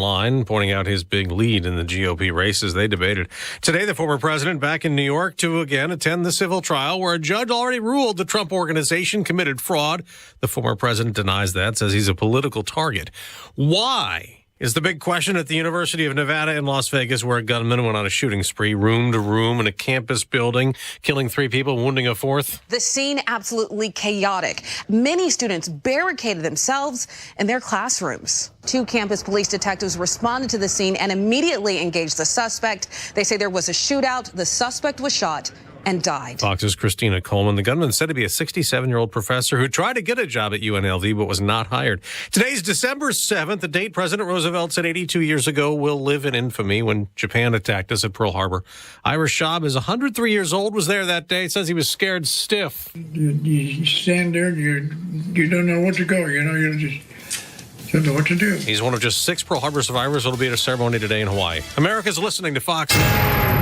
online, pointing out his big lead in the GOP races they debated. Today, the former president back in New York to again attend the civil trial where a judge already ruled the Trump organization committed fraud. The former president denies that, says he's a political target. Why is the big question at the University of Nevada in Las Vegas, where a gunman went on a shooting spree, room to room in a campus building, killing 3 people, wounding a 4th. The scene absolutely chaotic. Many students barricaded themselves in their classrooms. 2 campus police detectives responded to the scene and immediately engaged the suspect. They say there was a shootout. The suspect was shot and died. Fox's Christina Coleman. The gunman said to be a 67-year-old professor who tried to get a job at UNLV but was not hired. Today's December 7th, the date President Roosevelt said 82 years ago will live in infamy when Japan attacked us at Pearl Harbor. Ira Schaub is 103 years old, was there that day. Says he was scared stiff. You stand there and you don't know what to go. You just don't know what to do. He's one of just 6 Pearl Harbor survivors who will be at a ceremony today in Hawaii. America's listening to Fox.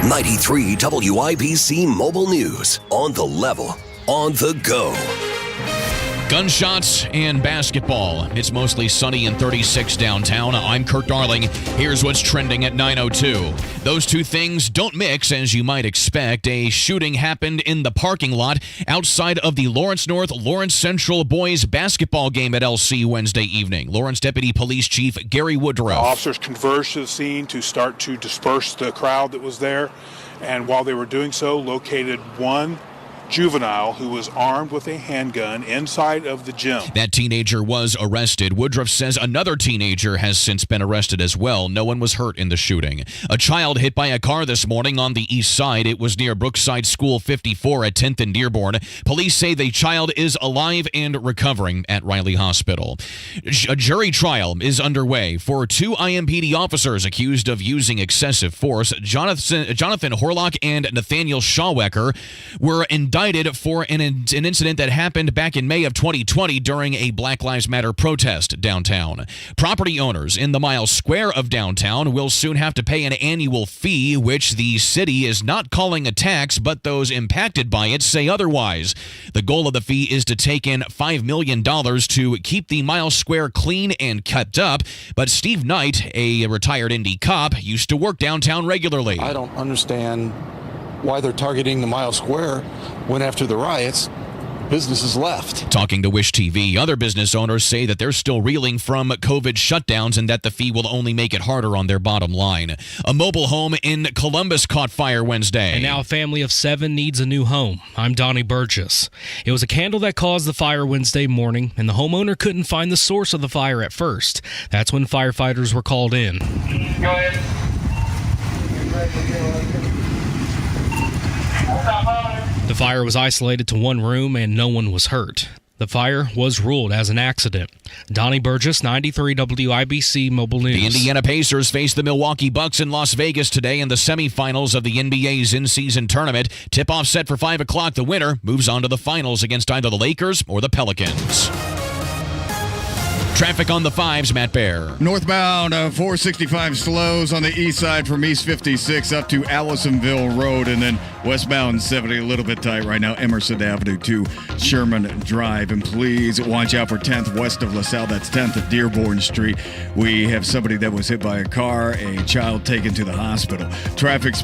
93 WIBC Mobile News. On the level, on the go. Gunshots and basketball. It's mostly sunny and 36 downtown. I'm Kurt Darling. Here's what's trending at 9:02. Those two things don't mix, as you might expect. A shooting happened in the parking lot outside of the Lawrence North, Lawrence Central boys basketball game at LC Wednesday evening. Lawrence Deputy Police Chief Gary Woodruff. Officers converged to the scene to start to disperse the crowd that was there, and while they were doing so, located one juvenile who was armed with a handgun inside of the gym. That teenager was arrested. Woodruff says another teenager has since been arrested as well. No one was hurt in the shooting. A child hit by a car this morning on the east side. It was near Brookside School 54 at 10th and Dearborn. Police say the child is alive and recovering at Riley Hospital. A jury trial is underway for 2 IMPD officers accused of using excessive force. Jonathan Horlock and Nathaniel Shawwecker were indicted for an incident that happened back in May of 2020 during a Black Lives Matter protest downtown. Property owners in the Miles Square of downtown will soon have to pay an annual fee, which the city is not calling a tax, but those impacted by it say otherwise. The goal of the fee is to take in $5 million to keep the Miles Square clean and kept up, but Steve Knight, a retired Indy cop, used to work downtown regularly. I don't understand why they're targeting the Miles Square when after the riots, businesses left. Talking to Wish TV, other business owners say that they're still reeling from COVID shutdowns and that the fee will only make it harder on their bottom line. A mobile home in Columbus caught fire Wednesday. And now a family of 7 needs a new home. I'm Donnie Burgess. It was a candle that caused the fire Wednesday morning, and the homeowner couldn't find the source of the fire at first. That's when firefighters were called in. Go ahead. The fire was isolated to one room and no one was hurt. The fire was ruled as an accident. Donnie Burgess, 93 WIBC Mobile News. The Indiana Pacers face the Milwaukee Bucks in Las Vegas today in the semifinals of the NBA's in-season tournament. Tip-off set for 5 o'clock. The winner moves on to the finals against either the Lakers or the Pelicans. Traffic on the 5s, Matt Bear. Northbound 465 slows on the east side from East 56 up to Allisonville Road, and then westbound 70 a little bit tight right now, Emerson Avenue to Sherman Drive. And please watch out for 10th west of LaSalle. That's 10th at Dearborn Street. We have somebody that was hit by a car, a child taken to the hospital. Traffic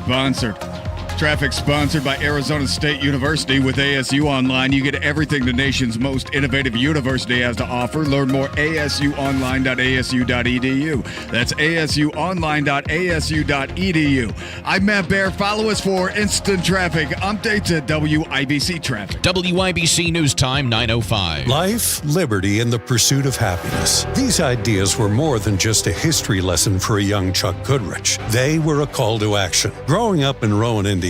sponsored by Arizona State University. With ASU Online, you get everything the nation's most innovative university has to offer. Learn more at asuonline.asu.edu. That's asuonline.asu.edu. I'm Matt Bear. Follow us for instant traffic updates at WIBC Traffic. WIBC News Time, 9:05. Life, liberty, and the pursuit of happiness. These ideas were more than just a history lesson for a young Chuck Goodrich. They were a call to action. Growing up in Rowan, Indiana,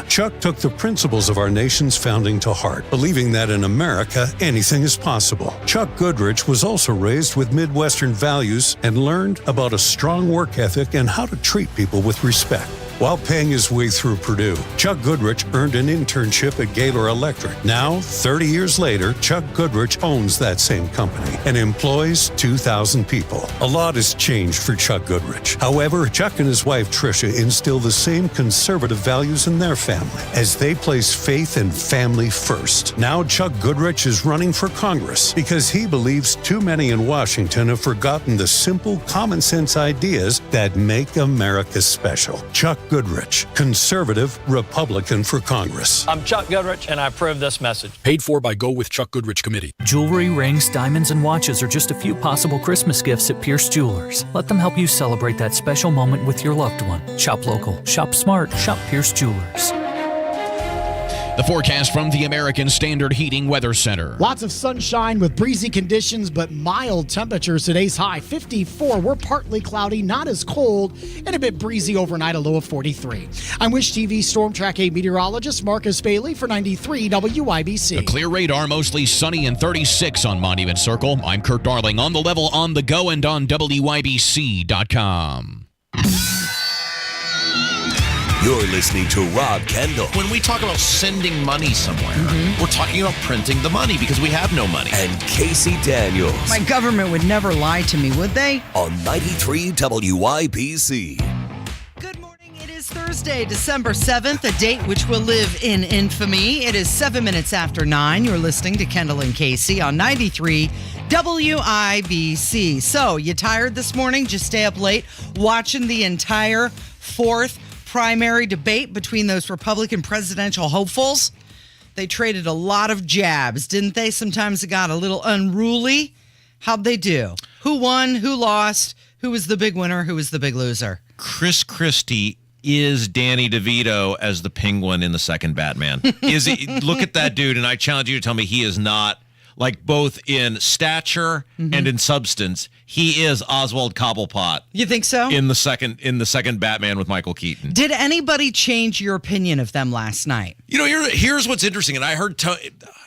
Chuck took the principles of our nation's founding to heart, believing that in America, anything is possible. Chuck Goodrich was also raised with Midwestern values and learned about a strong work ethic and how to treat people with respect. While paying his way through Purdue, Chuck Goodrich earned an internship at Gaylor Electric. Now, 30 years later, Chuck Goodrich owns that same company and employs 2,000 people. A lot has changed for Chuck Goodrich. However, Chuck and his wife Tricia instill the same conservative values in their family as they place faith and family first. Now, Chuck Goodrich is running for Congress because he believes too many in Washington have forgotten the simple, common sense ideas that make America special. Chuck Goodrich, conservative Republican for Congress. I'm Chuck Goodrich, and I approve this message. Paid for by Go With Chuck Goodrich Committee. Jewelry, rings, diamonds, and watches are just a few possible Christmas gifts at Pierce Jewelers. Let them help you celebrate that special moment with your loved one. Shop local, shop smart, shop Pierce Jewelers. The forecast from the American Standard Heating Weather Center. Lots of sunshine with breezy conditions, but mild temperatures. Today's high 54. We're partly cloudy, not as cold, and a bit breezy overnight, a low of 43. I'm Wish TV Storm Track 8 meteorologist Marcus Bailey for 93 WIBC. A clear radar, mostly sunny and 36 on Monument Circle. I'm Kurt Darling on the level, on the go, and on WIBC.com. You're listening to Rob Kendall. When we talk about sending money somewhere, we're talking about printing the money because we have no money. And Casey Daniels. My government would never lie to me, would they? On 93 WIBC. Good morning. It is Thursday, December 7th, a date which will live in infamy. It is 7 minutes after 9. You're listening to Kendall and Casey on 93 WIBC. So, you tired this morning? Just stay up late watching the entire fourth primary debate between those Republican presidential hopefuls. They traded a lot of jabs, didn't they? Sometimes it got a little unruly. How'd they do? Who won? Who lost? Who was the big winner? Who was the big loser? Chris Christie is Danny DeVito as the Penguin in the second Batman. Look at that dude, and I challenge you to tell me he is not, like, both in stature and in substance. He is Oswald Cobblepot. You think so? In the second Batman with Michael Keaton. Did anybody change your opinion of them last night? You know, here's what's interesting, and I heard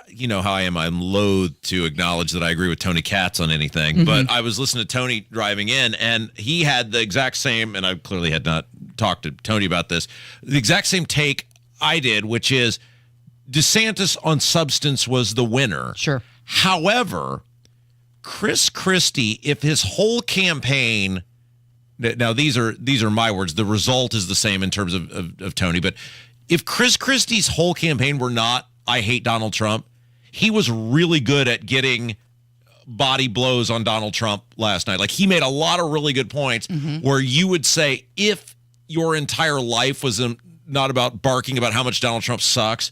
you know how I am. I'm loath to acknowledge that I agree with Tony Katz on anything, but I was listening to Tony driving in, and he had the exact same, and I clearly had not talked to Tony about this, the exact same take I did, which is DeSantis on substance was the winner. Sure. However, Chris Christie, if his whole campaign, now these are my words, the result is the same in terms of Tony, but if Chris Christie's whole campaign were not, I hate Donald Trump, he was really good at getting body blows on Donald Trump last night. Like, he made a lot of really good points where you would say, if your entire life was not about barking about how much Donald Trump sucks,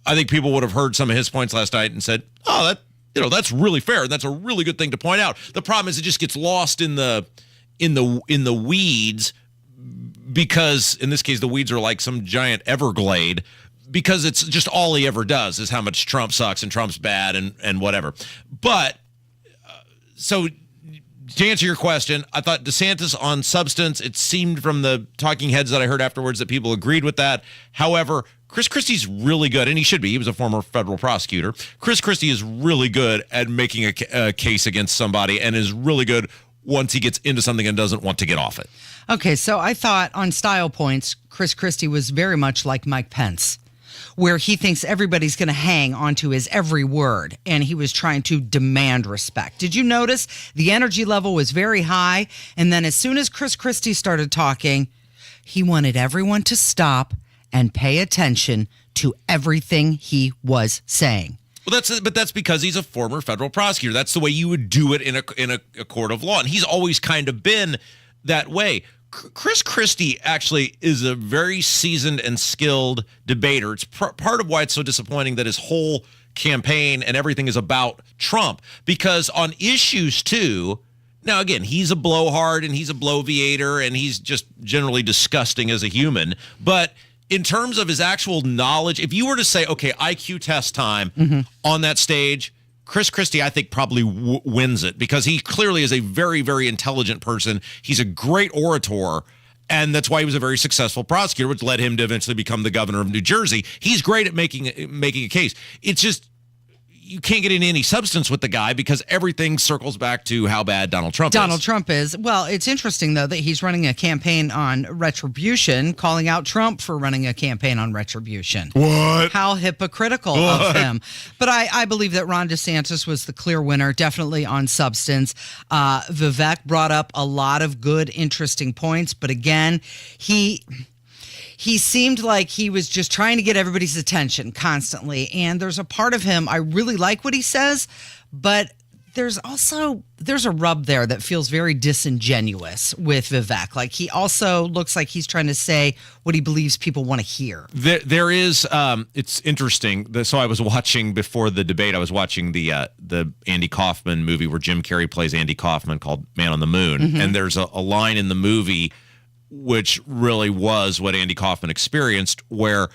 I think people would have heard some of his points last night and said, oh, that's really fair. That's a really good thing to point out. The problem is it just gets lost in the weeds, because in this case, the weeds are like some giant Everglade, because it's just all he ever does is how much Trump sucks and Trump's bad and whatever. But so to answer your question, I thought DeSantis on substance, it seemed from the talking heads that I heard afterwards that people agreed with that. However, Chris Christie's really good, and he should be. He was a former federal prosecutor. Chris Christie is really good at making a case against somebody, and is really good once he gets into something and doesn't want to get off it. Okay, so I thought on style points, Chris Christie was very much like Mike Pence, where he thinks everybody's going to hang onto his every word, and he was trying to demand respect. Did you notice the energy level was very high, and then as soon as Chris Christie started talking, he wanted everyone to stop and pay attention to everything he was saying. Well, that's because he's a former federal prosecutor. That's the way you would do it in a court of law, and he's always kind of been that way. Chris Christie actually is a very seasoned and skilled debater. It's part of why it's so disappointing that his whole campaign and everything is about Trump, because on issues too. Now, again, he's a blowhard and he's a bloviator and he's just generally disgusting as a human, but in terms of his actual knowledge, if you were to say, okay, IQ test time on that stage, Chris Christie, I think, probably wins it, because he clearly is a very, very intelligent person. He's a great orator, and that's why he was a very successful prosecutor, which led him to eventually become the governor of New Jersey. He's great at making a case. It's just, you can't get into any substance with the guy because everything circles back to how bad Donald Trump is. Well, it's interesting, though, that he's running a campaign on retribution, calling out Trump for running a campaign on retribution. What? How hypocritical of him. But I believe that Ron DeSantis was the clear winner, definitely on substance. Vivek brought up a lot of good, interesting points. But again, he seemed like he was just trying to get everybody's attention constantly. And there's a part of him, I really like what he says, but there's a rub there that feels very disingenuous with Vivek. Like, he also looks like he's trying to say what he believes people want to hear. There is, it's interesting. So I was watching before the debate, I was watching the Andy Kaufman movie where Jim Carrey plays Andy Kaufman called Man on the Moon. Mm-hmm. And there's a line in the movie which really was what Andy Kaufman experienced, where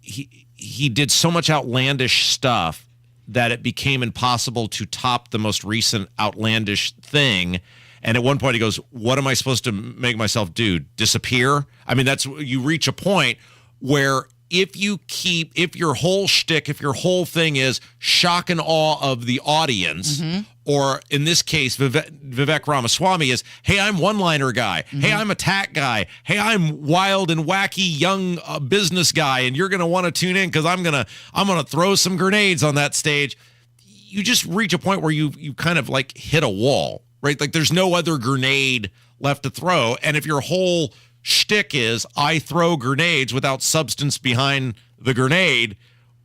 he did so much outlandish stuff that it became impossible to top the most recent outlandish thing. And at one point he goes, what am I supposed to make myself do? Disappear? I mean, you reach a point where if your whole shtick, if your whole thing is shock and awe of the audience, or in this case, Vivek Ramaswamy is, hey, I'm one-liner guy. Hey, I'm attack guy. Hey, I'm wild and wacky young business guy, and you're going to want to tune in because I'm gonna throw some grenades on that stage. You just reach a point where you kind of like hit a wall, right? Like there's no other grenade left to throw, and if your whole shtick is I throw grenades without substance behind the grenade,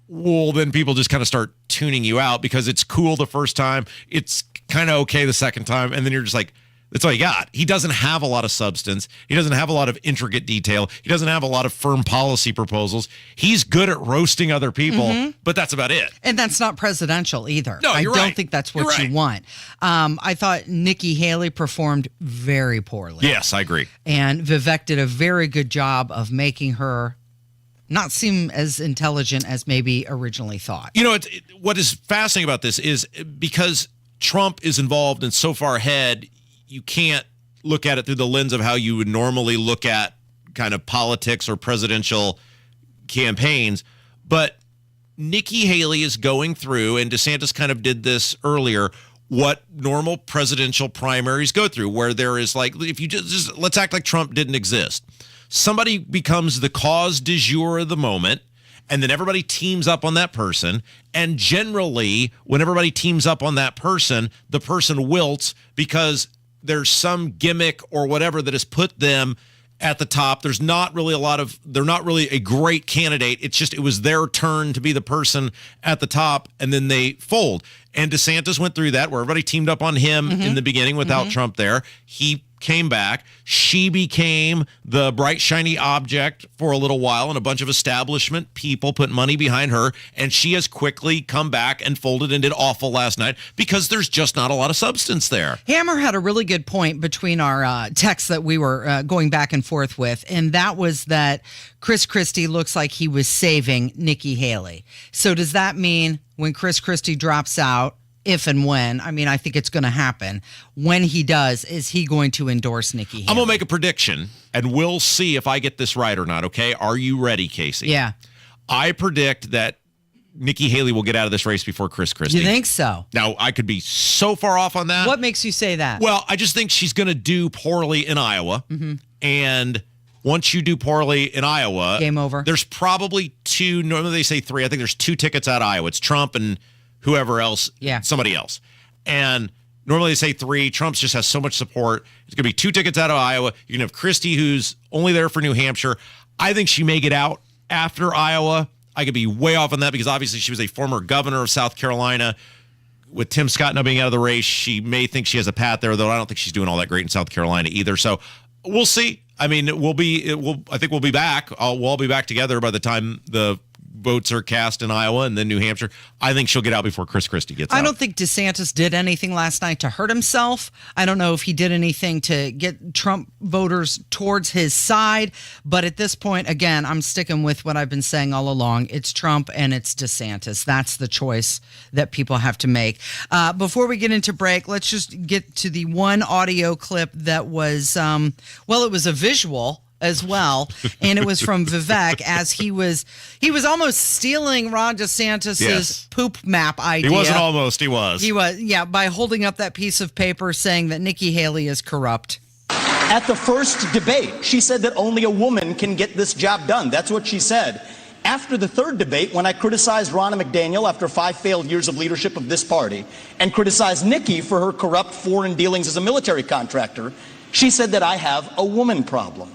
well, then people just kind of start tuning you out because it's cool the first time, it's kind of okay the second time, and then you're just like, that's all you got. He doesn't have a lot of substance. He doesn't have a lot of intricate detail. He doesn't have a lot of firm policy proposals. He's good at roasting other people, but that's about it. And that's not presidential either. No, I you're don't right. think that's what you want. I thought Nikki Haley performed very poorly. Yes, I agree. And Vivek did a very good job of making her not seem as intelligent as maybe originally thought. You know, what is fascinating about this is because Trump is involved and so far ahead, you can't look at it through the lens of how you would normally look at kind of politics or presidential campaigns. But Nikki Haley is going through, and DeSantis kind of did this earlier, what normal presidential primaries go through, where there is like, if you just let's act like Trump didn't exist. Somebody becomes the cause du jour of the moment, and then everybody teams up on that person. And generally, when everybody teams up on that person, the person wilts because there's some gimmick or whatever that has put them at the top. They're not really a great candidate. It's just, it was their turn to be the person at the top, and then they fold. And DeSantis went through that where everybody teamed up on him in the beginning without Trump there. He came back. She became the bright, shiny object for a little while, and a bunch of establishment people put money behind her, and she has quickly come back and folded and did awful last night because there's just not a lot of substance there. Hammer had a really good point between our texts that we were going back and forth with, and that was that Chris Christie looks like he was saving Nikki Haley. So does that mean when Chris Christie drops out, if and when, I mean, I think it's going to happen, when he does, is he going to endorse Nikki Haley? I'm going to make a prediction, and we'll see if I get this right or not, okay? Are you ready, Casey? Yeah. I predict that Nikki Haley will get out of this race before Chris Christie. You think so? Now, I could be so far off on that. What makes you say that? Well, I just think she's going to do poorly in Iowa, and once you do poorly in Iowa, game over. There's probably two, normally they say three, I think there's two tickets out of Iowa. It's Trump and whoever else, somebody else. And normally they say three. Trump just has so much support. It's going to be two tickets out of Iowa. You're going to have Christie, who's only there for New Hampshire. I think she may get out after Iowa. I could be way off on that because obviously she was a former governor of South Carolina. With Tim Scott now being out of the race, she may think she has a path there, though I don't think she's doing all that great in South Carolina either. So we'll see. I mean, I think we'll be back. We'll all be back together by the time the votes are cast in Iowa and then New Hampshire. I think she'll get out before Chris Christie gets out. I don't think DeSantis did anything last night to hurt himself. I don't know if he did anything to get Trump voters towards his side. But at this point, again, I'm sticking with what I've been saying all along. It's Trump and it's DeSantis. That's the choice that people have to make. Before we get into break, let's just get to the one audio clip that was, it was a visual as well, and it was from Vivek as he was almost stealing Ron DeSantis's poop map idea. He wasn't almost, he was. He was, yeah, by holding up that piece of paper saying that Nikki Haley is corrupt. At the first debate, she said that only a woman can get this job done. That's what she said. After the third debate, when I criticized Ronna McDaniel after 5 failed years of leadership of this party and criticized Nikki for her corrupt foreign dealings as a military contractor, she said that I have a woman problem.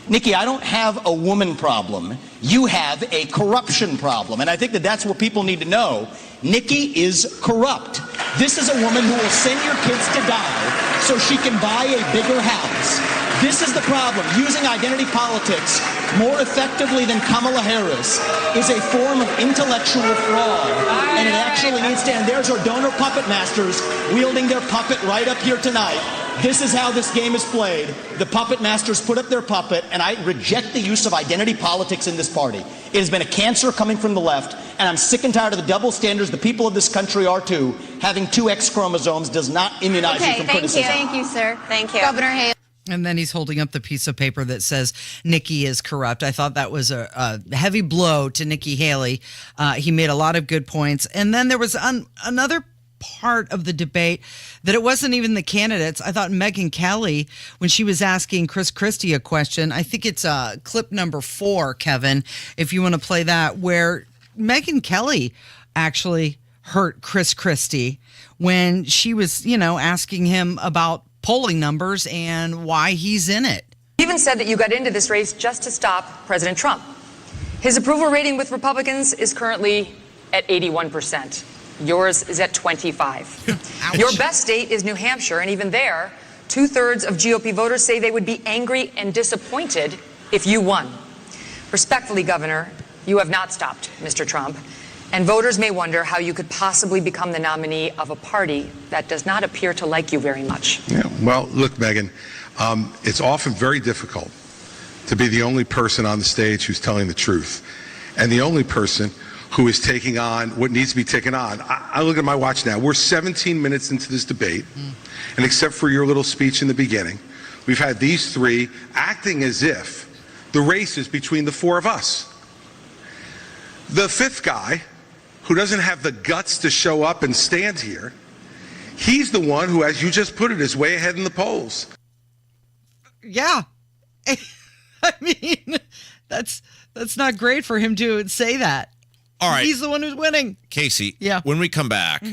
Nikki, I don't have a woman problem. You have a corruption problem. And I think that that's what people need to know. Nikki is corrupt. This is a woman who will send your kids to die so she can buy a bigger house. This is the problem. Using identity politics more effectively than Kamala Harris is a form of intellectual fraud. And it actually needs to end. There's our donor puppet masters wielding their puppet right up here tonight. This is how this game is played. The puppet masters put up their puppet, and I reject the use of identity politics in this party. It has been a cancer coming from the left, and I'm sick and tired of the double standards. The people of this country are too. Having 2 X chromosomes does not immunize you from criticism. Thank you, sir. Thank you. Governor Haley. And then he's holding up the piece of paper that says Nikki is corrupt. I thought that was a heavy blow to Nikki Haley. He made a lot of good points. And then there was another part of the debate that it wasn't even the candidates. I thought Megyn Kelly, when she was asking Chris Christie a question, I think it's clip number 4, Kevin, if you want to play that, where Megyn Kelly actually hurt Chris Christie when she was, asking him about polling numbers and why he's in it. He even said that you got into this race just to stop President Trump. His approval rating with Republicans is currently at 81%. Yours is at 25%. Your best state is New Hampshire, and even there, 2/3 of GOP voters say they would be angry and disappointed if you won. Respectfully, Governor, you have not stopped Mr. Trump, and voters may wonder how you could possibly become the nominee of a party that does not appear to like you very much. Yeah, well, look, Megyn, it's often very difficult to be the only person on the stage who's telling the truth, and the only person who is taking on what needs to be taken on. I look at my watch now. We're 17 minutes into this debate, and except for your little speech in the beginning, we've had these 3 acting as if the race is between the 4 of us. The 5th guy, who doesn't have the guts to show up and stand here, he's the one who, as you just put it, is way ahead in the polls. Yeah. I mean, that's not great for him to say that. All right. He's the one who's winning. Casey, yeah. When we come back,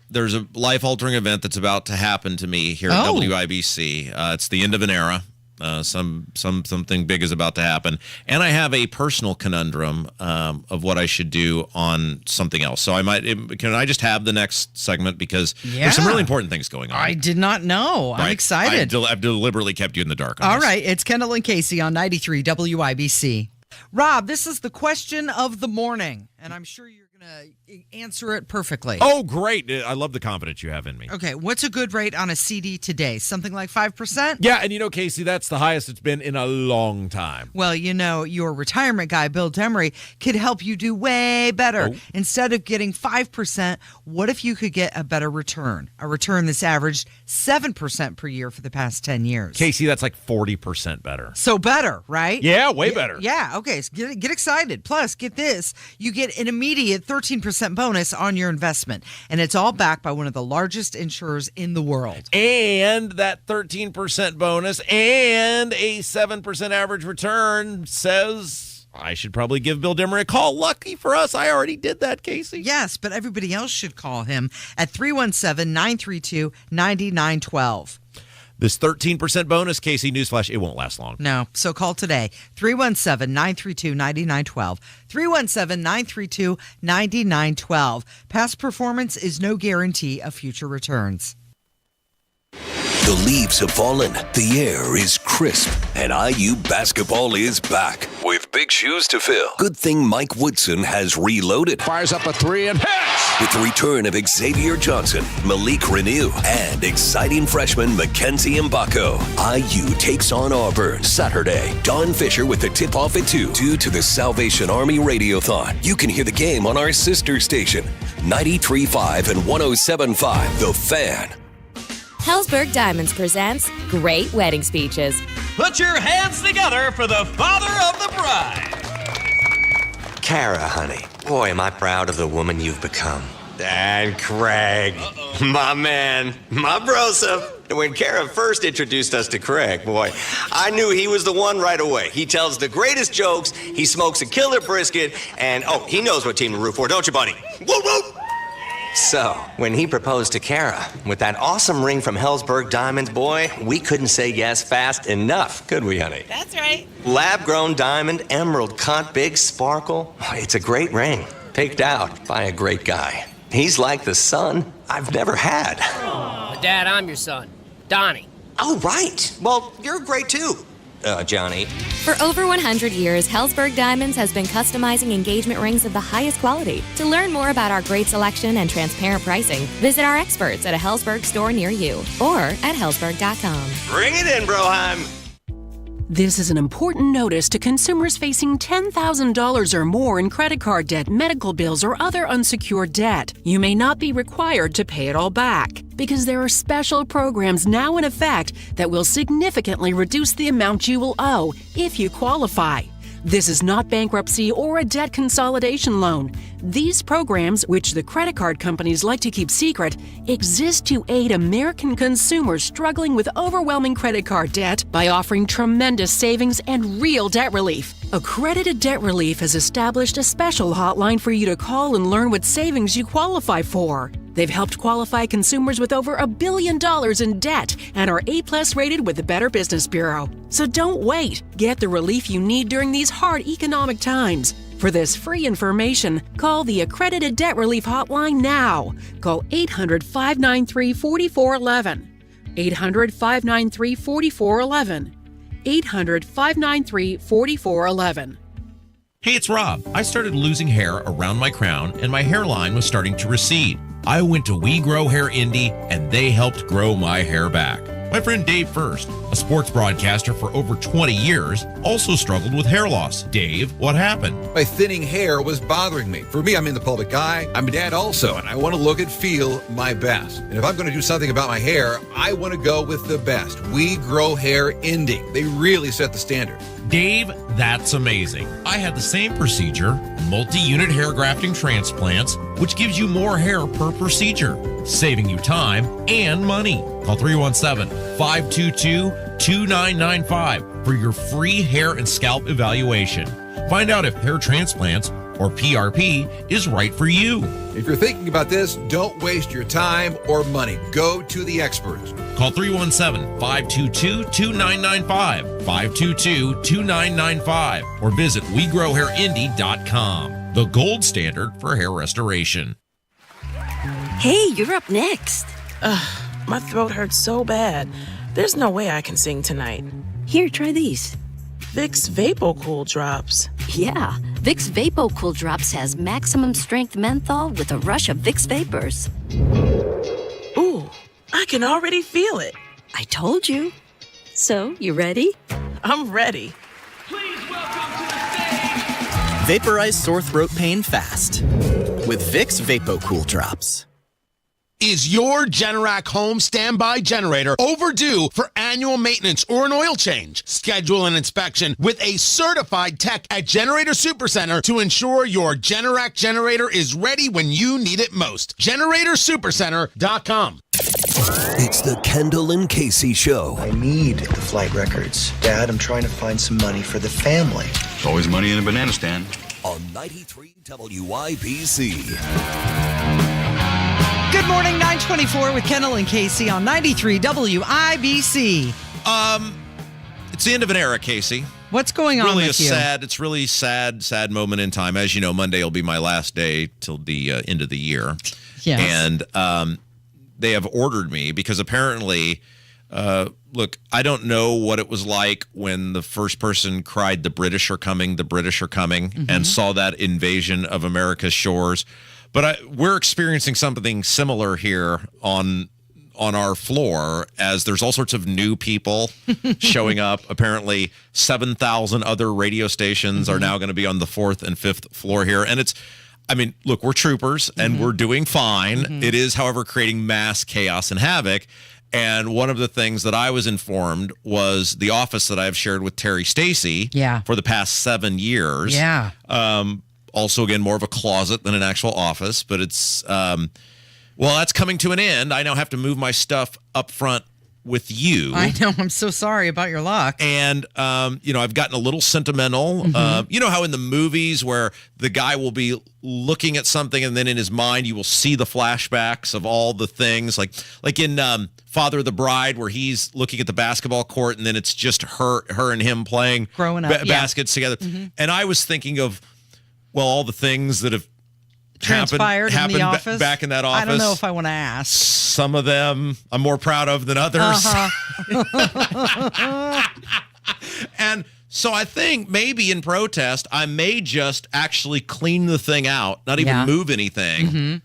there's a life-altering event that's about to happen to me here at WIBC. It's the end of an era. Something big is about to happen, and I have a personal conundrum of what I should do on something else. So can I just have the next segment, because there's some really important things going on. I did not know. I'm excited. I've deliberately kept you in the dark on All this. right, it's Kendall and Casey on 93 WIBC. Rob, this is the question of the morning, and I'm sure you're going to answer it perfectly. Oh, great. I love the confidence you have in me. Okay, what's a good rate on a CD today? Something like 5%? Yeah, and Casey, that's the highest it's been in a long time. Well, your retirement guy, Bill Demery, could help you do way better. Instead of getting 5%, what if you could get a better return? A return that's averaged 7% per year for the past 10 years. Casey, that's like 40% better. So better, right? Yeah, way better. Yeah, okay. So get excited. Plus, get this. You get an immediate 13% bonus on your investment. And it's all backed by one of the largest insurers in the world. And that 13% bonus and a 7% average return says I should probably give Bill Demery a call. Lucky for us, I already did that, Casey. Yes, but everybody else should call him at 317-932-9912. This 13% bonus, Casey, newsflash, it won't last long. No, so call today, 317-932-9912. 317-932-9912. Past performance is no guarantee of future returns. The leaves have fallen, the air is crisp, and IU basketball is back with big shoes to fill. Good thing Mike Woodson has reloaded. Fires up a 3 and hits! With the return of Xavier Johnson, Malik Renew, and exciting freshman Mackenzie Mbako, IU takes on Auburn Saturday. Don Fisher with the tip-off at 2 due to the Salvation Army Radiothon. You can hear the game on our sister station, 93.5 and 107.5, The Fan. Helzberg Diamonds presents Great Wedding Speeches. Put your hands together for the father of the bride. Kara, honey. Boy, am I proud of the woman you've become. And Craig, my man, my brosa. When Kara first introduced us to Craig, boy, I knew he was the one right away. He tells the greatest jokes, he smokes a killer brisket, and he knows what team to root for, don't you, buddy? Woo woo! So, when he proposed to Kara, with that awesome ring from Helzberg Diamonds, boy, we couldn't say yes fast enough, could we, honey? That's right. Lab-grown diamond, emerald cut, big sparkle. It's a great ring, picked out by a great guy. He's like the son I've never had. But Dad, I'm your son, Donnie. Oh, right. Well, you're great too, Johnny. For over 100 years, Helzberg Diamonds has been customizing engagement rings of the highest quality. To learn more about our great selection and transparent pricing, visit our experts at a Helzberg store near you or at helzberg.com. Bring it in, Broheim. This is an important notice to consumers facing $10,000 or more in credit card debt, medical bills, or other unsecured debt. You may not be required to pay it all back because there are special programs now in effect that will significantly reduce the amount you will owe if you qualify. This is not bankruptcy or a debt consolidation loan. These programs, which the credit card companies like to keep secret, exist to aid American consumers struggling with overwhelming credit card debt by offering tremendous savings and real debt relief. Accredited Debt Relief has established a special hotline for you to call and learn what savings you qualify for. They've helped qualify consumers with over $1 billion in debt and are A+ rated with the Better Business Bureau. So don't wait. Get the relief you need during these hard economic times. For this free information, call the Accredited Debt Relief Hotline now. Call 800-593-4411. 800-593-4411. 800-593-4411. Hey, it's Rob. I started losing hair around my crown, and my hairline was starting to recede. I went to We Grow Hair Indy, and they helped grow my hair back. My friend Dave First, a sports broadcaster for over 20 years, also struggled with hair loss. Dave, what happened? My thinning hair was bothering me. For me, I'm in the public eye. I'm a dad also, and I want to look and feel my best. And if I'm going to do something about my hair, I want to go with the best. We Grow Hair Indy. They really set the standard. Dave, that's amazing. I had the same procedure, multi-unit hair grafting transplants, which gives you more hair per procedure, saving you time and money. Call 317-522-2995 for your free hair and scalp evaluation. Find out if hair transplants or PRP is right for you. If you're thinking about this, don't waste your time or money. Go to the experts. Call 317-522-2995, 522-2995, or visit WeGrowHairIndy.com, the gold standard for hair restoration. Hey, you're up next. My throat hurts so bad. There's no way I can sing tonight. Here, try these. Vicks VapoCool Drops. Yeah, Vicks VapoCool Drops has maximum strength menthol with a rush of Vicks Vapors. Ooh, I can already feel it. I told you. So, you ready? I'm ready. Vaporize sore throat pain fast with Vicks VapoCool Drops. Is your Generac home standby generator overdue for annual maintenance or an oil change? Schedule an inspection with a certified tech at Generator Supercenter to ensure your Generac generator is ready when you need it most. GeneratorSupercenter.com. It's the Kendall and Casey Show. I need the flight records. Dad, I'm trying to find some money for the family. There's always money in a banana stand. On 93 WIBC. Good morning, 924 with Kendall and Casey on 93 WIBC. It's the end of an era, Casey. What's going on really with you? It's really sad moment in time. As you know, Monday will be my last day till the end of the year. Yes. And they have ordered me because apparently, look, I don't know what it was like when the first person cried, the British are coming, and saw that invasion of America's shores. But we're experiencing something similar here on our floor as there's all sorts of new people showing up. Apparently, 7,000 other radio stations are now going to be on the 4th and 5th floor here. And look, we're troopers and we're doing fine. It is, however, creating mass chaos and havoc. And one of the things that I was informed was the office that I've shared with Terry Stacy for the past 7 years. Yeah. Also, again, more of a closet than an actual office, but it's, that's coming to an end. I now have to move my stuff up front with you. I know. I'm so sorry about your luck. And, I've gotten a little sentimental. You know how in the movies where the guy will be looking at something and then in his mind you will see the flashbacks of all the things, like in Father of the Bride, where he's looking at the basketball court and then it's just her and him playing growing up baskets together. And I was thinking of, all the things that have transpired in the office back in that office. I don't know if I want to ask. Some of them I'm more proud of than others. And so I think maybe in protest, I may just actually clean the thing out, not even move anything,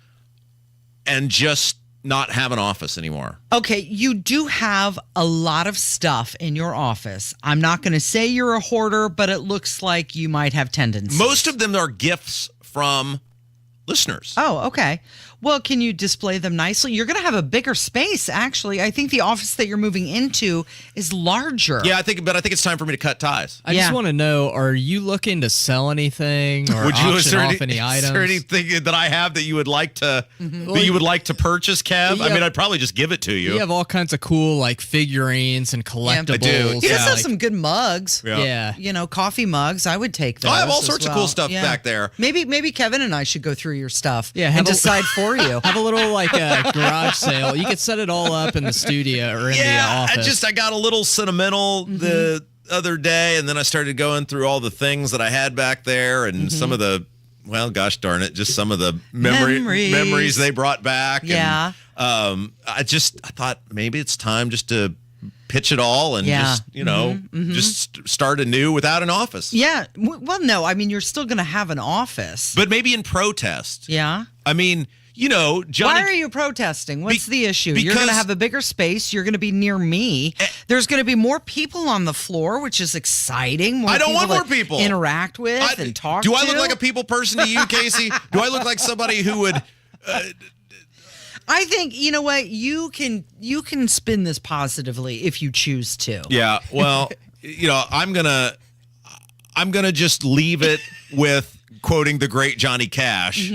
and just not have an office anymore. Okay, you do have a lot of stuff in your office. I'm not going to say you're a hoarder, but it looks like you might have tendencies. Most of them are gifts from listeners. Oh, okay. Well, can you display them nicely? You're going to have a bigger space, actually. I think the office that you're moving into is larger. Yeah, I think it's time for me to cut ties. I just want to know, are you looking to sell anything or auction off any items? Is there anything that I have that you would like to purchase, Kev? I mean, I'd probably just give it to you. You have all kinds of cool figurines and collectibles. I do. He does have some good mugs. Yeah. Coffee mugs. I would take those. I have all sorts of cool stuff back there. Maybe Kevin and I should go through your stuff and decide for you. Have a little garage sale. You could set it all up in the studio or in the office. I got a little sentimental the other day, and then I started going through all the things that I had back there and some of the, gosh darn it, just some of the memories they brought back. Yeah. And, I thought maybe it's time just to pitch it all and just start anew without an office. Yeah. Well, no, I mean, you're still going to have an office. But maybe in protest. Yeah. I mean, Johnny. Why are you protesting? What's the issue? You're going to have a bigger space. You're going to be near me. There's going to be more people on the floor, which is exciting. I don't want more people. Interact with and talk to. Do I look like a people person to you, Casey? Do I look like somebody who would... I think, you know what, you can spin this positively if you choose to. Yeah, well, I'm gonna just leave it with quoting the great Johnny Cash.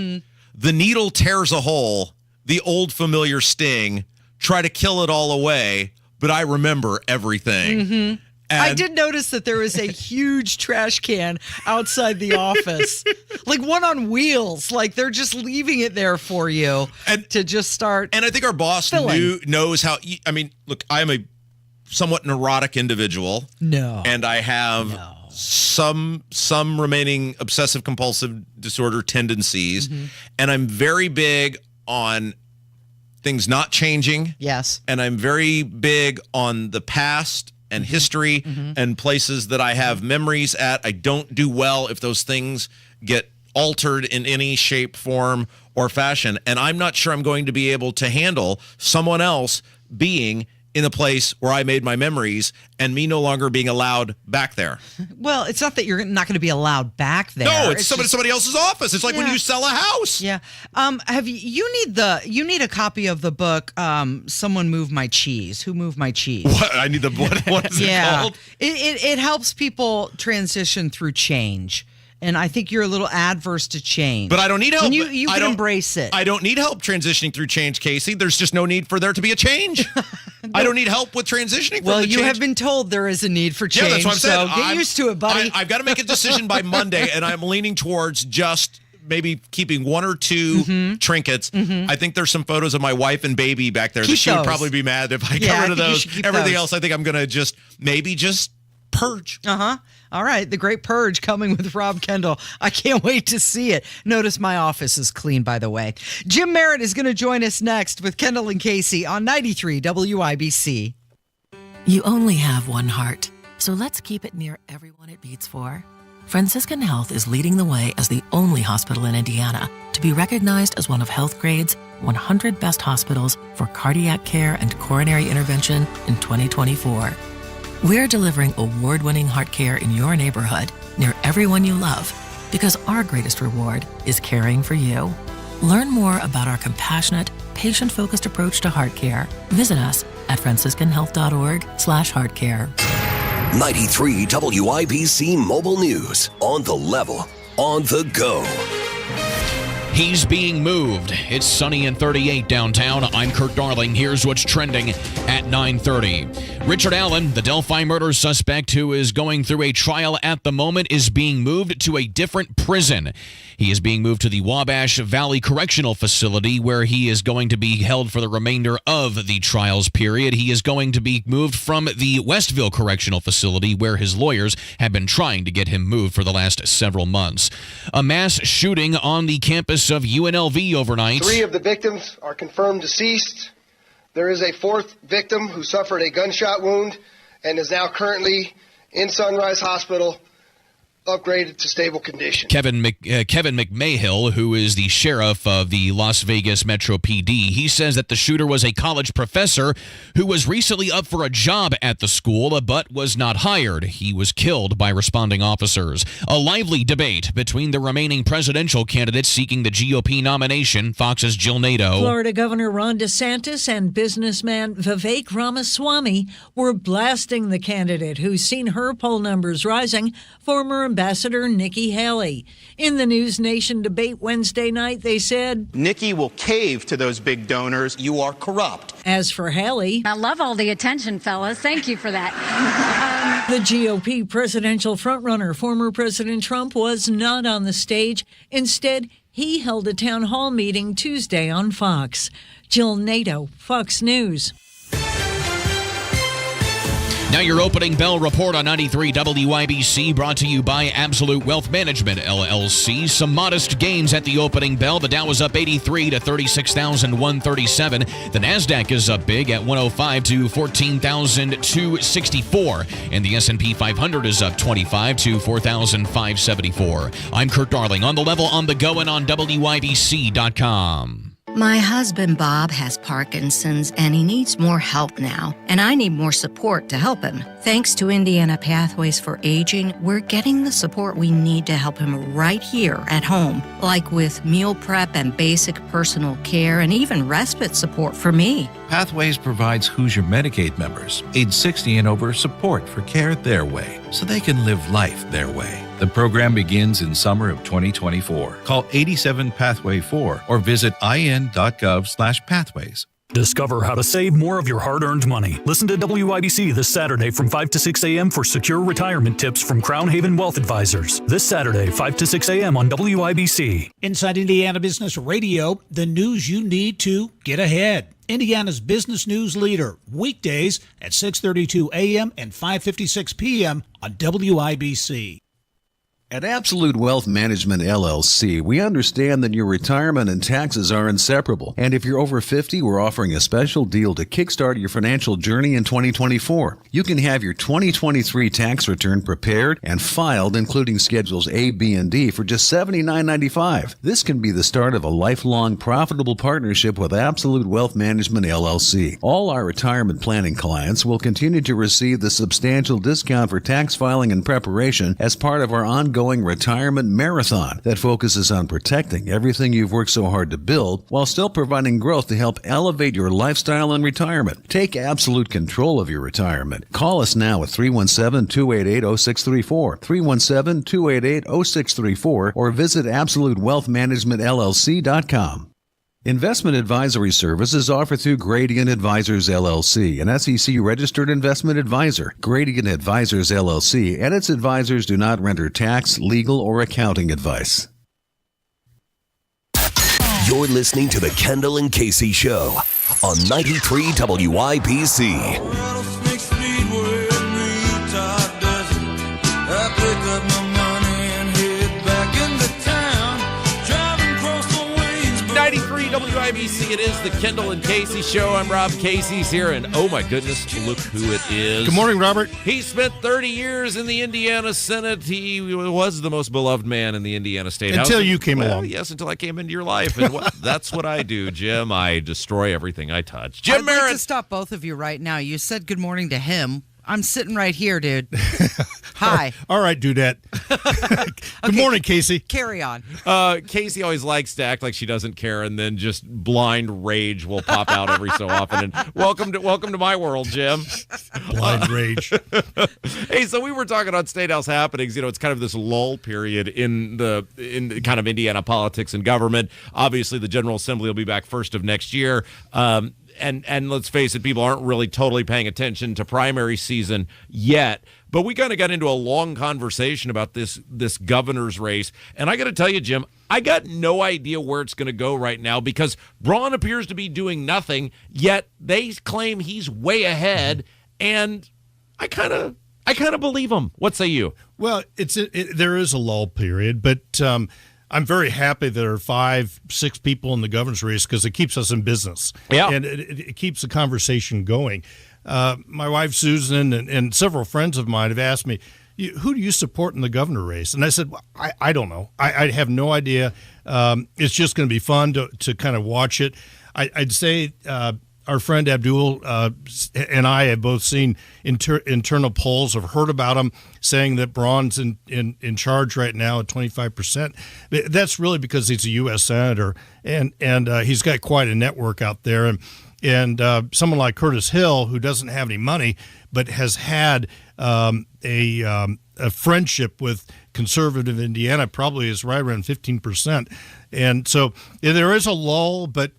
The needle tears a hole, the old familiar sting, try to kill it all away, but I remember everything. I did notice that there is a huge trash can outside the office, like one on wheels. Like they're just leaving it there for you to just start. And I think our boss knows how. I mean, look, I am a somewhat neurotic individual. No, and I have some remaining obsessive compulsive disorder tendencies, and I'm very big on things not changing. Yes, and I'm very big on the past and history and places that I have memories at. I don't do well if those things get altered in any shape, form, or fashion. And I'm not sure I'm going to be able to handle someone else being in a place where I made my memories and me no longer being allowed back there. Well, it's not that you're not going to be allowed back there. No, it's somebody else's office. It's like when you sell a house. Yeah. You need a copy of the book, Someone Moved My Cheese. Who Moved My Cheese? What? I need what is it called? It helps people transition through change. And I think you're a little adverse to change. But I don't need help. And you can embrace it. I don't need help transitioning through change, Casey. There's just no need for there to be a change. I don't need help with transitioning. Well, you have been told there is a need for change. Yeah, that's what I'm saying. So get used to it, buddy. I've got to make a decision by Monday, and I'm leaning towards just maybe keeping one or two trinkets. I think there's some photos of my wife and baby back there that she would probably be mad if I got rid of those. Everything else, I think I'm going to just purge. All right, the great purge coming with Rob Kendall. I can't wait to see it. Notice my office is clean, by the way. Jim Merritt is going to join us next with Kendall and Casey on 93 WIBC. You only have one heart, so let's keep it near everyone it beats for. Franciscan Health is leading the way as the only hospital in Indiana to be recognized as one of HealthGrade's 100 best hospitals for cardiac care and coronary intervention in 2024. We're delivering award-winning heart care in your neighborhood, near everyone you love, because our greatest reward is caring for you. Learn more about our compassionate, patient-focused approach to heart care. Visit us at franciscanhealth.org/heartcare. 93 WIBC Mobile News. On the level, on the go. He's being moved. It's sunny and 38 downtown. I'm Kurt Darling. Here's what's trending at 9:30. Richard Allen, the Delphi murder suspect who is going through a trial at the moment, is being moved to a different prison. He is being moved to the Wabash Valley Correctional Facility, where he is going to be held for the remainder of the trials period. He is going to be moved from the Westville Correctional Facility, where his lawyers have been trying to get him moved for the last several months. A mass shooting on the campus of UNLV overnight. 3 of the victims are confirmed deceased. There is a 4th victim who suffered a gunshot wound and is now currently in Sunrise Hospital, upgraded to stable condition. Kevin McMahill, who is the sheriff of the Las Vegas Metro PD, he says that the shooter was a college professor who was recently up for a job at the school but was not hired. He was killed by responding officers. A lively debate between the remaining presidential candidates seeking the GOP nomination. Fox's Jill Nato. Florida Governor Ron DeSantis and businessman Vivek Ramaswamy were blasting the candidate who's seen her poll numbers rising, former Ambassador Nikki Haley. In the News Nation debate Wednesday night, they said, Nikki will cave to those big donors. You are corrupt. As for Haley, I love all the attention, fellas. Thank you for that. The GOP presidential frontrunner, former President Trump, was not on the stage. Instead, he held a town hall meeting Tuesday on Fox. Jill Nato, Fox News. Now your opening bell report on 93 WIBC, brought to you by Absolute Wealth Management, LLC. Some modest gains at the opening bell. The Dow was up 83 to 36,137. The NASDAQ is up big at 105 to 14,264. And the S&P 500 is up 25 to 4,574. I'm Kurt Darling, on the level, on the go, and on WIBC.com. My husband, Bob, has Parkinson's, and he needs more help now, and I need more support to help him. Thanks to Indiana Pathways for Aging, we're getting the support we need to help him right here at home, like with meal prep and basic personal care, and even respite support for me. Pathways provides Hoosier Medicaid members, age 60 and over, support for care their way, so they can live life their way. The program begins in summer of 2024. Call 87-PATHWAY-4 or visit in.gov/pathways. Discover how to save more of your hard-earned money. Listen to WIBC this Saturday from 5 to 6 a.m. for secure retirement tips from Crown Haven Wealth Advisors. This Saturday, 5 to 6 a.m. on WIBC. Inside Indiana Business Radio, the news you need to get ahead. Indiana's business news leader, weekdays at 6:32 a.m. and 5:56 p.m. on WIBC. At Absolute Wealth Management, LLC, we understand that your retirement and taxes are inseparable. And if you're over 50, we're offering a special deal to kickstart your financial journey in 2024. You can have your 2023 tax return prepared and filed, including Schedules A, B, and D, for just $79.95. This can be the start of a lifelong profitable partnership with Absolute Wealth Management, LLC. All our retirement planning clients will continue to receive the substantial discount for tax filing and preparation as part of our ongoing retirement marathon that focuses on protecting everything you've worked so hard to build while still providing growth to help elevate your lifestyle in retirement. Take absolute control of your retirement. Call us now at 317-288-0634, 317-288-0634, or visit AbsoluteWealthManagementLLC.com. Investment advisory services offered through Gradient Advisors, LLC, an SEC-registered investment advisor. Gradient Advisors, LLC, and its advisors do not render tax, legal, or accounting advice. You're listening to the Kendall and Casey Show on 93 WIBC. WIBC, it is the Kendall and Casey Show. I'm Rob Casey's here, and oh my goodness, look who it is. Good morning, Robert. He spent 30 years in the Indiana Senate. He was the most beloved man in the Indiana State House. Until you came along. Yes, until I came into your life. And that's what I do, Jim. I destroy everything I touch. Jim I'd Merritt. like to stop both of you right now. You said good morning to him. I'm sitting right here, dude. Hi. All right, Dudette. Good morning, Casey. Carry on. Casey always likes to act like she doesn't care, and then just blind rage will pop out every so often. And welcome to my world, Jim. Blind rage. Hey, so we were talking on State House happenings. It's kind of this lull period in kind of Indiana politics and government. Obviously, the General Assembly will be back first of next year. And let's face it, people aren't really totally paying attention to primary season yet. But we kind of got into a long conversation about this governor's race. And I got to tell you, Jim, I got no idea where it's going to go right now because Braun appears to be doing nothing, yet they claim he's way ahead. And I kind of believe him. What say you? Well, there is a lull period, but I'm very happy there are 5-6 people in the governor's race because it keeps us in business. Yeah. And it keeps the conversation going. My wife, Susan, and several friends of mine have asked me, who do you support in the governor race? And I said, well, I don't know. I have no idea. It's just going to be fun to kind of watch it. I'd say our friend Abdul and I have both seen internal polls, have heard about him, saying that Braun's in charge right now at 25%. That's really because he's a U.S. senator, and he's got quite a network out there. And someone like Curtis Hill, who doesn't have any money, but has had a friendship with conservative Indiana, probably is right around 15%. And so there is a lull, but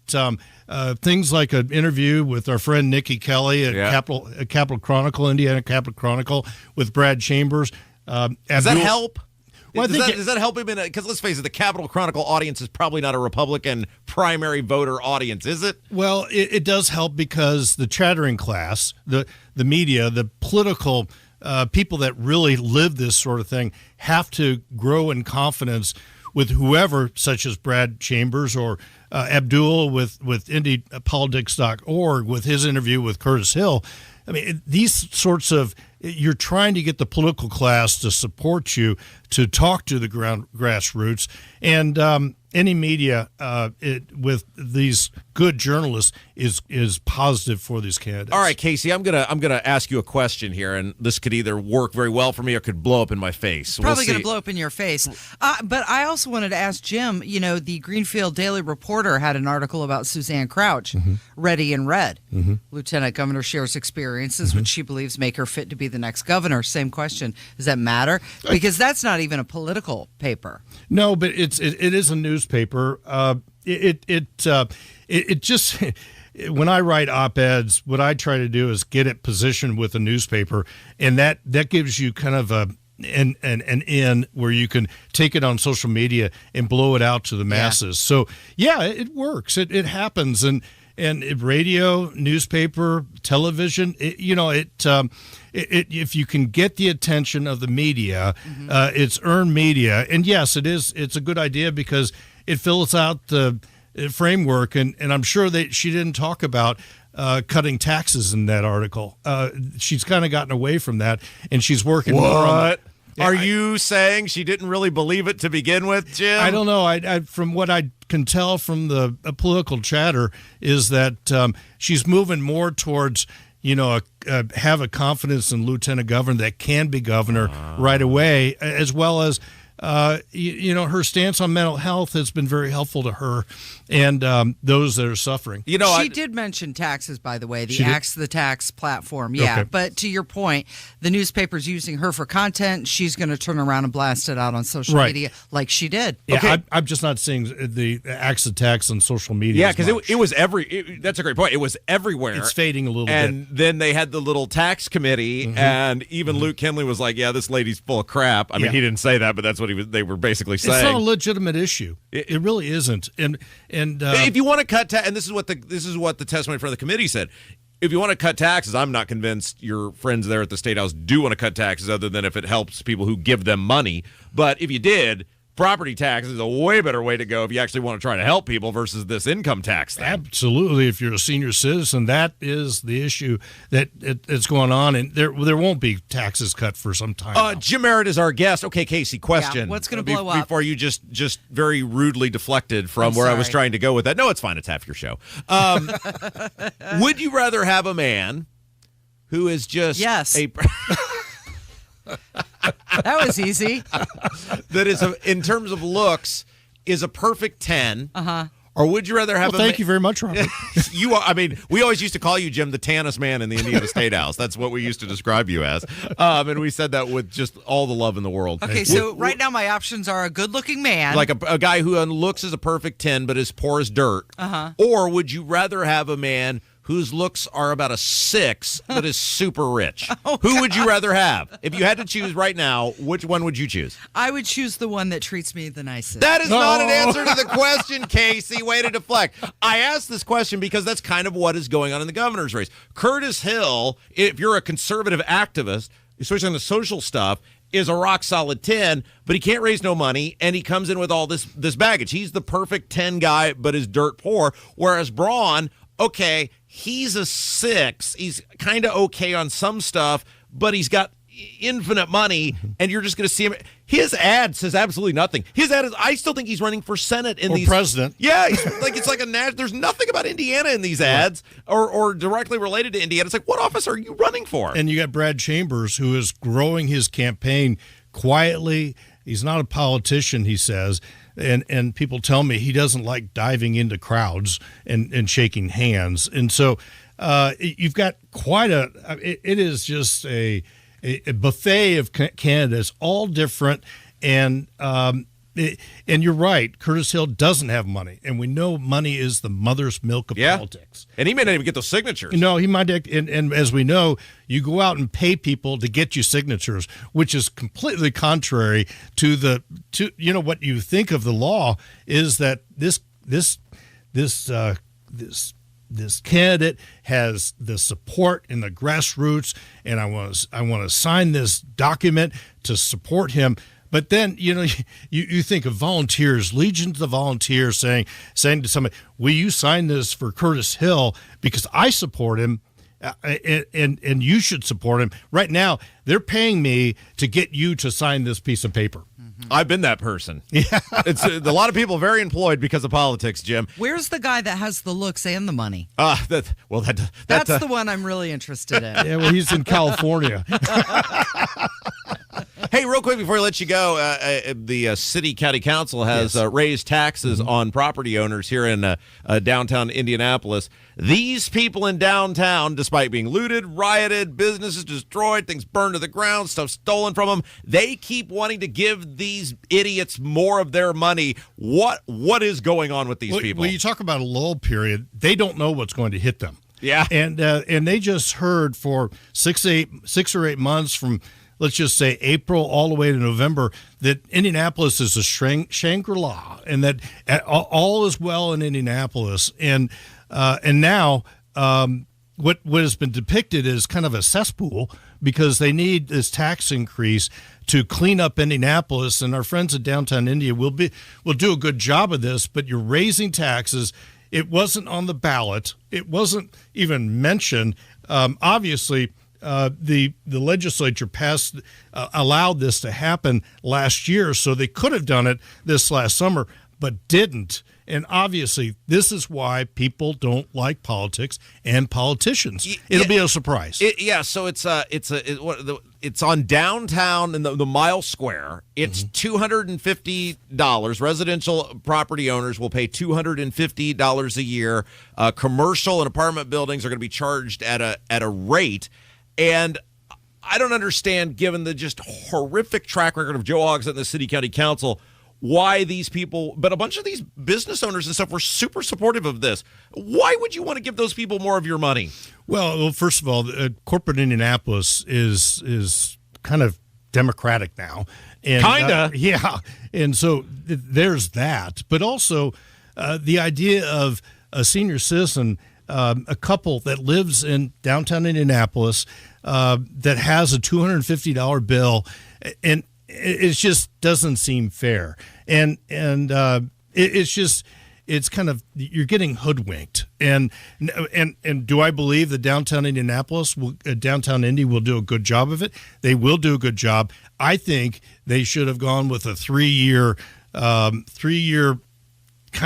things like an interview with our friend Nikki Kelly at Capital Chronicle, Indiana Capital Chronicle, with Brad Chambers. Does that help? Well, does that help him? Because let's face it, the Capital Chronicle audience is probably not a Republican primary voter audience, is it? Well, it does help because the chattering class, the media, the political people that really live this sort of thing have to grow in confidence with whoever, such as Brad Chambers or Abdul with IndyPolitics.org with his interview with Curtis Hill. I mean, these sorts of, you're trying to get the political class to support you, to talk to the grassroots, and any media with these good journalists is positive for these candidates. All right, Casey, I'm gonna ask you a question here, and this could either work very well for me or could blow up in my face. Probably going to blow up in your face. But I also wanted to ask Jim, the Greenfield Daily Reporter had an article about Suzanne Crouch, Ready and Red. Lieutenant Governor shares experiences which she believes make her fit to be the next governor. Same question. Does that matter? Because that's not even a political paper. No, but it is a newspaper. It just when I write op-eds, what I try to do is get it positioned with a newspaper, and that gives you kind of an in where you can take it on social media and blow it out to the masses. So it works. It happens, and radio, newspaper, television. If you can get the attention of the media, it's earned media, and yes, it's a good idea because it fills out the framework, and I'm sure that she didn't talk about cutting taxes in that article. She's kind of gotten away from that, and she's working more on. Are you saying she didn't really believe it to begin with, Jim? I don't know. I from what I can tell from the political chatter is that she's moving more towards, have a confidence in Lieutenant Governor that can be governor right away, as well as her stance on mental health has been very helpful to her and those that are suffering. She did mention taxes, by the way, the Axe the Tax platform. Yeah, okay. But to your point, the newspaper's using her for content. She's going to turn around and blast it out on social media like she did. Yeah, okay. I'm just not seeing the Axe the Tax on social media. Yeah, because it was that's a great point. It was everywhere. It's fading a little bit. And then they had the little tax committee, and even Luke Kinley was like, yeah, this lady's full of crap. I mean, he didn't say that, but that's what they were basically saying. It's not a legitimate issue. It really isn't. And if you want to cut and this is what the testimony from the committee said. If you want to cut taxes, I'm not convinced your friends there at the State House do want to cut taxes, other than if it helps people who give them money. But if you did, property tax is a way better way to go if you actually want to try to help people versus this income tax thing. Absolutely. If you're a senior citizen, that is the issue that it's going on, and there won't be taxes cut for some time now. Jim Merritt is our guest. Okay, Casey, question. Yeah, what's going to blow up? Before you just very rudely deflected from where I was trying to go with that. No, it's fine. It's half your show. Would you rather have a man who is just That was easy. that is, in terms of looks, is a perfect 10. Uh-huh. Or would you rather have thank you very much, Robert. We always used to call you, Jim, the tannest man in the Indiana State House. That's what we used to describe you as. And we said that with just all the love in the world. Okay, so right now my options are a good-looking man. Like a guy who looks as a perfect 10 but is poor as dirt. Uh-huh. Or would you rather have a man whose looks are about a 6 but is super rich? Who would you rather have? If you had to choose right now, which one would you choose? I would choose the one that treats me the nicest. That is not an answer to the question, Casey. Way to deflect. I asked this question because that's kind of what is going on in the governor's race. Curtis Hill, if you're a conservative activist, especially on the social stuff, is a rock-solid 10, but he can't raise no money, and he comes in with all this baggage. He's the perfect 10 guy, but is dirt poor, whereas Braun, okay, he's a 6. He's kind of okay on some stuff, but he's got infinite money, and you're just going to see him. His ad says absolutely nothing. His ad is, I still think he's running for Senate in these. President. Yeah, it's like a there's nothing about Indiana in these ads or directly related to Indiana. It's like, what office are you running for? And you got Brad Chambers, who is growing his campaign quietly. He's not a politician, he says. And people tell me he doesn't like diving into crowds and shaking hands. And so you've got quite it is just a buffet of candidates, all different. And you're right, Curtis Hill doesn't have money. And we know money is the mother's milk of politics. And he may not even get those signatures. No, he might. And as we know, you go out and pay people to get you signatures, which is completely contrary to what you think of the law is that this candidate has the support in the grassroots, and I want to sign this document to support him. But then, you think of volunteers, legions of volunteers saying to somebody, will you sign this for Curtis Hill because I support him and you should support him. Right now, they're paying me to get you to sign this piece of paper. I've been that person. Yeah. It's a lot of people very employed because of politics, Jim. Where's the guy that has the looks and the money? That's the one I'm really interested in. Yeah, well, he's in California. Hey, real quick before I let you go, the city county council has raised taxes on property owners here in downtown Indianapolis. These people in downtown, despite being looted, rioted, businesses destroyed, things burned to the ground, stuff stolen from them, they keep wanting to give these idiots more of their money. What is going on with these people? Well, you talk about a lull period. They don't know what's going to hit them. Yeah, and they just heard for 6 or 8 months from, let's just say, April all the way to November, that Indianapolis is a Shangri-La, and that all is well in Indianapolis. And now what has been depicted is kind of a cesspool because they need this tax increase to clean up Indianapolis. And our friends at Downtown India will do a good job of this, but you're raising taxes. It wasn't on the ballot. It wasn't even mentioned. Obviously, the legislature allowed this to happen last year, so they could have done it this last summer, but didn't. And obviously, this is why people don't like politics and politicians. It'll be a surprise. So it's on downtown in the Mile Square. It's $250. Residential property owners will pay $250 a year. Commercial and apartment buildings are going to be charged at a rate. And I don't understand, given the just horrific track record of Joe Hogsett and the City County Council, why these people, but a bunch of these business owners and stuff were super supportive of this. Why would you want to give those people more of your money? Well, first of all, corporate Indianapolis is kind of democratic now. And, Kinda. Yeah. And so there's that. But also the idea of a senior citizen, a couple that lives in downtown Indianapolis that has a $250 bill, and it just doesn't seem fair. And it's kind of, you're getting hoodwinked. And do I believe that downtown Indianapolis, downtown Indy will do a good job of it? They will do a good job. I think they should have gone with a 3-year kind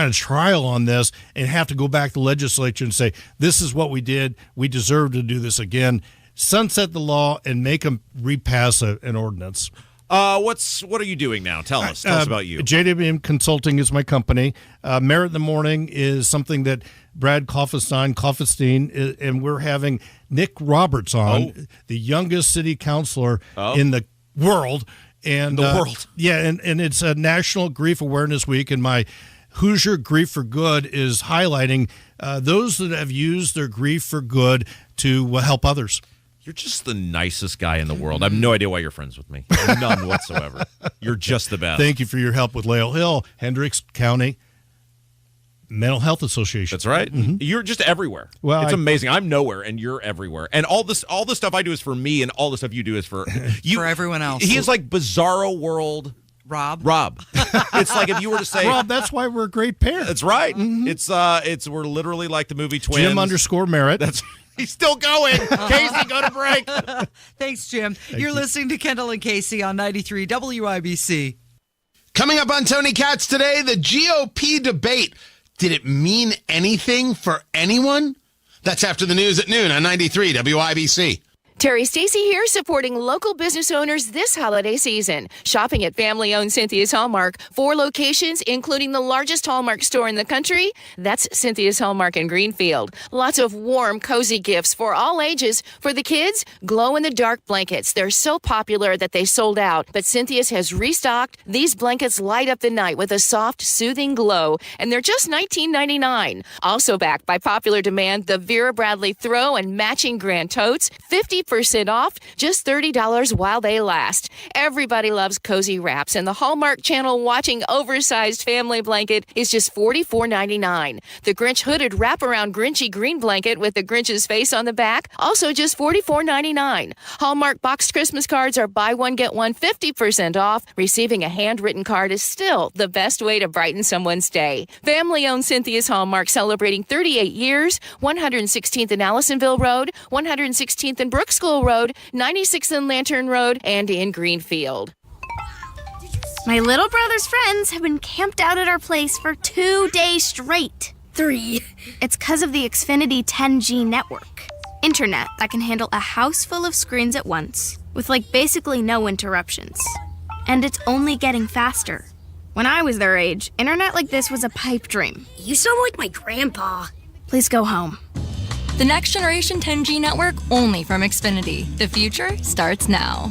of trial on this and have to go back to the legislature and say, this is what we did. We deserve to do this again. sunset the law and make them repass an ordinance. What are you doing now? Tell us about you. JWM Consulting is my company. Merit in the Morning is something that Brad Kaufenstein, and we're having Nick Roberts on, the youngest city councilor in the world. And Yeah, and it's a National Grief Awareness Week, and my Hoosier Grief for Good is highlighting those that have used their grief for good to help others. You're just the nicest guy in the world. I have no idea why you're friends with me. None whatsoever. You're just the best. Thank you for your help with Lael Hill, Hendricks County Mental Health Association. That's right. Mm-hmm. You're just everywhere. Well, it's amazing. I'm nowhere, and you're everywhere. And all the stuff I do is for me, and all the stuff you do is for you. For everyone else. He is like Bizarro World Rob. It's like if you were to say Rob, that's why we're a great pair. That's right. Mm-hmm. It's we're literally like the movie Twins. Jim_Merritt. That's he's still going. Casey, go to break. Thanks, Jim. You're listening to Kendall and Casey on 93 WIBC. Coming up on Tony Katz today, the GOP debate. Did it mean anything for anyone? That's after the news at noon on 93 WIBC. Terry Stacy here, supporting local business owners this holiday season. Shopping at family-owned Cynthia's Hallmark. 4 locations, including the largest Hallmark store in the country. That's Cynthia's Hallmark in Greenfield. Lots of warm, cozy gifts for all ages. For the kids, glow-in-the-dark blankets. They're so popular that they sold out, but Cynthia's has restocked. These blankets light up the night with a soft, soothing glow, and they're just $19.99. Also backed by popular demand, the Vera Bradley throw and matching grand totes, 50% off, just $30 while they last. Everybody loves cozy wraps, and the Hallmark Channel watching oversized family blanket is just $44.99. The Grinch hooded wraparound Grinchy green blanket with the Grinch's face on the back, also just $44.99. Hallmark boxed Christmas cards are buy one, get one 50% off. Receiving a handwritten card is still the best way to brighten someone's day. Family-owned Cynthia's Hallmark, celebrating 38 years, 116th in Allisonville Road, 116th in Brooks School Road, 96th in Lantern Road, and in Greenfield. My little brother's friends have been camped out at our place for 2 days straight. 3. It's because of the Xfinity 10G network. Internet that can handle a house full of screens at once, with basically no interruptions. And it's only getting faster. When I was their age, internet like this was a pipe dream. You sound like my grandpa. Please go home. The next generation 10G network only from Xfinity. The future starts now.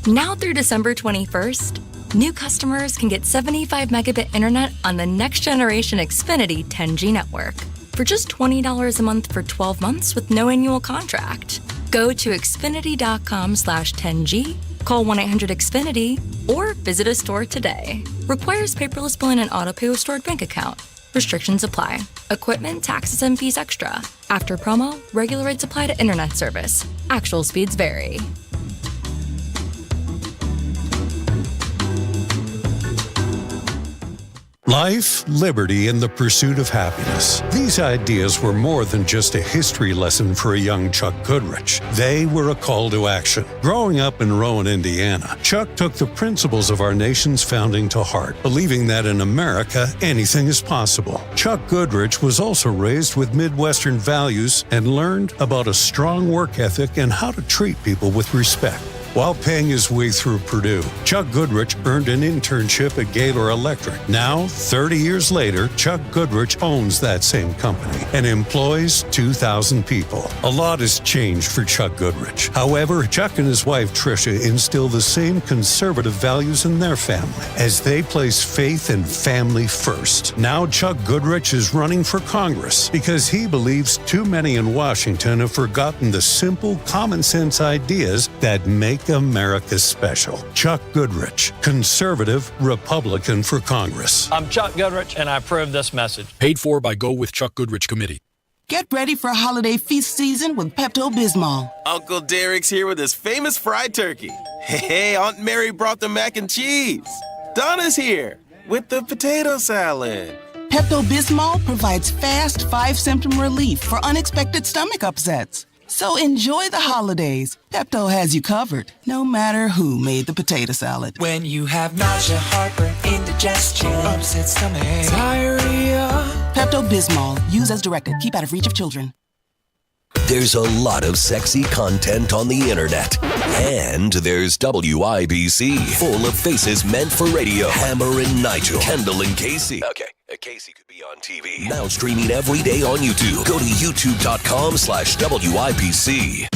Now through December 21st, new customers can get 75 megabit internet on the next generation Xfinity 10G network for just $20 a month for 12 months with no annual contract. Go to Xfinity.com/10G, call 1-800-XFINITY, or visit a store today. Requires paperless billing and auto-pay with stored bank account. Restrictions apply. Equipment, taxes, and fees extra. After promo, regular rates apply to internet service. Actual speeds vary. Life, liberty, and the pursuit of happiness. These ideas were more than just a history lesson for a young Chuck Goodrich. They were a call to action. Growing up in Rowan, Indiana, Chuck took the principles of our nation's founding to heart, believing that in America, anything is possible. Chuck Goodrich was also raised with Midwestern values and learned about a strong work ethic and how to treat people with respect. While paying his way through Purdue, Chuck Goodrich earned an internship at Gaylor Electric. Now, 30 years later, Chuck Goodrich owns that same company and employs 2,000 people. A lot has changed for Chuck Goodrich. However, Chuck and his wife Tricia instill the same conservative values in their family as they place faith and family first. Now, Chuck Goodrich is running for Congress because he believes too many in Washington have forgotten the simple, common-sense ideas that make America special. Chuck Goodrich, conservative Republican for Congress. I'm Chuck Goodrich, and I approve this message. Paid for by Go With Chuck Goodrich Committee. Get ready for holiday feast season with Pepto-Bismol. Uncle Derek's here with his famous fried turkey. Hey, Aunt Mary brought the mac and cheese. Donna's here with the potato salad. Pepto-Bismol provides fast 5-symptom relief for unexpected stomach upsets. So enjoy the holidays. Pepto has you covered, no matter who made the potato salad. When you have nausea, heartburn, indigestion, upset stomach, diarrhea. Pepto-Bismol. Use as directed. Keep out of reach of children. There's a lot of sexy content on the internet. And there's WIBC, full of faces meant for radio. Hammer and Nigel, Kendall and Casey. Okay, Casey could be on TV. Now streaming every day on YouTube. Go to youtube.com/WIBC.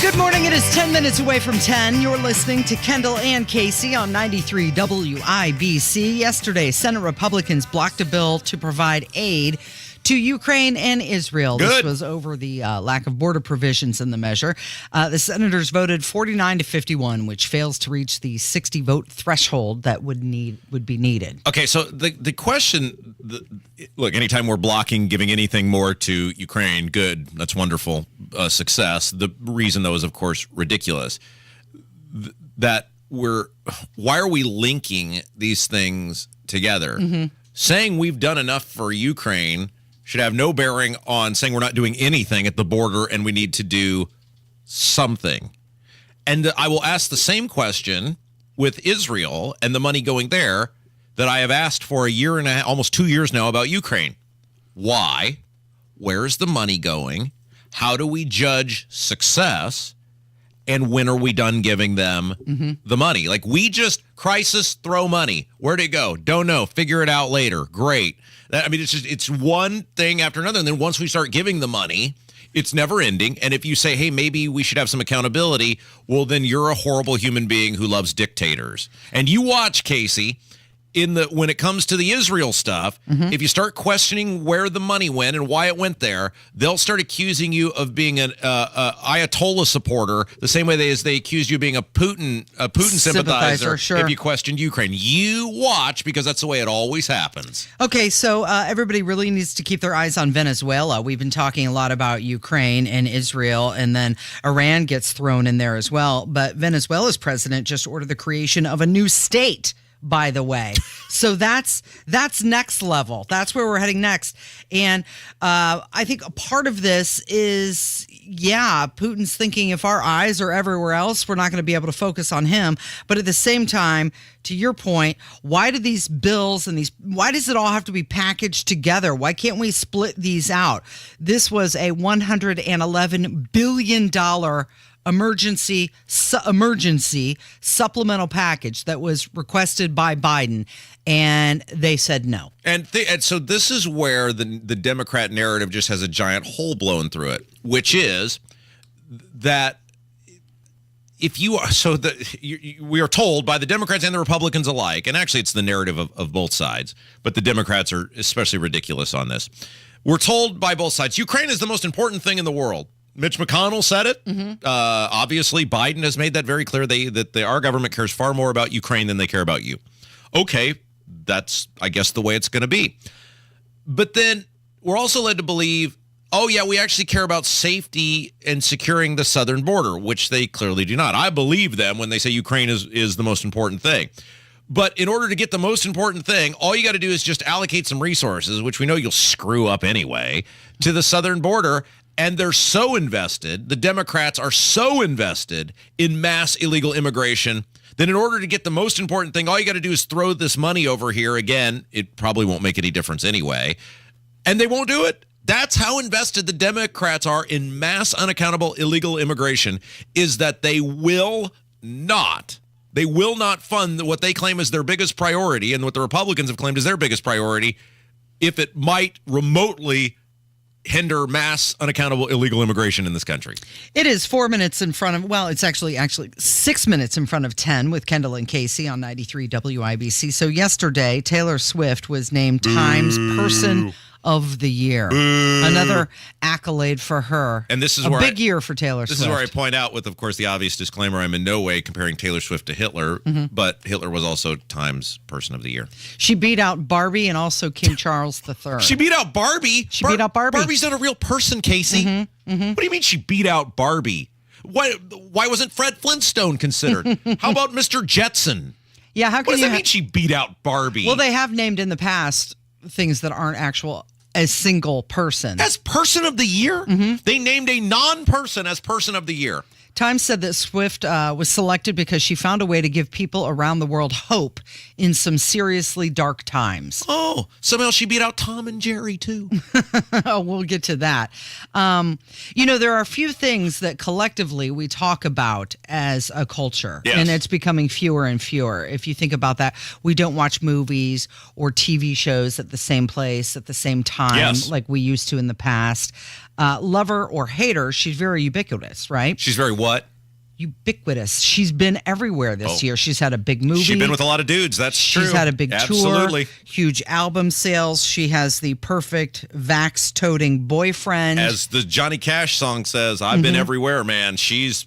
Good morning. It is 10 minutes away from 10. You're listening to Kendall and Casey on 93 WIBC. Yesterday, Senate Republicans blocked a bill to provide aid to Ukraine and Israel. Good. This was over the lack of border provisions in the measure. The senators voted 49 to 51, which fails to reach the 60 vote threshold that would be needed. Okay, so the question, look, anytime we're blocking giving anything more to Ukraine, good, that's wonderful, success. The reason, though, is, of course, ridiculous. Why are we linking these things together? Mm-hmm. Saying we've done enough for Ukraine should have no bearing on saying we're not doing anything at the border and we need to do something. And I will ask the same question with Israel and the money going there that I have asked for a year and a half, almost 2 years now, about Ukraine. Why? Where's the money going? How do we judge success? And when are we done giving them the money? Like, we just crisis, throw money. Where'd it go? Don't know. Figure it out later. Great. It's one thing after another. And then once we start giving the money, it's never ending. And if you say, hey, maybe we should have some accountability, well, then you're a horrible human being who loves dictators. And you watch, Casey, when it comes to the Israel stuff, if you start questioning where the money went and why it went there, they'll start accusing you of being an Ayatollah supporter, the same way they accused you of being a Putin sympathizer. Sure. If you questioned Ukraine. You watch, because that's the way it always happens. Okay, so everybody really needs to keep their eyes on Venezuela. We've been talking a lot about Ukraine and Israel, and then Iran gets thrown in there as well. But Venezuela's president just ordered the creation of a new state, by the way. So that's next level. That's where we're heading next. And I think a part of this is, Putin's thinking if our eyes are everywhere else, we're not going to be able to focus on him. But at the same time, to your point, why do these bills and why does it all have to be packaged together? Why can't we split these out? This was a $111 billion emergency supplemental package that was requested by Biden, and they said no. And so this is where the Democrat narrative just has a giant hole blown through it, which is that we are told by the Democrats and the Republicans alike, and actually it's the narrative of both sides, but the Democrats are especially ridiculous on this. We're told by both sides, Ukraine is the most important thing in the world. Mitch McConnell said it. Obviously, Biden has made that very clear. That our government cares far more about Ukraine than they care about you. Okay, that's, I guess, the way it's going to be. But then we're also led to believe, oh, yeah, we actually care about safety and securing the southern border, which they clearly do not. I believe them when they say Ukraine is the most important thing. But in order to get the most important thing, all you got to do is just allocate some resources, which we know you'll screw up anyway, to the southern border. And they're so invested, the Democrats are so invested in mass illegal immigration that in order to get the most important thing, all you got to do is throw this money over here. Again, it probably won't make any difference anyway. And they won't do it. That's how invested the Democrats are in mass unaccountable illegal immigration, is that they will not fund what they claim is their biggest priority and what the Republicans have claimed is their biggest priority if it might remotely hinder mass unaccountable illegal immigration in this country. It is 4 minutes in front of, well, it's actually 6 minutes in front of 10 with Kendall and Casey on 93 WIBC. So yesterday, Taylor Swift was named Time's Person of the Year. Another accolade for her. And this is a big year for Taylor Swift. This is where I point out, with, of course, the obvious disclaimer, I'm in no way comparing Taylor Swift to Hitler, but Hitler was also Time's Person of the Year. She beat out Barbie and also King Charles III. She beat out Barbie? She beat out Barbie. Barbie's not a real person, Casey. What do you mean she beat out Barbie? Why wasn't Fred Flintstone considered? How about Mr. Jetson? Yeah, What does that mean she beat out Barbie? Well, they have named in the past things that aren't actual a single person. As Person of the Year? They named a non-person as Person of the Year. Times said that Swift was selected because she found a way to give people around the world hope in some seriously dark times. Oh, somehow she beat out Tom and Jerry, too. Oh, we'll get to that. There are a few things that collectively we talk about as a culture, yes. and it's becoming fewer and fewer. If you think about that, we don't watch movies or TV shows at the same place at the same time like we used to in the past. Lover or hater, she's very ubiquitous, right? She's very what? Ubiquitous. She's been everywhere this year. She's had a big movie. She's been with a lot of dudes. That's true. She's had a big Absolutely. tour, huge album sales. She has the perfect vax-toting boyfriend. As the Johnny Cash song says, I've been everywhere, man. She's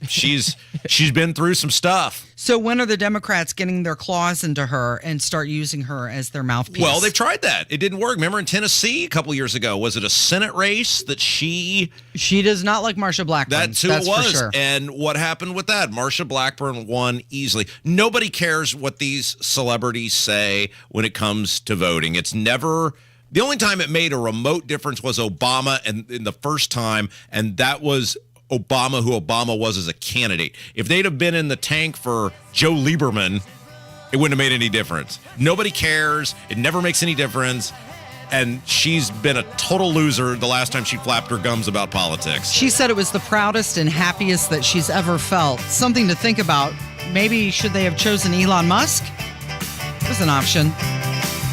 been through some stuff. So when are the Democrats getting their claws into her and start using her as their mouthpiece? Well, they've tried that. It didn't work. Remember in Tennessee a couple years ago, was it a Senate race that she does not like Marsha Blackburn. That's who it was. For sure. And what happened with that? Marsha Blackburn won easily. Nobody cares what these celebrities say when it comes to voting. It's never... The only time it made a remote difference was Obama and in the first time, and that was Obama, who Obama was as a candidate. If they'd have been in the tank for Joe Lieberman, it wouldn't have made any difference. Nobody cares. It never makes any difference. And she's been a total loser the last time she flapped her gums about politics. She said it was the proudest and happiest that she's ever felt. Something to think about. Maybe should they have chosen Elon Musk? It was an option.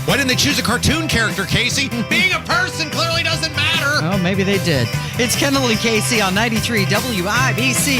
Why didn't they choose a cartoon character, Casey? Being a person clearly doesn't matter. Oh, maybe they did. It's Kendall and Casey on 93 WIBC.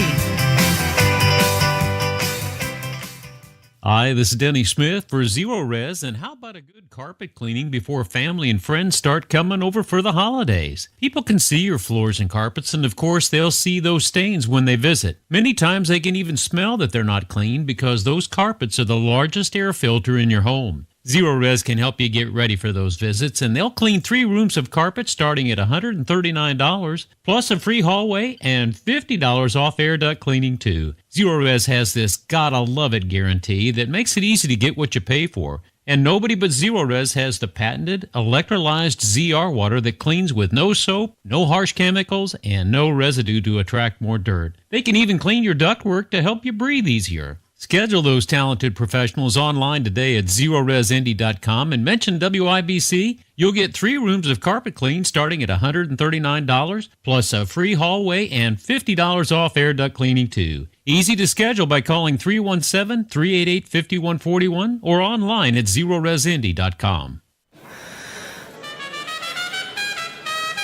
Hi, this is Denny Smith for Zero Res, and how about a good carpet cleaning before family and friends start coming over for the holidays? People can see your floors and carpets, and of course they'll see those stains when they visit. Many times they can even smell that they're not clean because those carpets are the largest air filter in your home. Zero Res can help you get ready for those visits, and they'll clean 3 rooms of carpet starting at $139, plus a free hallway and $50 off air duct cleaning too. Zero Res has this gotta love it guarantee that makes it easy to get what you pay for. And nobody but Zero Res has the patented electrolyzed ZR water that cleans with no soap, no harsh chemicals, and no residue to attract more dirt. They can even clean your ductwork to help you breathe easier. Schedule those talented professionals online today at ZeroResIndy.com and mention WIBC. You'll get 3 rooms of carpet clean starting at $139, plus a free hallway and $50 off air duct cleaning too. Easy to schedule by calling 317-388-5141 or online at ZeroResIndy.com.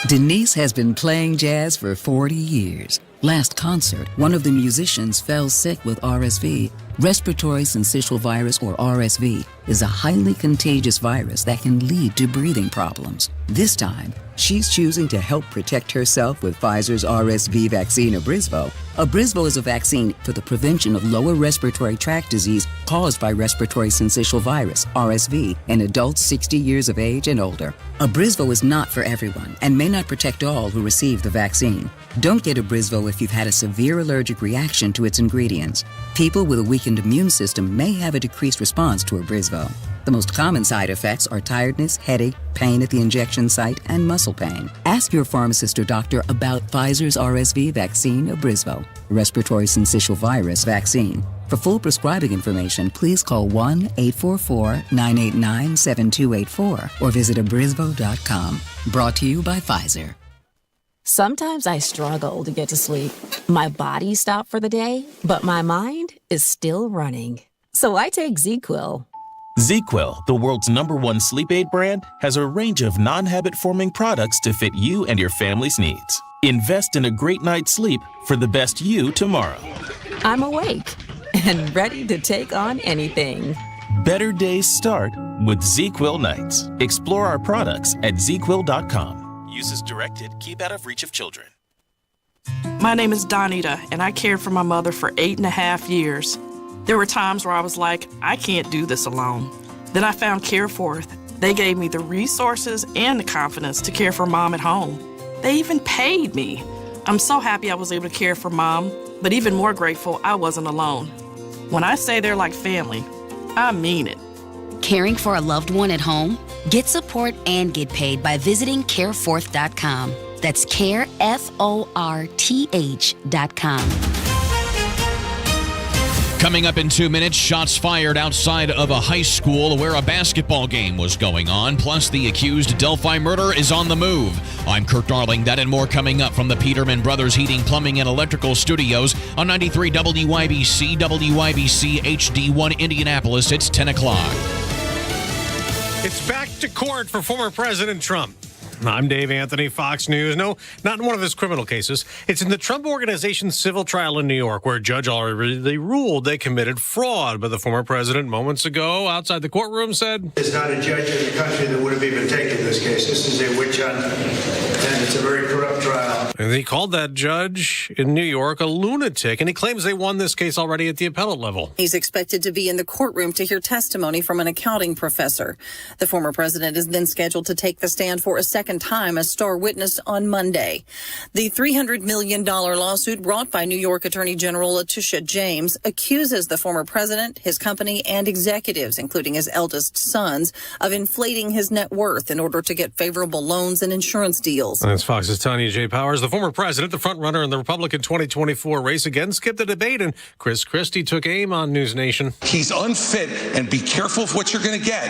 Denise has been playing jazz for 40 years. Last concert, one of the musicians fell sick with RSV. Respiratory syncytial virus, or RSV, is a highly contagious virus that can lead to breathing problems. This time, she's choosing to help protect herself with Pfizer's RSV vaccine, Abrysvo. Abrysvo is a vaccine for the prevention of lower respiratory tract disease caused by respiratory syncytial virus, RSV, in adults 60 years of age and older. Abrysvo is not for everyone and may not protect all who receive the vaccine. Don't get Abrysvo if you've had a severe allergic reaction to its ingredients. People with a weakened immune system may have a decreased response to Abrysvo. The most common side effects are tiredness, headache, pain at the injection site, and muscle pain. Ask your pharmacist or doctor about Pfizer's RSV vaccine, Abrysvo, respiratory syncytial virus vaccine. For full prescribing information, please call 1-844-989-7284 or visit abrysvo.com. Brought to you by Pfizer. Sometimes I struggle to get to sleep. My body stopped for the day, but my mind is still running. So I take ZzzQuil. ZzzQuil, the world's #1 sleep aid brand, has a range of non-habit-forming products to fit you and your family's needs. Invest in a great night's sleep for the best you tomorrow. I'm awake and ready to take on anything. Better days start with ZzzQuil nights. Explore our products at ZzzQuil.com. Use as directed. Keep out of reach of children. My name is Donita, and I cared for my mother for 8.5 years. There were times where I was like, I can't do this alone. Then I found CareForth. They gave me the resources and the confidence to care for Mom at home. They even paid me. I'm so happy I was able to care for Mom, but even more grateful I wasn't alone. When I say they're like family, I mean it. Caring for a loved one at home? Get support and get paid by visiting careforth.com. That's careforth.com. Coming up in 2 minutes, shots fired outside of a high school where a basketball game was going on. Plus, the accused Delphi murder is on the move. I'm Kirk Darling. That and more coming up from the Peterman Brothers Heating, Plumbing, and Electrical Studios on 93 WYBC, WYBC HD1 Indianapolis. It's 10 o'clock. It's back to court for former President Trump. I'm Dave Anthony, Fox News. No, not in one of his criminal cases. It's in the Trump Organization's civil trial in New York, where a judge already ruled they committed fraud. But the former president moments ago outside the courtroom said, "There's not a judge in the country that would have even taken this case. This is a witch hunt, and it's a very corrupt trial." And he called that judge in New York a lunatic, and he claims they won this case already at the appellate level. He's expected to be in the courtroom to hear testimony from an accounting professor. The former president is then scheduled to take the stand for a second time as star witness on Monday. The $300 million lawsuit brought by New York Attorney General Letitia James accuses the former president, his company, and executives, including his eldest sons, of inflating his net worth in order to get favorable loans and insurance deals. That's Fox's Tanya J. Powers. The former president, the frontrunner in the Republican 2024 race, again skipped the debate, and Chris Christie took aim on News Nation. He's unfit, and be careful of what you're going to get.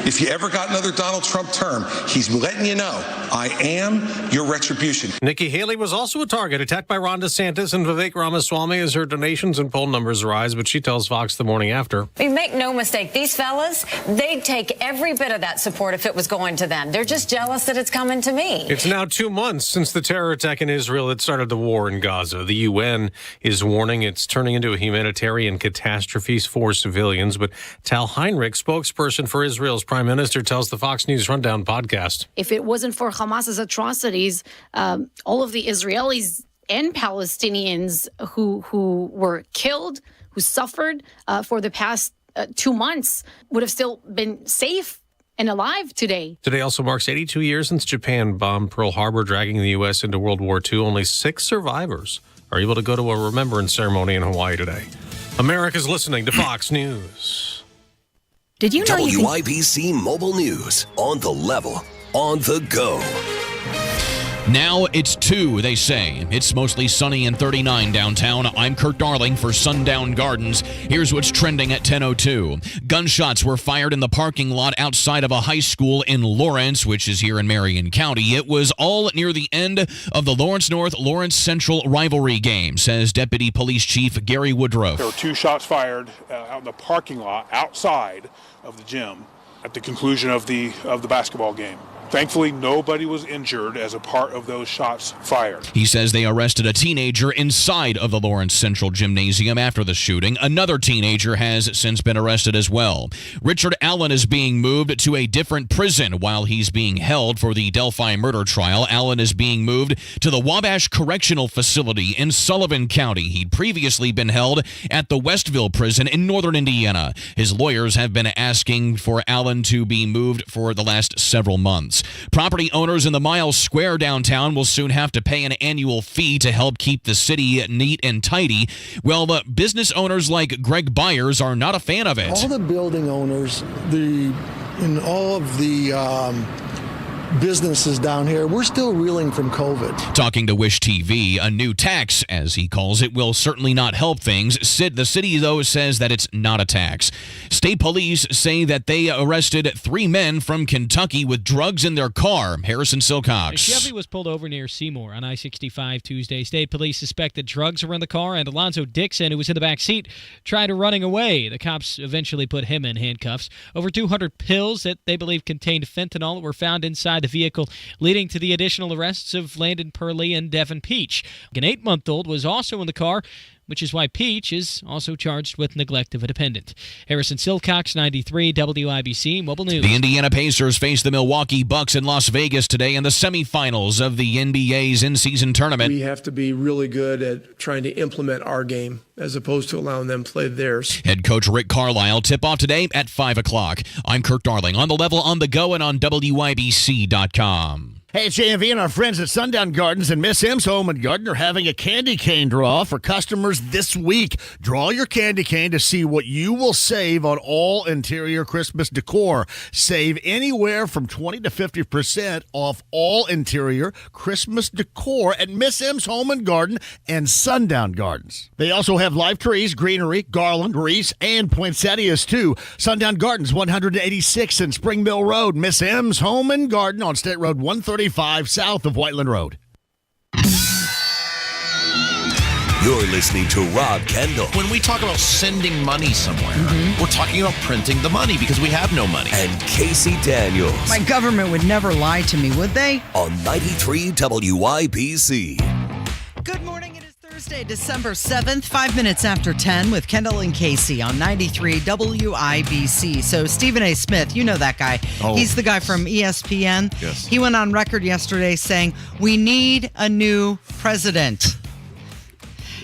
If you ever got another Donald Trump term, he's letting you know, I am your retribution. Nikki Haley was also a target, attacked by Ron DeSantis and Vivek Ramaswamy as her donations and poll numbers rise, but she tells Fox the morning after. Make no mistake, these fellas, they'd take every bit of that support if it was going to them. They're just jealous that it's coming to me. It's now 2 months since the terror attack in Israel that started the war in Gaza. The UN is warning it's turning into a humanitarian catastrophe for civilians, but Tal Heinrich, spokesperson for Israel's prime minister, tells the Fox News Rundown podcast. If it wasn't for Hamas's atrocities, all of the Israelis and Palestinians who were killed, who suffered for the past 2 months, would have still been safe and alive today. Today also marks 82 years since Japan bombed Pearl Harbor, dragging the U.S. into World War II. Only 6 survivors are able to go to a remembrance ceremony in Hawaii today. America's listening to Fox News. Did you know WYBC Mobile News, on the level, on the go. Now it's 2, they say. It's mostly sunny and 39 downtown. I'm Kirk Darling for Sundown Gardens. Here's what's trending at 10:02. Gunshots were fired in the parking lot outside of a high school in Lawrence, which is here in Marion County. It was all near the end of the Lawrence North, Lawrence Central rivalry game, says Deputy Police Chief Gary Woodruff. There were 2 shots fired out in the parking lot outside of the gym at the conclusion of the basketball game. Thankfully, nobody was injured as a part of those shots fired. He says they arrested a teenager inside of the Lawrence Central Gymnasium after the shooting. Another teenager has since been arrested as well. Richard Allen is being moved to a different prison while he's being held for the Delphi murder trial. Allen is being moved to the Wabash Correctional Facility in Sullivan County. He'd previously been held at the Westville Prison in northern Indiana. His lawyers have been asking for Allen to be moved for the last several months. Property owners in the Miles Square downtown will soon have to pay an annual fee to help keep the city neat and tidy. Well, the business owners like Greg Byers are not a fan of it. All the building owners, and all of the businesses down here, we're still reeling from COVID. Talking to Wish TV, a new tax, as he calls it, will certainly not help things. The city, though, says that it's not a tax. State police say that they arrested 3 men from Kentucky with drugs in their car. Harrison Silcox. A Chevy was pulled over near Seymour on I-65 Tuesday. State police suspected drugs were in the car, and Alonzo Dixon, who was in the back seat, tried running away. The cops eventually put him in handcuffs. Over 200 pills that they believe contained fentanyl were found inside the vehicle, leading to the additional arrests of Landon Purley and Devin Peach. An 8-month-old was also in the car, which is why Peach is also charged with neglect of a dependent. Harrison Silcox, 93 WIBC Mobile News. The Indiana Pacers face the Milwaukee Bucks in Las Vegas today in the semifinals of the NBA's in-season tournament. We have to be really good at trying to implement our game as opposed to allowing them to play theirs. Head coach Rick Carlisle, tip-off today at 5 o'clock. I'm Kirk Darling, on the level, on the go, and on WYBC.com. Hey, it's JMV and our friends at Sundown Gardens and Miss M's Home and Garden are having a candy cane draw for customers this week. Draw your candy cane to see what you will save on all interior Christmas decor. Save anywhere from 20 to 50% off all interior Christmas decor at Miss M's Home and Garden and Sundown Gardens. They also have live trees, greenery, garland, wreaths, and poinsettias too. Sundown Gardens, 186 in Spring Mill Road. Miss M's Home and Garden on State Road 135 south of Whiteland Road. You're listening to Rob Kendall. When we talk about sending money somewhere, we're talking about printing the money because we have no money. And Casey Daniels. My government would never lie to me, would they? On 93 WYBC. Good morning. It is Thursday, December 7th, 5 minutes after 10 with Kendall and Casey on 93 WIBC. So Stephen A. Smith, you know that guy. Oh. He's the guy from ESPN. Yes. He went on record yesterday saying, we need a new president.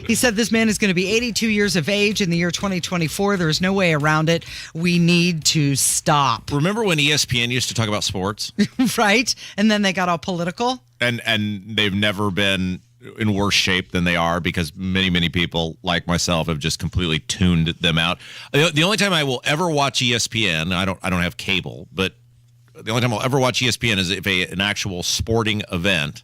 He said this man is going to be 82 years of age in the year 2024. There's no way around it. We need to stop. Remember when ESPN used to talk about sports? Right? And then they got all political. And they've never been in worse shape than they are because many people like myself have just completely tuned them out. The only time I will ever watch ESPN, I don't have cable, but the only time I'll ever watch ESPN is if an actual sporting event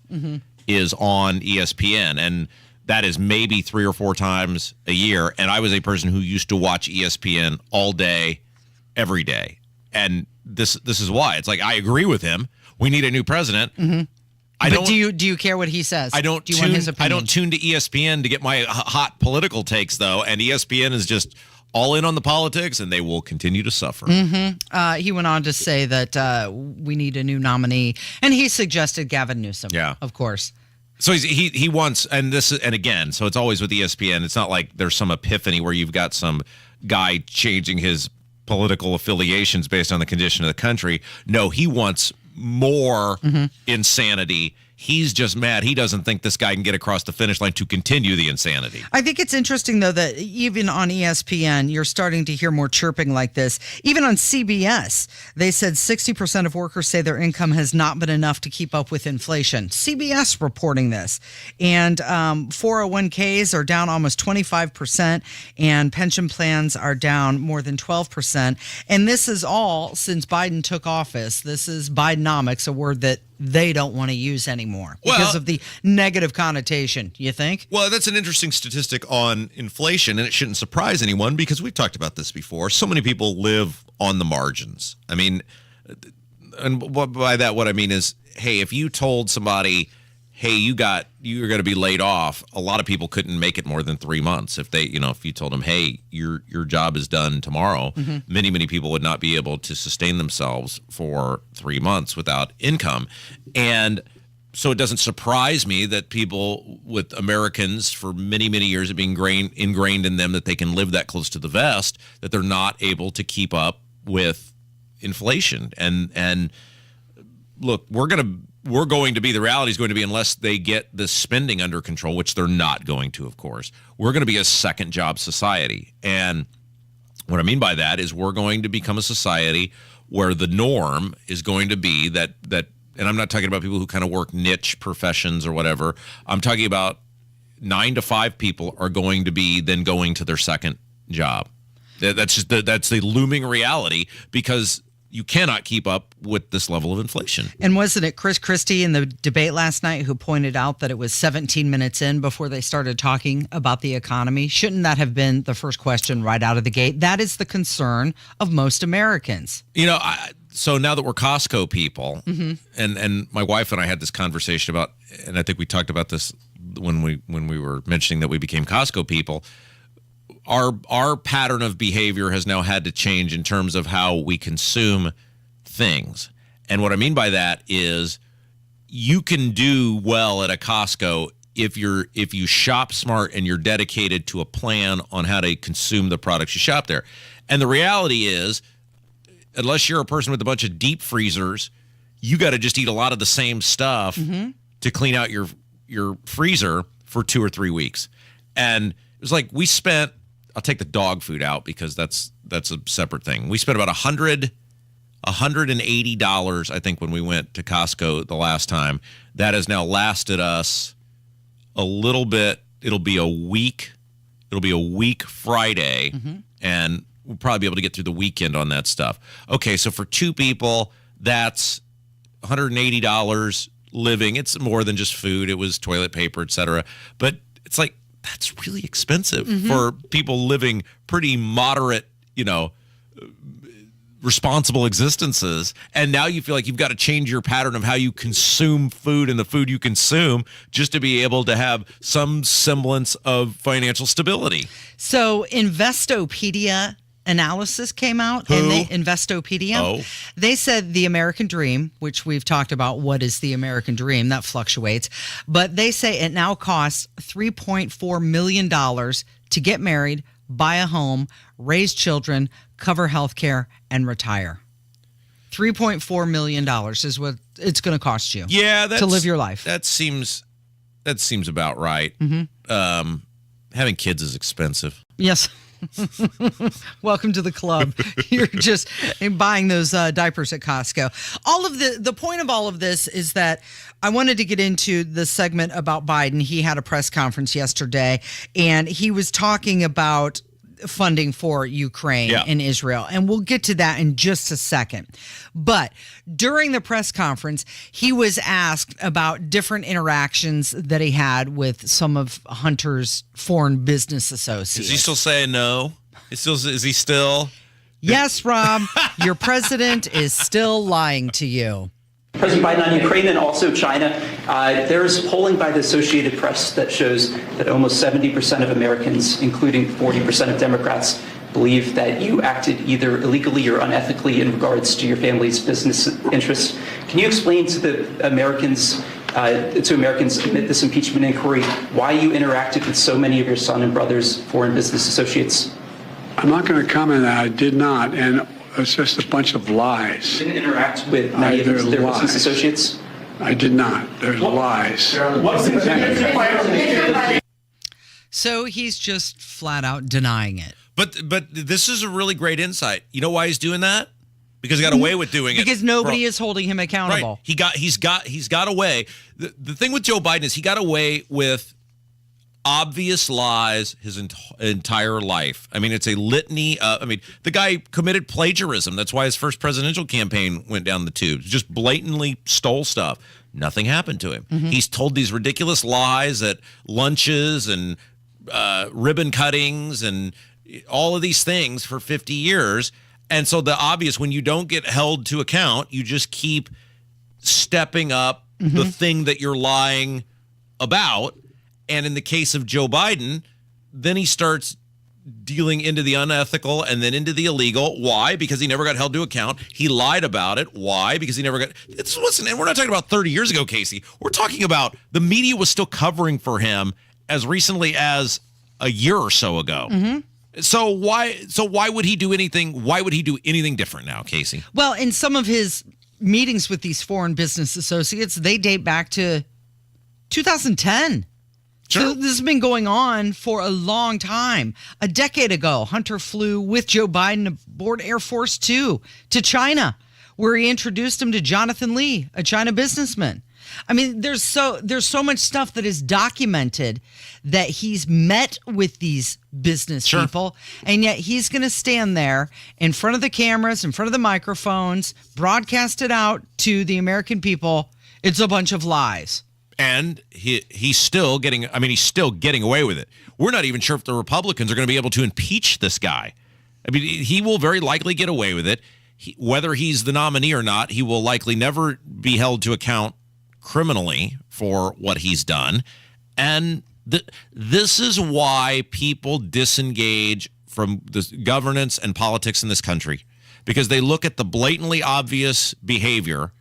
is on ESPN, and that is maybe 3 or 4 times a year. And I was a person who used to watch ESPN all day, every day. And this is why. It's like, I agree with him. We need a new president. Do you care what he says? I don't. Do you want his opinion? I don't tune to ESPN to get my hot political takes, though. And ESPN is just all in on the politics, and they will continue to suffer. He went on to say that we need a new nominee, and he suggested Gavin Newsom. Yeah, of course. So he wants, and again, so it's always with ESPN. It's not like there's some epiphany where you've got some guy changing his political affiliations based on the condition of the country. No, he wants more insanity. He's just mad. He doesn't think this guy can get across the finish line to continue the insanity. I think it's interesting, though, that even on ESPN, you're starting to hear more chirping like this. Even on CBS, they said 60% of workers say their income has not been enough to keep up with inflation. CBS reporting this. And 401ks are down almost 25%, and pension plans are down more than 12%. And this is all since Biden took office. This is Bidenomics, a word that they don't want to use anymore because of the negative connotation, you think? Well, that's an interesting statistic on inflation, and it shouldn't surprise anyone because we've talked about this before. So many people live on the margins. I mean, and by that, what I mean is, hey, if you told somebody, hey, you're going to be laid off, a lot of people couldn't make it more than 3 months. If if you told them, hey, your job is done tomorrow, many people would not be able to sustain themselves for 3 months without income. And so it doesn't surprise me that people with Americans for many years have been ingrained in them that they can live that close to the vest, that they're not able to keep up with inflation. And look, the reality is going to be, unless they get the spending under control, which they're not going to, of course, we're going to be a second job society. And what I mean by that is we're going to become a society where the norm is going to be that, and I'm not talking about people who kind of work niche professions or whatever. I'm talking about 9 to 5 people are going to be then going to their second job. That's the looming reality, because you cannot keep up with this level of inflation. And wasn't it Chris Christie in the debate last night who pointed out that it was 17 minutes in before they started talking about the economy? Shouldn't that have been the first question right out of the gate? That is the concern of most Americans. So now that we're Costco people, and my wife and I had this conversation about, and I think we talked about this when we were mentioning that we became Costco people, our pattern of behavior has now had to change in terms of how we consume things. And what I mean by that is you can do well at a Costco if you shop smart and you're dedicated to a plan on how to consume the products you shop there. And the reality is, unless you're a person with a bunch of deep freezers, you got to just eat a lot of the same stuff to clean out your freezer for 2 or 3 weeks. And it was like we spent, I'll take the dog food out because that's a separate thing. We spent about $100 $180, I think, when we went to Costco the last time. That has now lasted us a little bit. It'll be a week. It'll be a week Friday, and we'll probably be able to get through the weekend on that stuff. Okay, so for two people, that's $180 living. It's more than just food. It was toilet paper, etc. But it's like, that's really expensive for people living pretty moderate, responsible existences. And now you feel like you've got to change your pattern of how you consume food and the food you consume just to be able to have some semblance of financial stability. So Investopedia analysis came out. Who? And Investopedia. They said the American dream, which we've talked about, what is the American dream? That fluctuates. But they say it now costs $3.4 million to get married, buy a home, raise children, cover health care, and retire. $3.4 million is what it's going to cost you to live your life. That seems about right. Having kids is expensive. Yes. Welcome to the club. You're just buying those diapers at Costco. All of the point of all of this is that I wanted to get into the segment about Biden. He had a press conference yesterday, and he was talking about funding for Ukraine and Israel. And we'll get to that in just a second. But during the press conference, he was asked about different interactions that he had with some of Hunter's foreign business associates. Is he still saying no? Is he still? Yes, Rob, your president is still lying to you. President Biden, on Ukraine and also China, there's polling by the Associated Press that shows that almost 70% of Americans, including 40% of Democrats, believe that you acted either illegally or unethically in regards to your family's business interests. Can you explain to the Americans, amid this impeachment inquiry, why you interacted with so many of your son and brother's foreign business associates? I'm not going to comment on that. I did not, and it's just a bunch of lies. You didn't interact with many of their business associates? I did not. There's lies. So he's just flat out denying it. But this is a really great insight. You know why he's doing that? Because he got away with doing it. Because nobody is holding him accountable. Right. He's got away. The thing with Joe Biden is he got away with obvious lies his entire life. I mean, it's a litany. The guy committed plagiarism. That's why his first presidential campaign went down the tubes. Just blatantly stole stuff. Nothing happened to him. He's told these ridiculous lies at lunches and ribbon cuttings and all of these things for 50 years. And so the obvious, when you don't get held to account, you just keep stepping up the thing that you're lying about. And in the case of Joe Biden, then he starts dealing into the unethical and then into the illegal. Why? Because he never got held to account. He lied about it. Why? Because he never got... Listen, and we're not talking about 30 years ago, Casey. We're talking about the media was still covering for him as recently as a year or so ago. So why would he do anything? Why would he do anything different now, Casey? Well, in some of his meetings with these foreign business associates, they date back to 2010. Sure. So this has been going on for a long time. A decade ago, Hunter flew with Joe Biden aboard Air Force Two to China, where he introduced him to Jonathan Lee, a China businessman. I mean, there's so much stuff that is documented that he's met with these business people, and yet he's going to stand there in front of the cameras, in front of the microphones, broadcast it out to the American people. It's a bunch of lies. And he's still getting away with it. We're not even sure if the Republicans are going to be able to impeach this guy. I mean, he will very likely get away with it. Whether he's the nominee or not, he will likely never be held to account criminally for what he's done. And this is why people disengage from the governance and politics in this country, because they look at the blatantly obvious behavior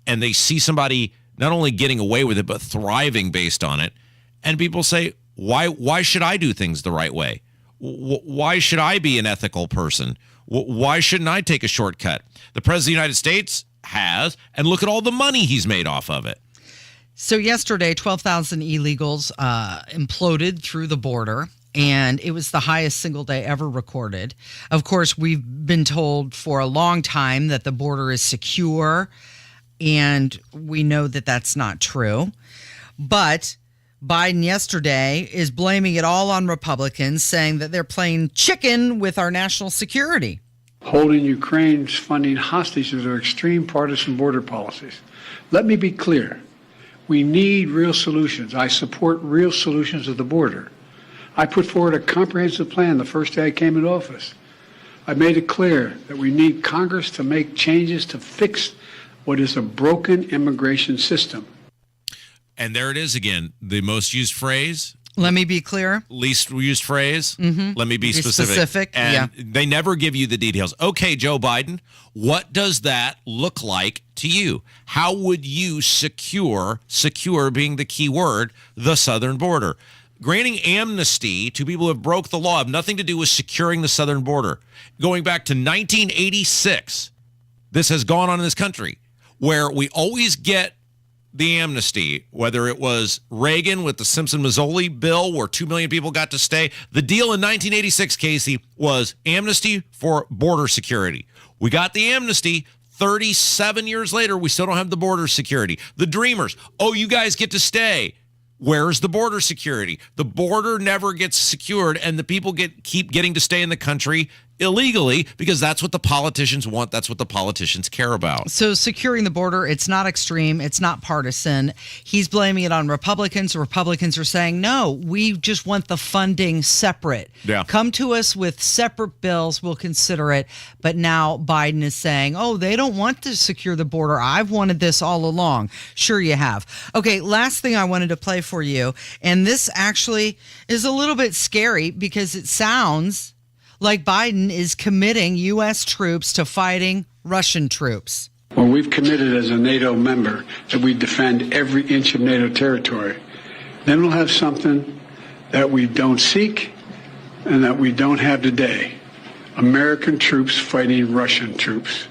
and they see somebody not only getting away with it, but thriving based on it. And people say, why should I do things the right way? Why should I be an ethical person? Why shouldn't I take a shortcut? The President of the United States has, and look at all the money he's made off of it. So yesterday, 12,000 illegals imploded through the border. and it was the highest single day ever recorded. Of course, we've been told for a long time that the border is secure, and we know that that's not true. But Biden yesterday is blaming it all on Republicans, saying that they're playing chicken with our national security. Holding Ukraine's funding hostage to their extreme partisan border policies. Let me be clear. We need real solutions. I support real solutions at the border. I put forward a comprehensive plan the first day I came into office. I made it clear that we need Congress to make changes to fix what is a broken immigration system. And there it is again, the most used phrase. Let me be clear. Least used phrase. Mm-hmm. Let me be specific. And they never give you the details. Okay, Joe Biden, what does that look like to you? How would you secure being the key word, the southern border? Granting amnesty to people who have broke the law have nothing to do with securing the southern border. Going back to 1986, this has gone on in this country where we always get the amnesty, whether it was Reagan with the Simpson-Mazzoli bill where 2 million people got to stay. The deal in 1986, Casey, was amnesty for border security. We got the amnesty. 37 years later, we still don't have the border security. The Dreamers, oh, you guys get to stay. Where's the border security? The border never gets secured, and the people keep getting to stay in the country illegally because that's what the politicians want. That's what the politicians care about. So securing the border, it's not extreme. It's not partisan. He's blaming it on Republicans. Republicans are saying, no, we just want the funding separate. Yeah. Come to us with separate bills. We'll consider it. But now Biden is saying, oh, they don't want to secure the border. I've wanted this all along. Sure you have. Okay, last thing I wanted to play for you. And this actually is a little bit scary because it sounds like Biden is committing U.S. troops to fighting Russian troops. Well, we've committed as a NATO member that we defend every inch of NATO territory. Then we'll have something that we don't seek and that we don't have today. American troops fighting Russian troops.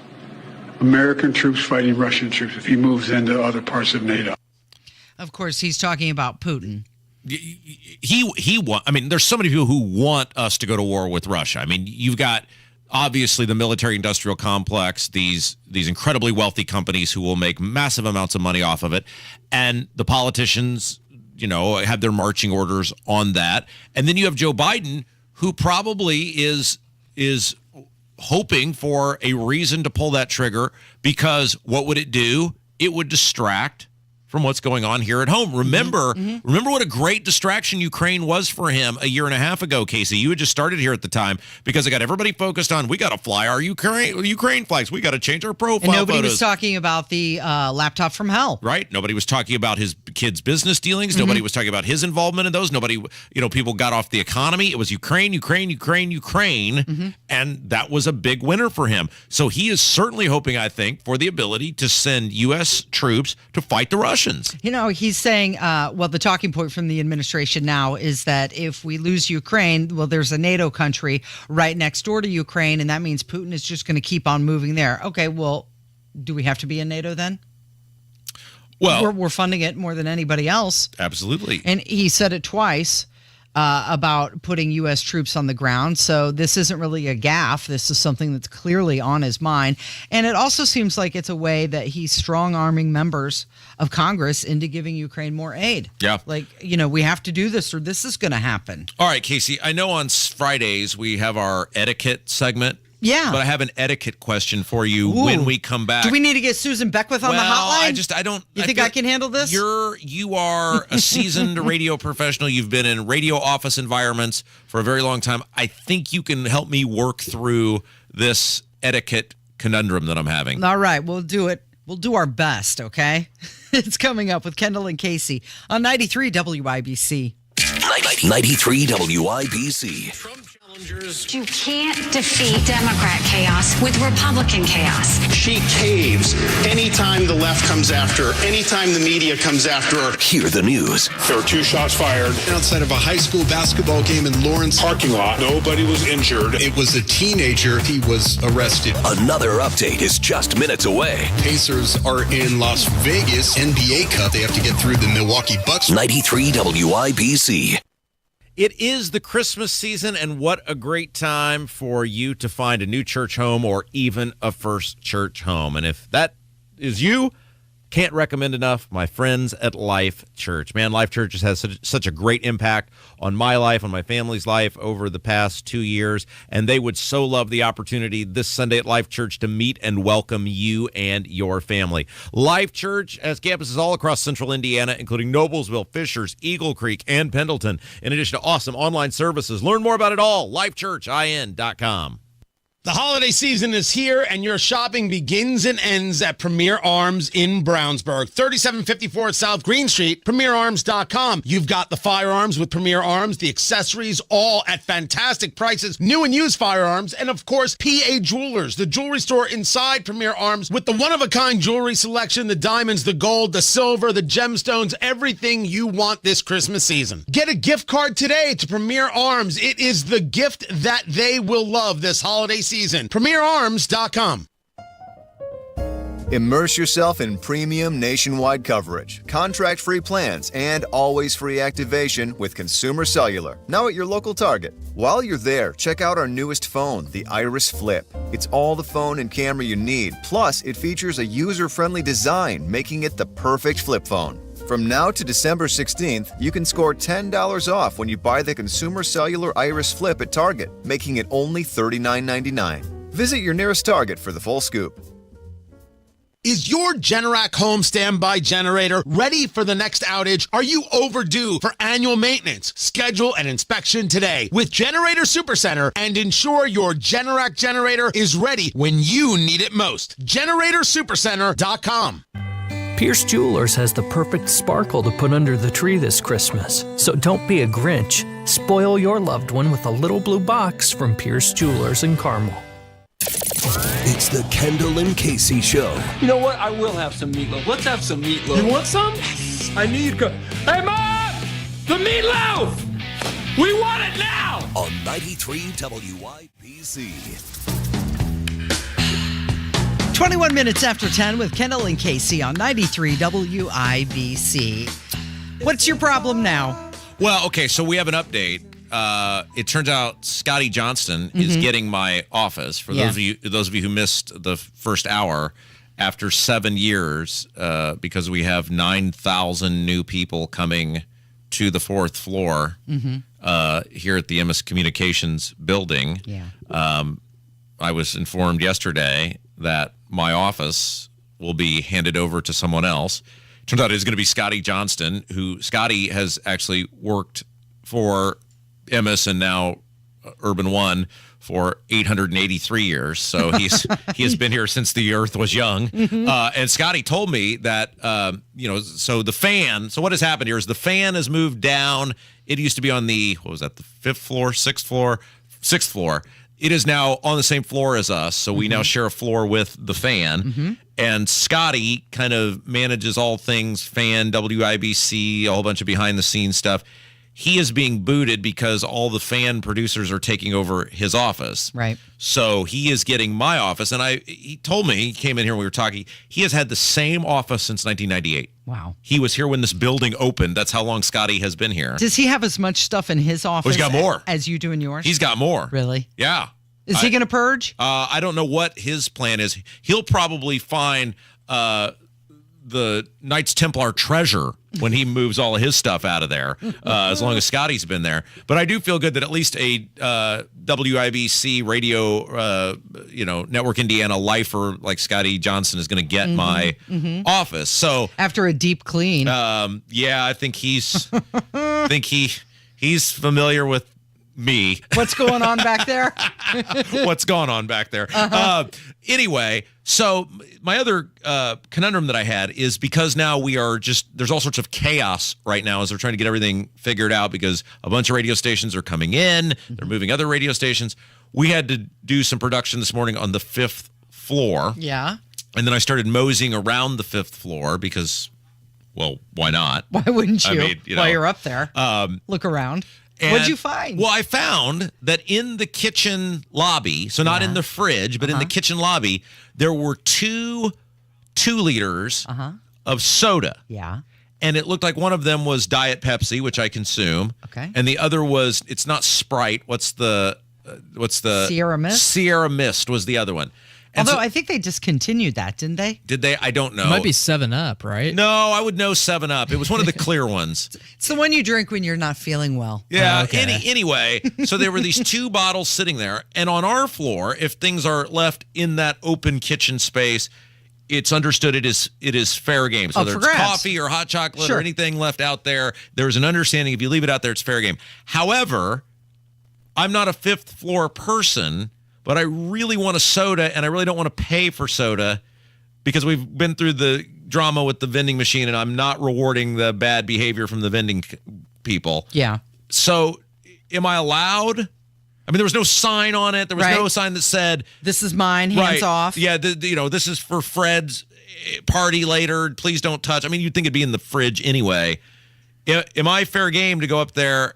American troops fighting Russian troops if he moves into other parts of NATO. Of course, he's talking about Putin. I mean, there's so many people who want us to go to war with Russia. I mean, you've got obviously the military-industrial complex, these incredibly wealthy companies who will make massive amounts of money off of it, and the politicians, you know, have their marching orders on that. And then you have Joe Biden, who probably is hoping for a reason to pull that trigger because what would it do? It would distract from what's going on here at home. Remember what a great distraction Ukraine was for him a year and a half ago, Casey. You had just started here at the time because it got everybody focused on, we got to fly our Ukraine flags. We got to change our profile And nobody photos. was talking about the laptop from hell. Right. Nobody was talking about his kids' business dealings. Nobody was talking about his involvement in those. Nobody, people got off the economy. It was Ukraine. And that was a big winner for him. So he is certainly hoping, I think, for the ability to send U.S. troops to fight the Russians. You know, he's saying, the talking point from the administration now is that if we lose Ukraine, well, there's a NATO country right next door to Ukraine, and that means Putin is just going to keep on moving there. Okay, well, do we have to be in NATO then? Well, we're funding it more than anybody else. Absolutely. And he said it twice about putting U.S. troops on the ground. So this isn't really a gaffe. This is something that's clearly on his mind. And it also seems like it's a way that he's strong-arming members of Congress into giving Ukraine more aid. Yeah. Like, we have to do this or this is going to happen. All right, Casey, I know on Fridays we have our etiquette segment. Yeah. But I have an etiquette question for you when we come back. Do we need to get Susan Beckwith on the hotline? I don't. You think I can handle this? You are a seasoned radio professional. You've been in radio office environments for a very long time. I think you can help me work through this etiquette conundrum that I'm having. All right, we'll do it. We'll do our best, okay? It's coming up with Kendall and Casey on 93 WIBC. 93 WIBC. You can't defeat Democrat chaos with Republican chaos. She caves anytime the left comes after her, anytime the media comes after her. Hear the news. There were 2 shots fired outside of a high school basketball game in Lawrence parking lot. Nobody was injured. It was a teenager. He was arrested. Another update is just minutes away. Pacers are in Las Vegas NBA Cup. They have to get through the Milwaukee Bucks. 93 WIBC. It is the Christmas season, and what a great time for you to find a new church home or even a first church home. And if that is you, can't recommend enough my friends at Life Church. Man, Life Church has had such a great impact on my life, on my family's life over the past 2 years, and they would so love the opportunity this Sunday at Life Church to meet and welcome you and your family. Life Church has campuses all across central Indiana, including Noblesville, Fishers, Eagle Creek, and Pendleton, in addition to awesome online services. Learn more about it all, lifechurchin.com. The holiday season is here, and your shopping begins and ends at Premier Arms in Brownsburg. 3754 South Green Street, premierarms.com. You've got the firearms with Premier Arms, the accessories, all at fantastic prices, new and used firearms, and of course, PA Jewelers, the jewelry store inside Premier Arms with the one-of-a-kind jewelry selection, the diamonds, the gold, the silver, the gemstones, everything you want this Christmas season. Get a gift card today to Premier Arms. It is the gift that they will love this holiday season. PremierArms.com. Immerse yourself in premium nationwide coverage, contract-free plans, and always-free activation with Consumer Cellular, now at your local Target. While you're there, check out our newest phone, the Iris Flip. It's all the phone and camera you need, plus it features a user-friendly design, making it the perfect flip phone. From now to December 16th, you can score $10 off when you buy the Consumer Cellular Iris Flip at Target, making it only $39.99. Visit your nearest Target for the full scoop. Is your Generac home standby generator ready for the next outage? Are you overdue for annual maintenance? Schedule an inspection today with Generator Supercenter and ensure your Generac generator is ready when you need it most. GeneratorSupercenter.com. Pierce Jewelers has the perfect sparkle to put under the tree this Christmas. So don't be a Grinch. Spoil your loved one with a little blue box from Pierce Jewelers in Carmel. It's the Kendall and Casey Show. You know what? I will have some meatloaf. Let's have some meatloaf. You want some? I knew you'd go. Hey, Mom! The meatloaf! We want it now! On 93 WIBC. 21 minutes after 10 with Kendall and Casey on 93 WIBC. What's your problem now? Well, okay, so we have an update. It turns out Scotty Johnston is getting my office. For those of you who missed the first hour, after 7 years, because we have 9,000 new people coming to the fourth floor here at the MS Communications building. I was informed yesterday that my office will be handed over to someone else. Turns out it's going to be Scotty Johnston, who Scotty has actually worked for MS and now Urban One for 883 years. So he has been here since the earth was young. And Scotty told me that, so what has happened here is the fan has moved down. It used to be on the fifth floor, sixth floor. It is now on the same floor as us, so we now share a floor with the fan. And Scotty kind of manages all things fan, WIBC, a whole bunch of behind-the-scenes stuff. He is being booted because all the fan producers are taking over his office. Right. So he is getting my office. And he told me, he came in here and we were talking, he has had the same office since 1998. Wow. He was here when this building opened. That's how long Scotty has been here. Does he have as much stuff in his office he's got more. as you do in yours? He's got more. Really? Yeah. Is he going to purge? I don't know what his plan is. He'll probably find the Knights Templar treasure when he moves all of his stuff out of there, as long as Scotty's been there. But I do feel good that at least a WIBC radio, Network Indiana lifer like Scotty Johnson is going to get my office. So after a deep clean, I think he's familiar with me. What's going on back there? What's going on back there? Anyway, so my other conundrum that I had is because now there's all sorts of chaos right now as they're trying to get everything figured out because a bunch of radio stations are coming in. They're moving other radio stations. We had to do some production this morning on the fifth floor. Yeah. And then I started moseying around the fifth floor because, well, why not? Why wouldn't you? I mean, while you're up there, look around. What'd you find? Well, I found that in the kitchen lobby, so not in the fridge, but in the kitchen lobby, there were two liters of soda. Yeah. and it looked like one of them was Diet Pepsi, which I consume. Okay. And the other was, it's not Sprite. What's the Sierra Mist? Sierra Mist was the other one. And Although I think they discontinued that, didn't they? did they? I don't know. It might be 7-Up, right? No, I would know 7-Up. It was one of the clear ones. It's the one you drink when you're not feeling well. Yeah. Oh, okay. Anyway, so there were these 2 bottles sitting there, and on our floor, if things are left in that open kitchen space, it's understood it is fair game. So whether it's coffee or hot chocolate or anything left out there, there's an understanding if you leave it out there, it's fair game. However, I'm not a 5th floor person, but I really want a soda, and I really don't want to pay for soda because we've been through the drama with the vending machine, and I'm not rewarding the bad behavior from the vending people. Yeah. So am I allowed? I mean, there was no sign on it. There was no sign that said, "This is mine, hands off." Yeah, this is for Fred's party later. Please don't touch. I mean, you'd think it'd be in the fridge anyway. Am I fair game to go up there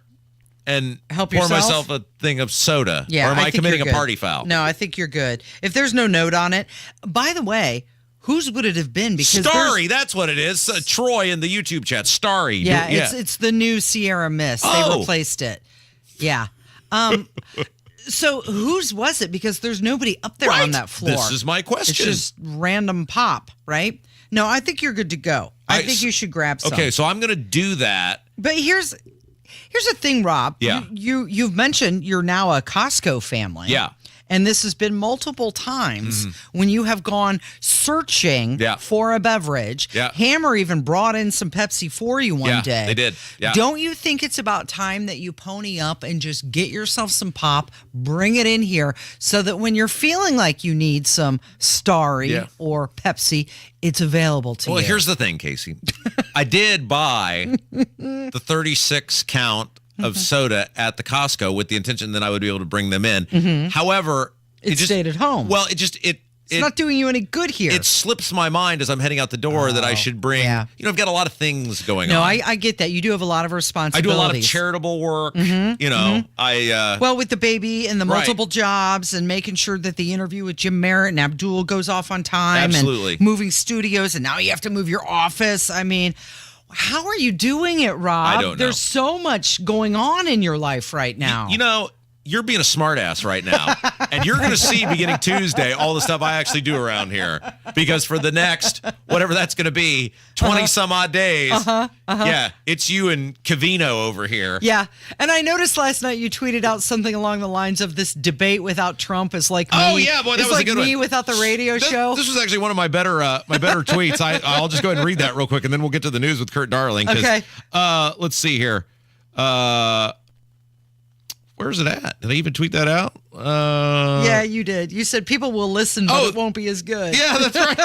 and help pour yourself? myself a thing of soda? Yeah, or am I think committing you're a good. party foul? No, I think you're good. If there's no note on it, by the way, whose would it have been? Because Starry, that's what it is. Troy in the YouTube chat. Starry. Yeah, it's the new Sierra Mist. They replaced it. Yeah. So whose was it? Because there's nobody up there on that floor. This is my question. It's just random pop, right? No, I think you're good to go. I think you should grab some. Okay, so I'm going to do that. But here's the thing, Rob. Yeah. You've mentioned you're now a Costco family. Yeah. And this has been multiple times when you have gone searching for a beverage. Yeah. Hammer even brought in some Pepsi for you one day. They did. Yeah. Don't you think it's about time that you pony up and just get yourself some pop, bring it in here so that when you're feeling like you need some Starry or Pepsi, it's available to you? Well, here's the thing, Casey. I did buy the 36 count of soda at the Costco with the intention that I would be able to bring them in. However, it just stayed at home. Well, it's not doing you any good here. It slips my mind as I'm heading out the door that I should bring. Yeah. I've got a lot of things going on. No, I get that. You do have a lot of responsibilities. I do a lot of charitable work. Well, with the baby and the multiple jobs and making sure that the interview with Jim Merritt and Abdul goes off on time. Absolutely. And moving studios, and now you have to move your office. I mean, how are you doing it, Rob? I don't know. There's so much going on in your life right now. You're being a smartass right now. And you're going to see beginning Tuesday all the stuff I actually do around here. Because for the next, whatever that's going to be, 20 some odd days, yeah, it's you and Cavino over here. Yeah. And I noticed last night you tweeted out something along the lines of this debate without Trump is like me. Oh, yeah, boy, that was like a good me one. without the radio show. This was actually one of my better tweets. I'll just go ahead and read that real quick, and then we'll get to the news with Kurt Darling. Okay. Let's see here. Where's it at? Did I even tweet that out? Yeah, you did. You said people will listen, but it won't be as good. Yeah, that's right.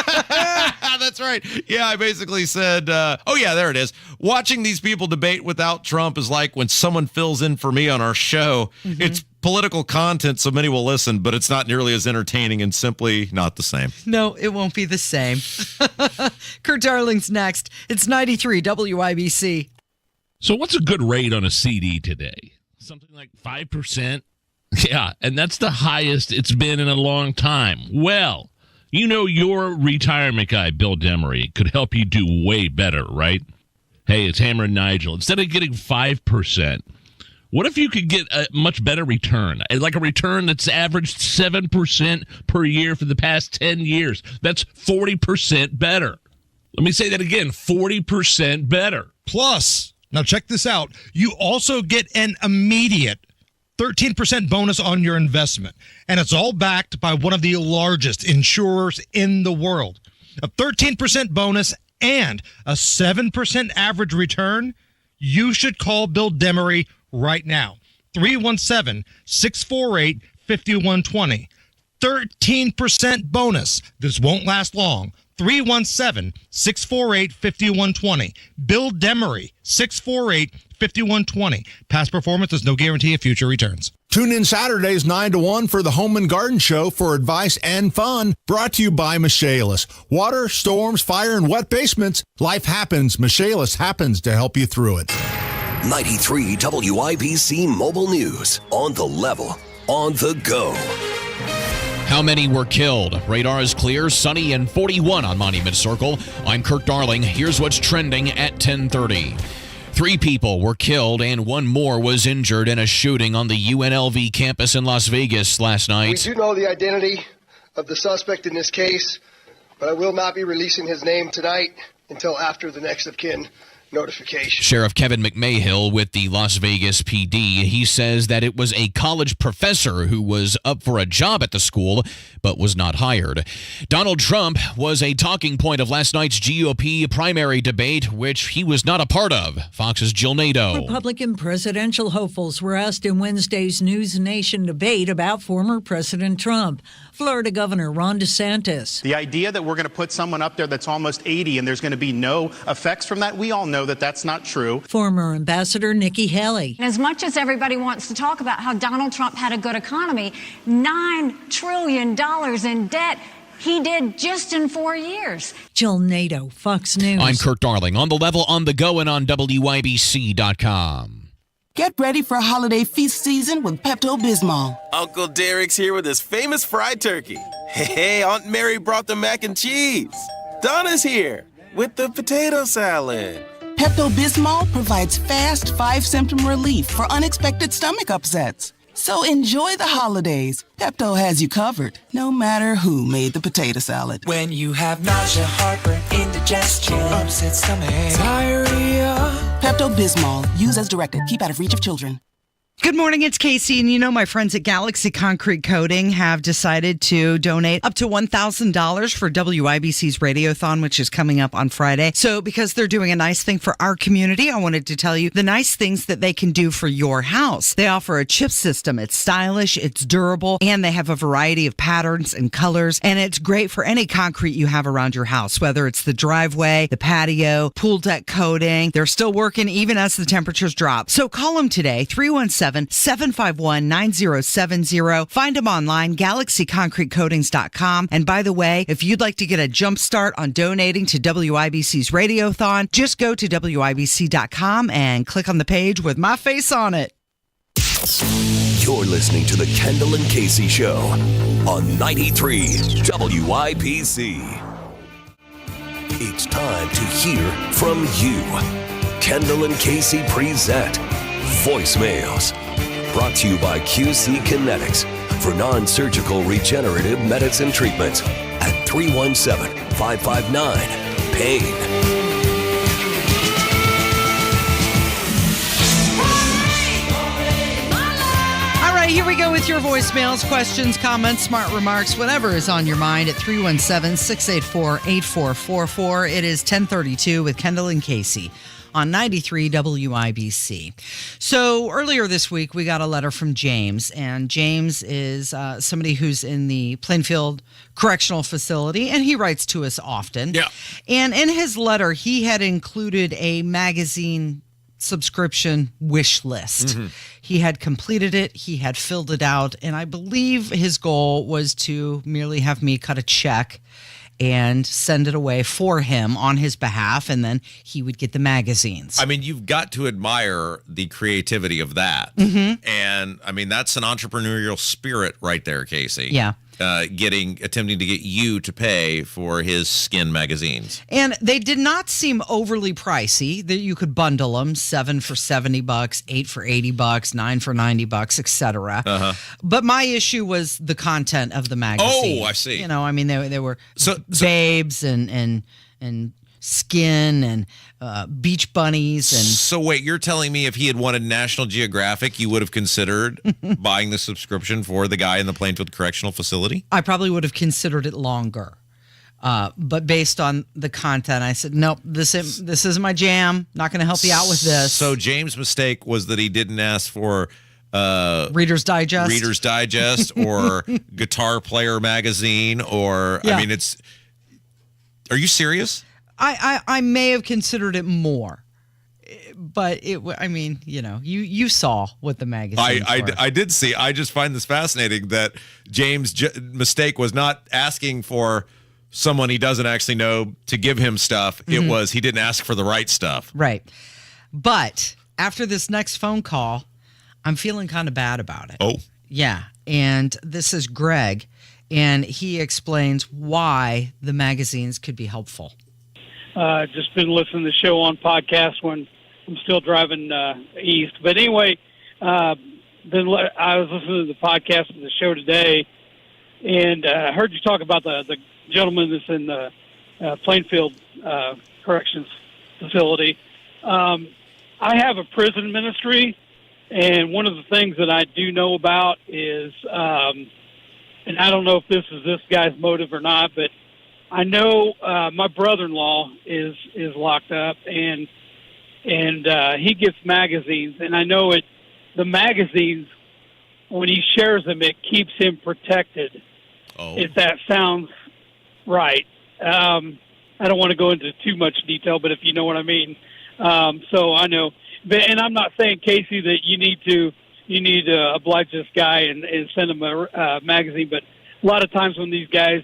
That's right. Yeah, I basically said, there it is. Watching these people debate without Trump is like when someone fills in for me on our show. It's political content, so many will listen, but it's not nearly as entertaining and simply not the same. No, it won't be the same. Kurt Darling's next. It's 93 WIBC. So what's a good rate on a CD today? Something like 5%. Yeah, and that's the highest it's been in a long time. Well, your retirement guy, Bill Demery, could help you do way better, right? Hey, it's Hammer and Nigel. Instead of getting 5%, what if you could get a much better return? Like a return that's averaged 7% per year for the past 10 years. That's 40% better. Let me say that again, 40% better. Plus, now check this out. You also get an immediate 13% bonus on your investment. And it's all backed by one of the largest insurers in the world. A 13% bonus and a 7% average return. You should call Bill Demery right now. 317-648-5120. 13% bonus. This won't last long. 317-648-5120. Bill Demery, 648-5120. Past performance is no guarantee of future returns. Tune in Saturdays 9 to 1 for the Home and Garden Show for advice and fun. Brought to you by Michaelis. Water, storms, fire, and wet basements. Life happens. Michaelis happens to help you through it. 93 WIBC Mobile News. On the level. On the go. How many were killed? Radar is clear, sunny and 41 on Monument Circle. I'm Kirk Darling. Here's what's trending at 10:30. 3 people were killed and 1 more was injured in a shooting on the UNLV campus in Las Vegas last night. We do know the identity of the suspect in this case, but I will not be releasing his name tonight until after the next of kin notification. Sheriff Kevin McMahill with the Las Vegas PD. He says that it was a college professor who was up for a job at the school but was not hired. Donald Trump was a talking point of last night's GOP primary debate, which he was not a part of. Fox's Jill Nato. Republican presidential hopefuls were asked in Wednesday's News Nation debate about former President Trump. Florida Governor Ron DeSantis. The idea that we're going to put someone up there that's almost 80 and there's going to be no effects from that, we all know that that's not true. Former Ambassador Nikki Haley. As much as everybody wants to talk about how Donald Trump had a good economy, $9 trillion in debt, he did just in 4 years. Jill Nato, Fox News. I'm Kirk Darling. On the level, on the go, and on WYBC.com. Get ready for holiday feast season with Pepto-Bismol. Uncle Derek's here with his famous fried turkey. Hey, Aunt Mary brought the mac and cheese. Donna's here with the potato salad. Pepto-Bismol provides fast 5-symptom relief for unexpected stomach upsets. So enjoy the holidays. Pepto has you covered, no matter who made the potato salad. When you have nausea, heartburn, indigestion, upset stomach, diarrhea. Pepto-Bismol. Use as directed. Keep out of reach of children. Good morning, it's Casey, and my friends at Galaxy Concrete Coating have decided to donate up to $1,000 for WIBC's Radiothon, which is coming up on Friday. So because they're doing a nice thing for our community, I wanted to tell you the nice things that they can do for your house. They offer a chip system. It's stylish, it's durable, and they have a variety of patterns and colors, and it's great for any concrete you have around your house, whether it's the driveway, the patio, pool deck coating. They're still working even as the temperatures drop. So call them today, 317-751-9070. Find them online, galaxyconcretecoatings.com. And by the way, if you'd like to get a jump start on donating to WIBC's Radiothon, just go to WIBC.com and click on the page with my face on it. You're listening to the Kendall and Casey Show on 93 WIBC. It's time to hear from you. Kendall and Casey present Voicemails. Brought to you by QC Kinetics for non-surgical regenerative medicine treatments at 317-559-PAIN. Here we go with your voicemails, questions, comments, smart remarks, whatever is on your mind at 317-684-8444. It is 10:32 with Kendall and Casey on 93 WIBC. So earlier this week, we got a letter from James, and James is somebody who's in the Plainfield Correctional Facility, and he writes to us often. Yeah. And in his letter, he had included a magazine subscription wish list. Mm-hmm. He had completed it, he had filled it out, and I believe his goal was to merely have me cut a check and send it away for him on his behalf, and then he would get the magazines. I mean, you've got to admire the creativity of that. Mm-hmm. And I mean, that's an entrepreneurial spirit right there, Casey. Yeah. Attempting to get you to pay for his skin magazines. And they did not seem overly pricey. That you could bundle them, 7 for $70, 8 for $80, 9 for $90, etc. Uh-huh. But my issue was the content of the magazine. Oh, I see. I mean, they were babes and skin and beach bunnies and. So wait, you're telling me if he had wanted National Geographic, you would have considered buying the subscription for the guy in the Plainfield Correctional Facility? I probably would have considered it longer. But based on the content, I said, nope, this is my jam. Not going to help you out with this. So James' mistake was that he didn't ask for Reader's Digest or Guitar Player Magazine or, yeah. I mean, it's, are you serious? I may have considered it more, but you saw what the magazine. I did see. I just find this fascinating that James' mistake was not asking for someone he doesn't actually know to give him stuff. Mm-hmm. It was he didn't ask for the right stuff. Right. But after this next phone call, I'm feeling kind of bad about it. Oh. Yeah. And this is Greg. and he explains why the magazines could be helpful. Just been listening to the show on podcast when I'm still driving east. But anyway, I was listening to the podcast of the show today, and I heard you talk about the gentleman that's in the Plainfield Corrections Facility. I have a prison ministry, and one of the things that I do know about is, and I don't know if this is this guy's motive or not, but I know my brother-in-law is locked up, and he gets magazines, and I know the magazines, when he shares them, it keeps him protected. Oh. If that sounds right. I don't want to go into too much detail, but if you know what I mean. So I know, and I'm not saying, Casey, that you need to oblige this guy and send him a magazine, but a lot of times when these guys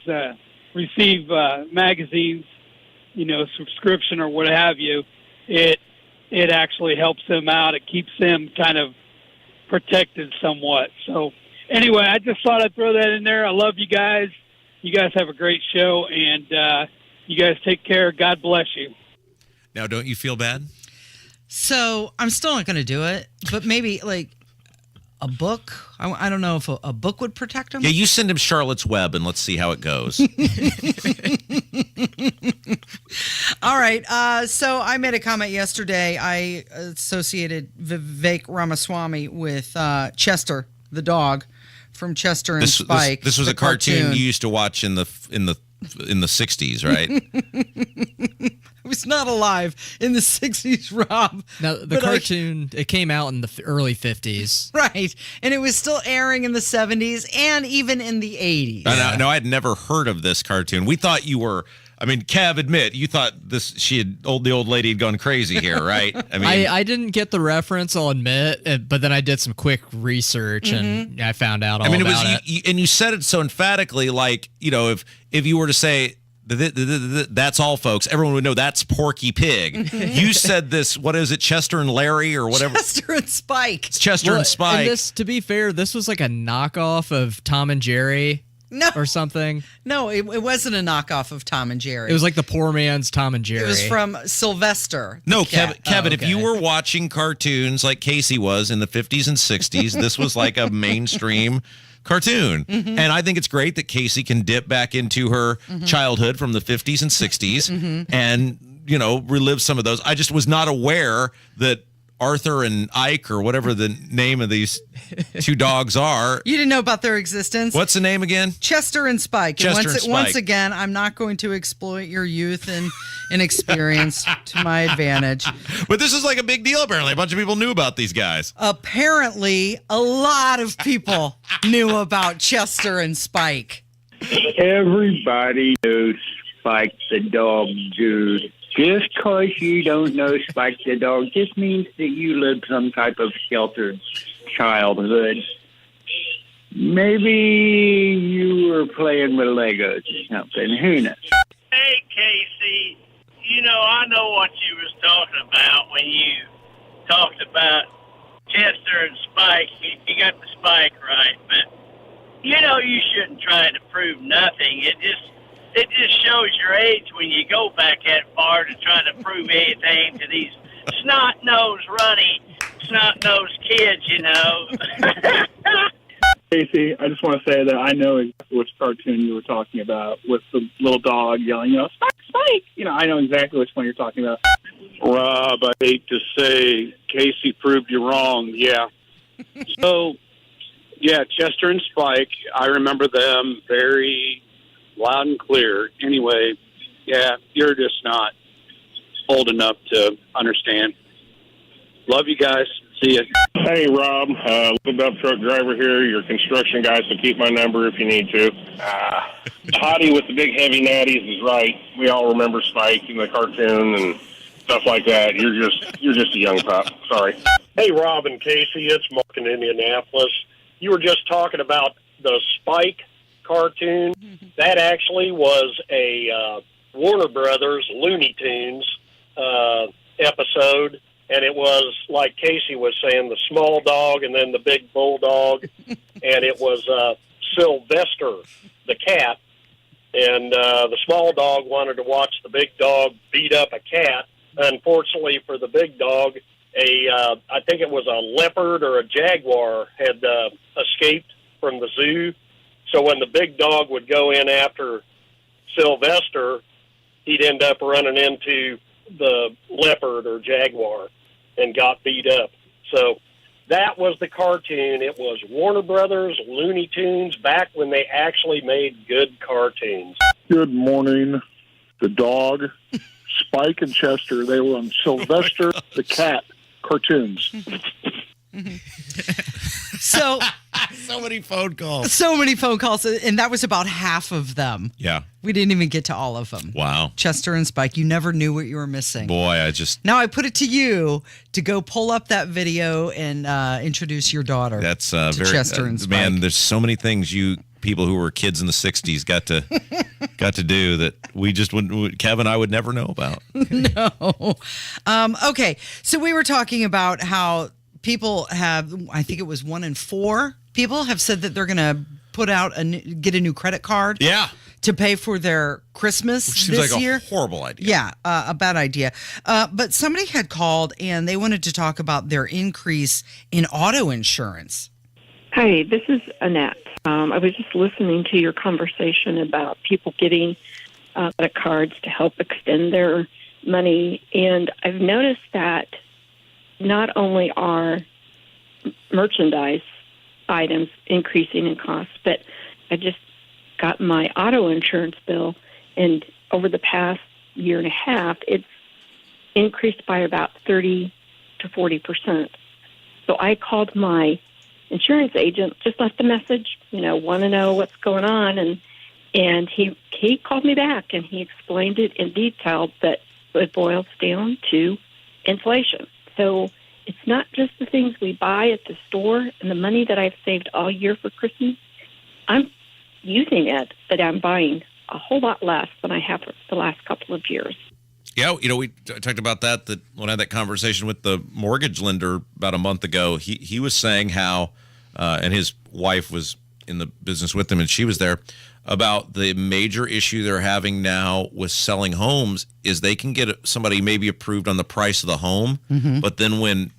receive magazines, subscription or what have you, it actually helps them out. It keeps them kind of protected somewhat. So anyway, I just thought I'd throw that in there. I love you guys. You guys have a great show, and you guys take care. God bless you. Now, don't you feel bad? So I'm still not going to do it, but maybe like a book. I don't know if a book would protect him. Yeah, you send him Charlotte's Web, and let's see how it goes. All right. So I made a comment yesterday. I associated Vivek Ramaswamy with Chester, the dog from Chester and Spike. This was a cartoon you used to watch in the 60s, right? I was not alive in the 60s, Rob. Now, the cartoon, it came out in the early 50s. Right. And it was still airing in the 70s and even in the 80s. No, I'd never heard of this cartoon. We thought you were... I mean, Kev, admit, you thought the old lady had gone crazy here, right? I mean, I didn't get the reference, I'll admit, but then I did some quick research and I found out all about it. And you said it so emphatically, like, if you were to say, that's all, folks, everyone would know that's Porky Pig. You said this, what is it, Chester and Larry or whatever? Chester and Spike. It's Chester and Spike. And this, to be fair, this was like a knockoff of Tom and Jerry. No. Or something. No, it wasn't a knockoff of Tom and Jerry. It was like the poor man's Tom and Jerry. It was from Sylvester. No, Kevin, if you were watching cartoons like Casey was in the 50s and 60s, this was like a mainstream cartoon. Mm-hmm. And I think it's great that Casey can dip back into her childhood from the 50s and 60s and, relive some of those. I just was not aware that Arthur and Ike, or whatever the name of these two dogs are. You didn't know about their existence? What's the name again? Chester and Spike. Chester and Spike. Once again, I'm not going to exploit your youth and inexperience to my advantage. But this is like a big deal, apparently. A bunch of people knew about these guys. Apparently, a lot of people knew about Chester and Spike. Everybody knows Spike the dog, dude. Just because you don't know Spike the dog just means that you lived some type of sheltered childhood. Maybe you were playing with Legos or something. Who knows? Hey, Casey, I know what you was talking about when you talked about Chester and Spike. You got the Spike right, but, you shouldn't try to prove nothing. It just shows your age when you go back that far to try to prove anything to these snot-nosed, snot-nosed kids, Casey, I just want to say that I know exactly which cartoon you were talking about with the little dog yelling, Spike, Spike! I know exactly which one you're talking about. Rob, I hate to say, Casey proved you wrong, yeah. So, yeah, Chester and Spike, I remember them very loud and clear. Anyway, yeah, you're just not old enough to understand. Love you guys. See ya. Hey, Rob, little dump truck driver here, your construction guy, so keep my number if you need to. Toddy with the big heavy natties is right. We all remember Spike in the cartoon and stuff like that. You're just a young pup. Sorry. Hey, Rob and Casey, it's Mark in Indianapolis. You were just talking about the Spike cartoon. That actually was a Warner Brothers Looney Tunes episode, and it was, like Casey was saying, the small dog and then the big bulldog, and it was Sylvester, the cat, and the small dog wanted to watch the big dog beat up a cat. Unfortunately for the big dog, I think it was a leopard or a jaguar had escaped from the zoo. So when the big dog would go in after Sylvester, he'd end up running into the leopard or jaguar and got beat up. So that was the cartoon. It was Warner Brothers, Looney Tunes, back when they actually made good cartoons. Good morning. The dog, Spike and Chester, they were on Sylvester the Cat cartoons. So many phone calls. So many phone calls, and that was about half of them. Yeah. We didn't even get to all of them. Wow. Chester and Spike, you never knew what you were missing. Boy, Now I put it to you to go pull up that video and introduce your daughter. That's to Chester and Spike. Man, there's so many things you people who were kids in the 60s got to do that we just wouldn't, Kevin and I would never know about. No. Okay. So we were talking about how people have, I think it was 1 in 4 people have said that they're going to get a new credit card. Yeah. To pay for their Christmas Which seems this like year. A horrible idea. Yeah, a bad idea. But somebody had called and they wanted to talk about their increase in auto insurance. Hi, this is Annette. I was just listening to your conversation about people getting credit cards to help extend their money, and I've noticed that not only are merchandise items increasing in cost, but I just got my auto insurance bill, and over the past year and a half, it's increased by about 30 to 40%. So I called my insurance agent, just left a message, want to know what's going on, and he called me back and he explained it in detail that it boils down to inflation. So it's not just the things we buy at the store and the money that I've saved all year for Christmas. I'm using it, but I'm buying a whole lot less than I have for the last couple of years. Yeah, we talked about that when I had that conversation with the mortgage lender about a month ago. He was saying how, and his wife was in the business with him, and she was there, about the major issue they're having now with selling homes is they can get somebody maybe approved on the price of the home, but then when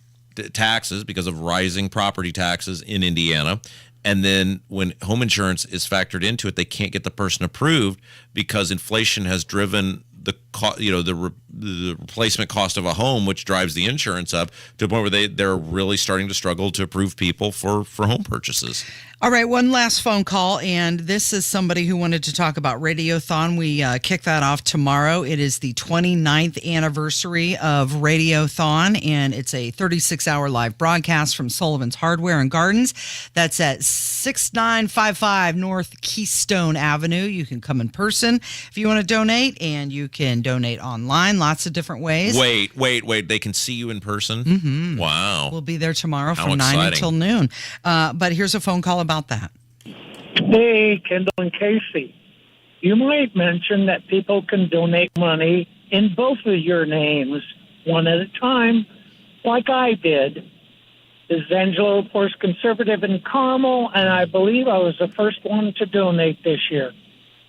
taxes, because of rising property taxes in Indiana, and then when home insurance is factored into it, they can't get the person approved because inflation has driven the replacement cost of a home, which drives the insurance up to a point where they're really starting to struggle to approve people for home purchases. All right, one last phone call, and this is somebody who wanted to talk about Radiothon. We kick that off tomorrow. It is the 29th anniversary of Radiothon, and it's a 36-hour live broadcast from Sullivan's Hardware and Gardens. That's at 6955 North Keystone Avenue. You can come in person if you want to donate, and you can donate online, lots of different ways. Wait. They can see you in person? Mm-hmm. Wow. We'll be there tomorrow How from 9 exciting. until noon. But here's a phone call about that. Hey, Kendall and Casey. You might mention that people can donate money in both of your names, one at a time, like I did. This is Angelo, of course, conservative in Carmel, and I believe I was the first one to donate this year.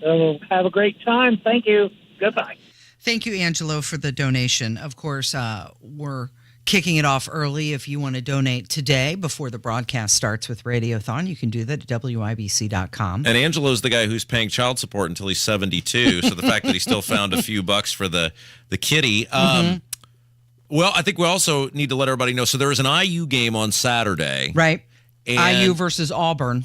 So have a great time. Thank you. Goodbye. Thank you, Angelo, for the donation. Of course, we're kicking it off early. If you want to donate today before the broadcast starts with Radiothon, you can do that at WIBC.com. And Angelo's the guy who's paying child support until he's 72. So the fact that he still found a few bucks for the kitty. Well, I think we also need to let everybody know. So there is an IU game on Saturday. Right. And IU versus Auburn.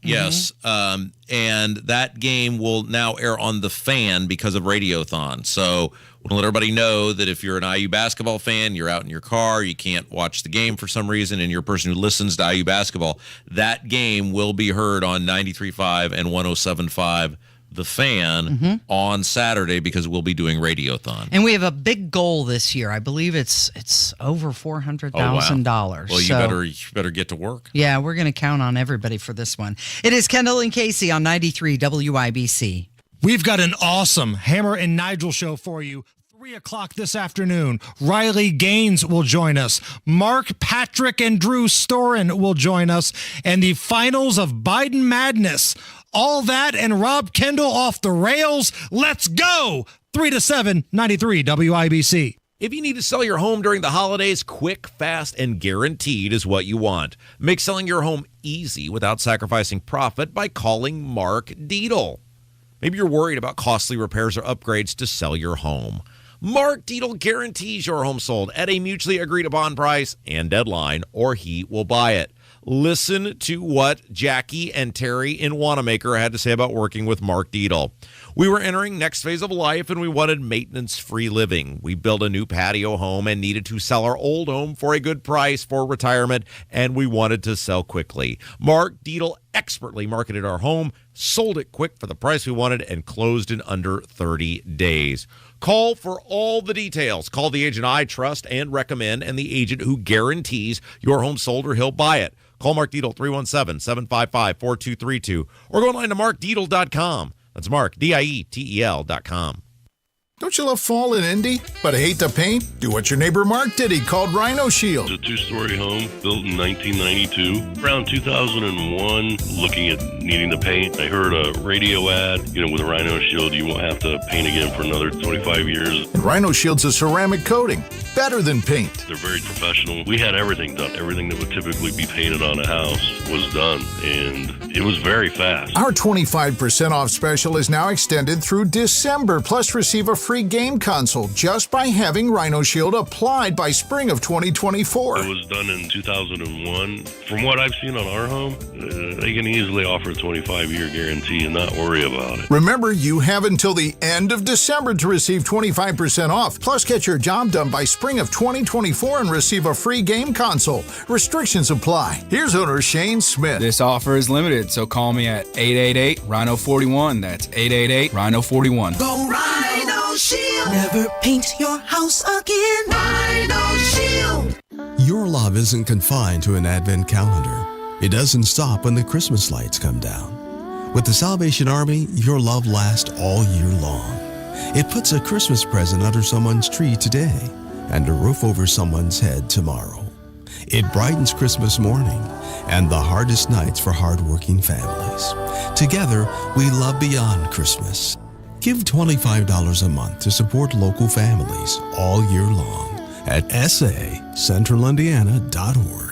Yes. And that game will now air on The Fan because of Radiothon. So we'll let everybody know that if you're an IU basketball fan, you're out in your car, you can't watch the game for some reason, and you're a person who listens to IU basketball, that game will be heard on 93.5 and 107.5 The Fan on Saturday because we'll be doing Radiothon. And we have a big goal this year. I believe it's over $400,000. Well, you better get to work. Yeah, we're going to count on everybody for this one. It is Kendall and Casey on 93 WIBC. We've got an awesome Hammer and Nigel show for you. 3 o'clock this afternoon, Riley Gaines will join us. Mark, Patrick, and Drew Storen will join us. And the finals of Biden Madness. All that and Rob Kendall off the rails. Let's go! 3 to 7, 93 WIBC. If you need to sell your home during the holidays, quick, fast, and guaranteed is what you want. Make selling your home easy without sacrificing profit by calling Mark Deedle. Maybe you're worried about costly repairs or upgrades to sell your home. Mark Deedle guarantees your home sold at a mutually agreed upon price and deadline, or he will buy it. Listen to what Jackie and Terry in Wanamaker had to say about working with Mark Deedle. We were entering next phase of life and we wanted maintenance-free living. We built a new patio home and needed to sell our old home for a good price for retirement, and we wanted to sell quickly. Mark Deedle expertly marketed our home, sold it quick for the price we wanted, and closed in under 30 days. Call for all the details. Call the agent I trust and recommend and the agent who guarantees your home sold or he'll buy it. Call Mark Deedle, 317-755-4232, or go online to markdeedle.com. That's Mark, DIETEL.com. Don't you love fall in Indy, but hate to paint? Do what your neighbor Mark did. He called Rhino Shield. It's a two-story home built in 1992. Around 2001, looking at needing to paint, I heard a radio ad, with a Rhino Shield, you won't have to paint again for another 25 years. And Rhino Shield's a ceramic coating, better than paint. They're very professional. We had everything done. Everything that would typically be painted on a house was done, and it was very fast. Our 25% off special is now extended through December, plus receive a free game console just by having Rhino Shield applied by spring of 2024. It was done in 2001. From what I've seen on our home, they can easily offer a 25-year guarantee and not worry about it. Remember, you have until the end of December to receive 25% off, plus get your job done by spring of 2024 and receive a free game console. Restrictions apply. Here's owner Shane Smith. This offer is limited, so call me at 888-RHINO-41. That's 888-RHINO-41. Go Rhino Shield. Never paint your house again. Rhino Shield. Your love isn't confined to an Advent calendar. It doesn't stop when the Christmas lights come down. With the Salvation Army, your love lasts all year long. It puts a Christmas present under someone's tree today and a roof over someone's head tomorrow. It brightens Christmas morning and the hardest nights for hardworking families. Together, we love beyond Christmas. Give $25 a month to support local families all year long at sacentralindiana.org.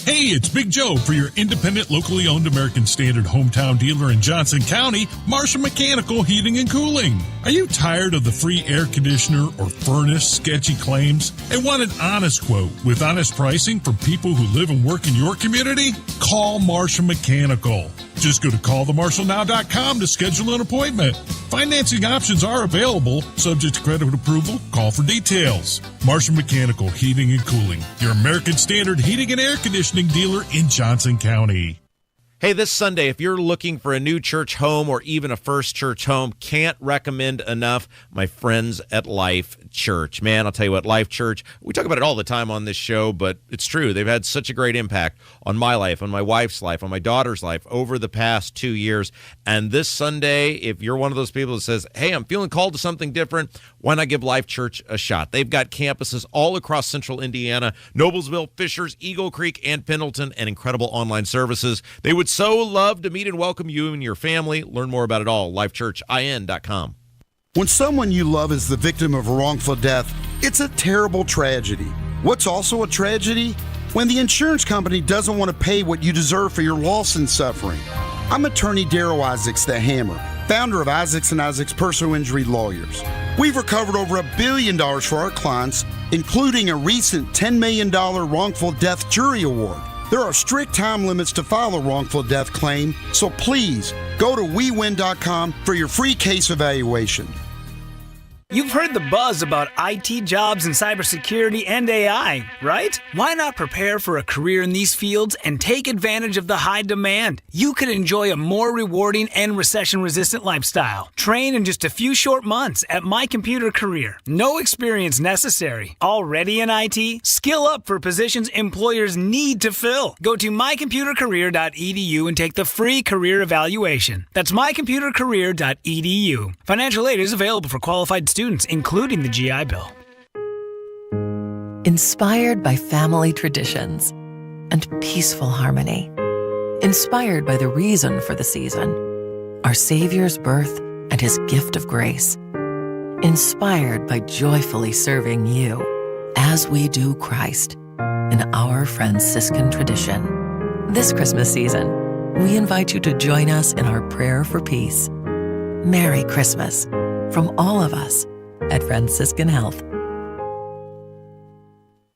Hey, it's Big Joe for your independent, locally owned American Standard hometown dealer in Johnson County, Marshall Mechanical Heating and Cooling. Are you tired of the free air conditioner or furnace sketchy claims and want an honest quote with honest pricing for people who live and work in your community? Call Marshall Mechanical. Just go to callthemarshallnow.com to schedule an appointment. Financing options are available, subject to credit approval. Call for details. Marshall Mechanical Heating and Cooling, your American Standard heating and air conditioning dealer in Johnson County. Hey, this Sunday, if you're looking for a new church home or even a first church home, can't recommend enough my friends at Life Church. Man, I'll tell you what, Life Church, we talk about it all the time on this show, but it's true. They've had such a great impact on my life, on my wife's life, on my daughter's life over the past 2 years. And this Sunday, if you're one of those people that says, hey, I'm feeling called to something different, why not give Life Church a shot? They've got campuses all across central Indiana, Noblesville, Fishers, Eagle Creek, and Pendleton, and incredible online services. They would so love to meet and welcome you and your family. Learn more about it all, lifechurchin.com. When someone you love is the victim of a wrongful death, it's a terrible tragedy. What's also a tragedy? When the insurance company doesn't want to pay what you deserve for your loss and suffering. I'm attorney Darrell Isaacs, the Hammer, founder of Isaacs & Isaacs Personal Injury Lawyers. We've recovered over $1 billion for our clients, including a recent $10 million wrongful death jury award. There are strict time limits to file a wrongful death claim, so please go to WeWin.com for your free case evaluation. You've heard the buzz about IT jobs in cybersecurity and AI, right? Why not prepare for a career in these fields and take advantage of the high demand? You could enjoy a more rewarding and recession-resistant lifestyle. Train in just a few short months at My Computer Career. No experience necessary. Already in IT? Skill up for positions employers need to fill. Go to mycomputercareer.edu and take the free career evaluation. That's mycomputercareer.edu. Financial aid is available for qualified students students, including the GI Bill. Inspired by family traditions and peaceful harmony. Inspired by the reason for the season, our Savior's birth and his gift of grace. Inspired by joyfully serving you as we do Christ in our Franciscan tradition. This Christmas season, we invite you to join us in our prayer for peace. Merry Christmas from all of us at Franciscan Health.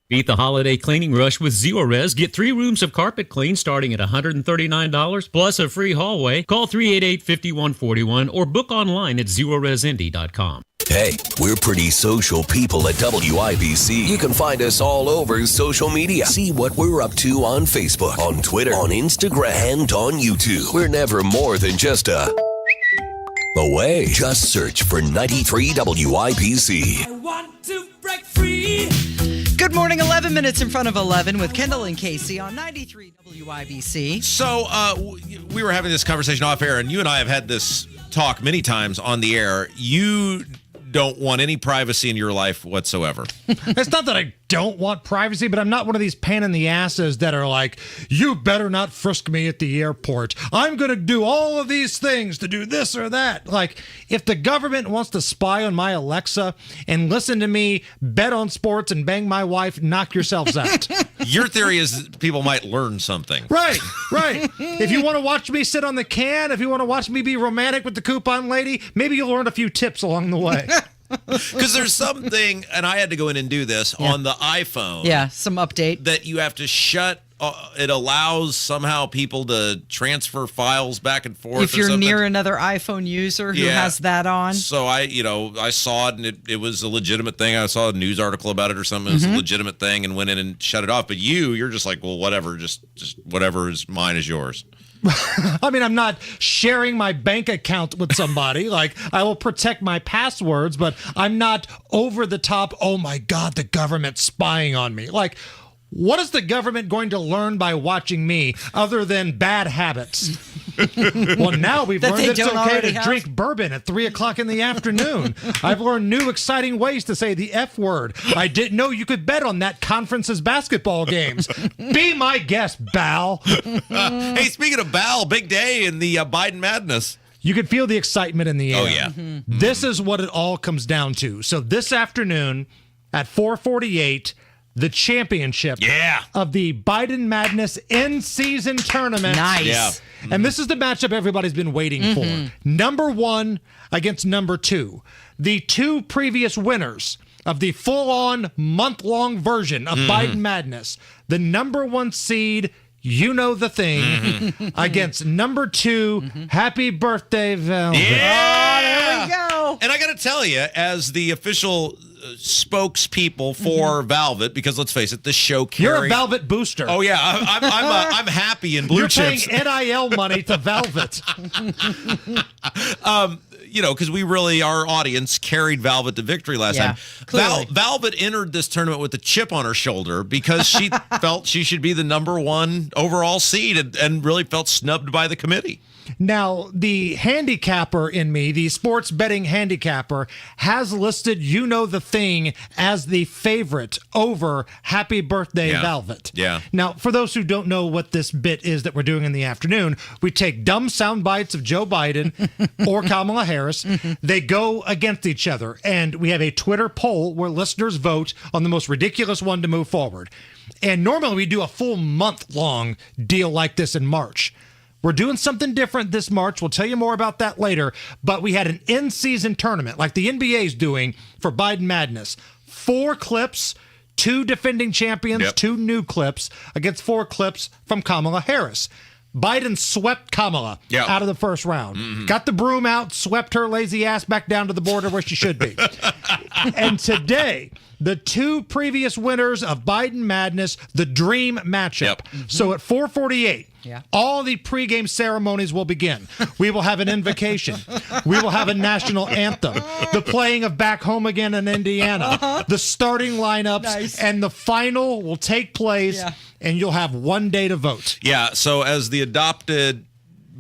Beat the holiday cleaning rush with Zero-Res. Get 3 rooms of carpet clean starting at $139 plus a free hallway. Call 388-5141 or book online at zeroresindy.com. Hey, we're pretty social people at WIBC. You can find us all over social media. See what we're up to on Facebook, on Twitter, on Instagram, and on YouTube. We're never more than just away. Just search for 93 WIBC. I want to break free. Good morning, 11 minutes in front of 11 with Kendall and Casey on 93 WIBC. So we were having this conversation off air, and you and I have had this talk many times on the air. You don't want any privacy in your life whatsoever. It's not that I don't want privacy, but I'm not one of these pain in the asses that are like, you better not frisk me at the airport. I'm going to do all of these things to do this or that. Like, if the government wants to spy on my Alexa and listen to me bet on sports and bang my wife, knock yourselves out. Your theory is that people might learn something. Right. If you want to watch me sit on the can, if you want to watch me be romantic with the coupon lady, maybe you'll learn a few tips along the way. Because there's something, and I had to go in and do this on the iPhone. Yeah, some update. That you have to shut. It allows somehow people to transfer files back and forth. If you're near another iPhone user who has that on. So I saw it, and it was a legitimate thing. I saw a news article about it or something. It was a legitimate thing, and went in and shut it off. But you're just like, well, whatever. Just whatever is mine is yours. I mean, I'm not sharing my bank account with somebody. Like, I will protect my passwords, but I'm not over the top, oh my God, the government's spying on me. Like, what is the government going to learn by watching me other than bad habits? Well, now we've learned it's okay to drink bourbon at 3 o'clock in the afternoon. I've learned new exciting ways to say the F word. I didn't know you could bet on that conference's basketball games. Be my guest, Bal. Hey, speaking of Bal, big day in the Biden madness. You could feel the excitement in the air. Oh, yeah. This is what it all comes down to. So this afternoon at 4:48, the championship of the Biden Madness in-season tournament. Nice. Yeah. And this is the matchup everybody's been waiting for. Number 1 against number 2. The 2 previous winners of the full-on month-long version of Biden Madness. The number 1 seed, you know the thing, against number 2, happy birthday, Velvet. Yeah! Oh, there we go. And I got to tell you, as the official spokespeople for Velvet, because let's face it, the show carries... You're a Velvet booster. Oh, yeah. I'm happy in blue chips. You're paying NIL money to Velvet. Because we really, our audience carried Velvet to victory last time. Velvet entered this tournament with a chip on her shoulder because she felt she should be the number 1 overall seed and really felt snubbed by the committee. Now, the handicapper in me, the sports betting handicapper, has listed You Know the Thing as the favorite over Happy Birthday Velvet. Yeah. Now, for those who don't know what this bit is that we're doing in the afternoon, we take dumb sound bites of Joe Biden or Kamala Harris. They go against each other, and we have a Twitter poll where listeners vote on the most ridiculous one to move forward. And normally we do a full month-long deal like this in March. We're doing something different this March. We'll tell you more about that later. But we had an in-season tournament like the NBA is doing for Biden Madness. 4 clips, 2 defending champions, 2 new clips against 4 clips from Kamala Harris. Biden swept Kamala out of the first round. Got the broom out, swept her lazy ass back down to the border where she should be. And today, the 2 previous winners of Biden Madness, the dream matchup. So at 4:48, all the pregame ceremonies will begin. We will have an invocation. We will have a national anthem. The playing of Back Home Again in Indiana. The starting lineups. And the final will take place, and you'll have 1 day to vote. Yeah, so as the adopted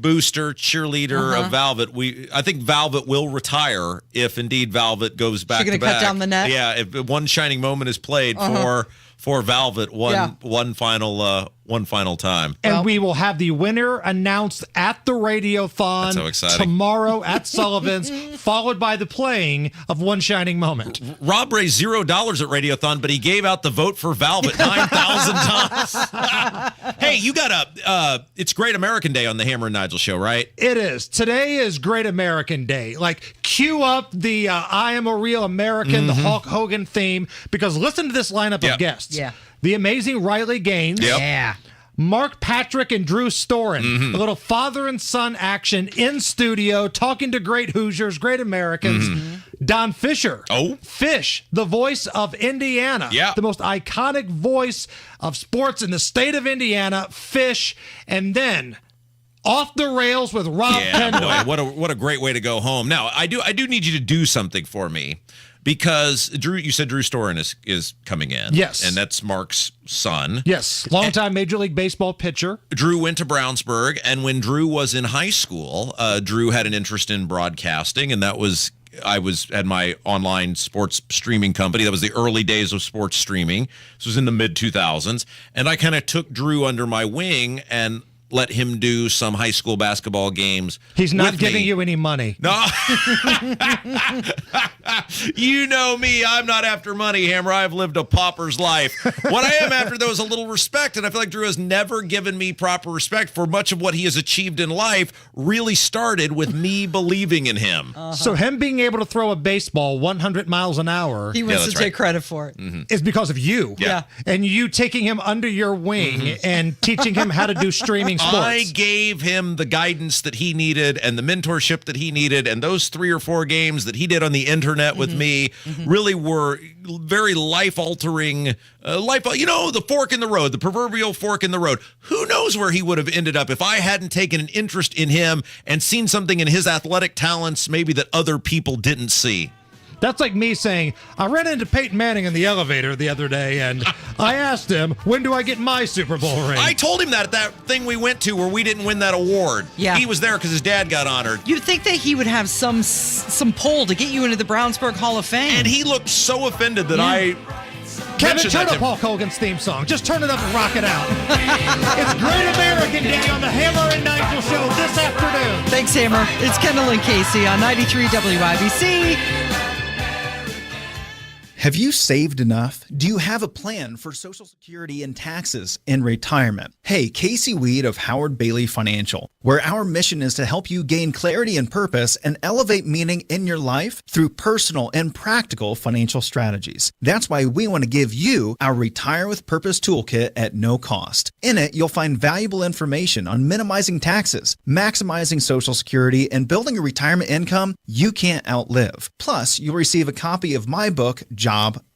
booster, cheerleader of Velvet. I think Velvet will retire if indeed Velvet goes back to back. Cut down the net? Yeah, if One Shining Moment is played for Velvet one final time. And we will have the winner announced at the Radiothon That's so exciting. tomorrow at Sullivan's, followed by the playing of One Shining Moment. Rob raised $0 at Radiothon, but he gave out the vote for Velvet 9,000 times. Hey, you got it's Great American Day on the Hammer and Nigel show, right? It is. Today is Great American Day. Like, cue up the I Am a Real American, the Hulk Hogan theme, because listen to this lineup of guests. Yeah. The amazing Riley Gaines. Yep. Yeah. Mark Patrick and Drew Storen. A little father and son action in studio, talking to great Hoosiers, great Americans. Don Fisher. Fish, the voice of Indiana. Yeah. The most iconic voice of sports in the state of Indiana. Fish. And then Off the Rails with Rob Kendall. Boy, what a great way to go home. Now, I do need you to do something for me. Because you said Drew Storen is coming in. Yes. And that's Mark's son. Yes. Longtime Major League Baseball pitcher. Drew went to Brownsburg, and when Drew was in high school, Drew had an interest in broadcasting, and I had my online sports streaming company. That was the early days of sports streaming. This was in the mid-2000s. And I kind of took Drew under my wing and let him do some high school basketball games. He's not giving you any money. No. You know me. I'm not after money, Hammer. I've lived a pauper's life. What I am after, though, is a little respect, and I feel like Drew has never given me proper respect for much of what he has achieved in life really started with me believing in him. So him being able to throw a baseball 100 miles an hour. He wants to take credit for it. Is because of you. Yeah. And you taking him under your wing and teaching him how to do streaming sports. I gave him the guidance that he needed and the mentorship that he needed, and those 3 or 4 games that he did on the internet with me really were very life-altering. The fork in the road, the proverbial fork in the road. Who knows where he would have ended up if I hadn't taken an interest in him and seen something in his athletic talents maybe that other people didn't see. That's like me saying, I ran into Peyton Manning in the elevator the other day, and I asked him, when do I get my Super Bowl ring? I told him that at that thing we went to where we didn't win that award. Yeah. He was there because his dad got honored. You'd think that he would have some poll to get you into the Brownsburg Hall of Fame. And he looked so offended that I Kevin, turn up Hulk Hogan's theme song. Just turn it up and rock it out. It's Great American Day on the Hammer and Nigel Show this afternoon. Thanks, Hammer. It's Kendall and Casey on 93 WIBC. Have you saved enough? Do you have a plan for Social Security and taxes in retirement? Hey, Casey Weed of Howard Bailey Financial, where our mission is to help you gain clarity and purpose and elevate meaning in your life through personal and practical financial strategies. That's why we want to give you our Retire with Purpose toolkit at no cost. In it, you'll find valuable information on minimizing taxes, maximizing Social Security, and building a retirement income you can't outlive. Plus, you'll receive a copy of my book, Job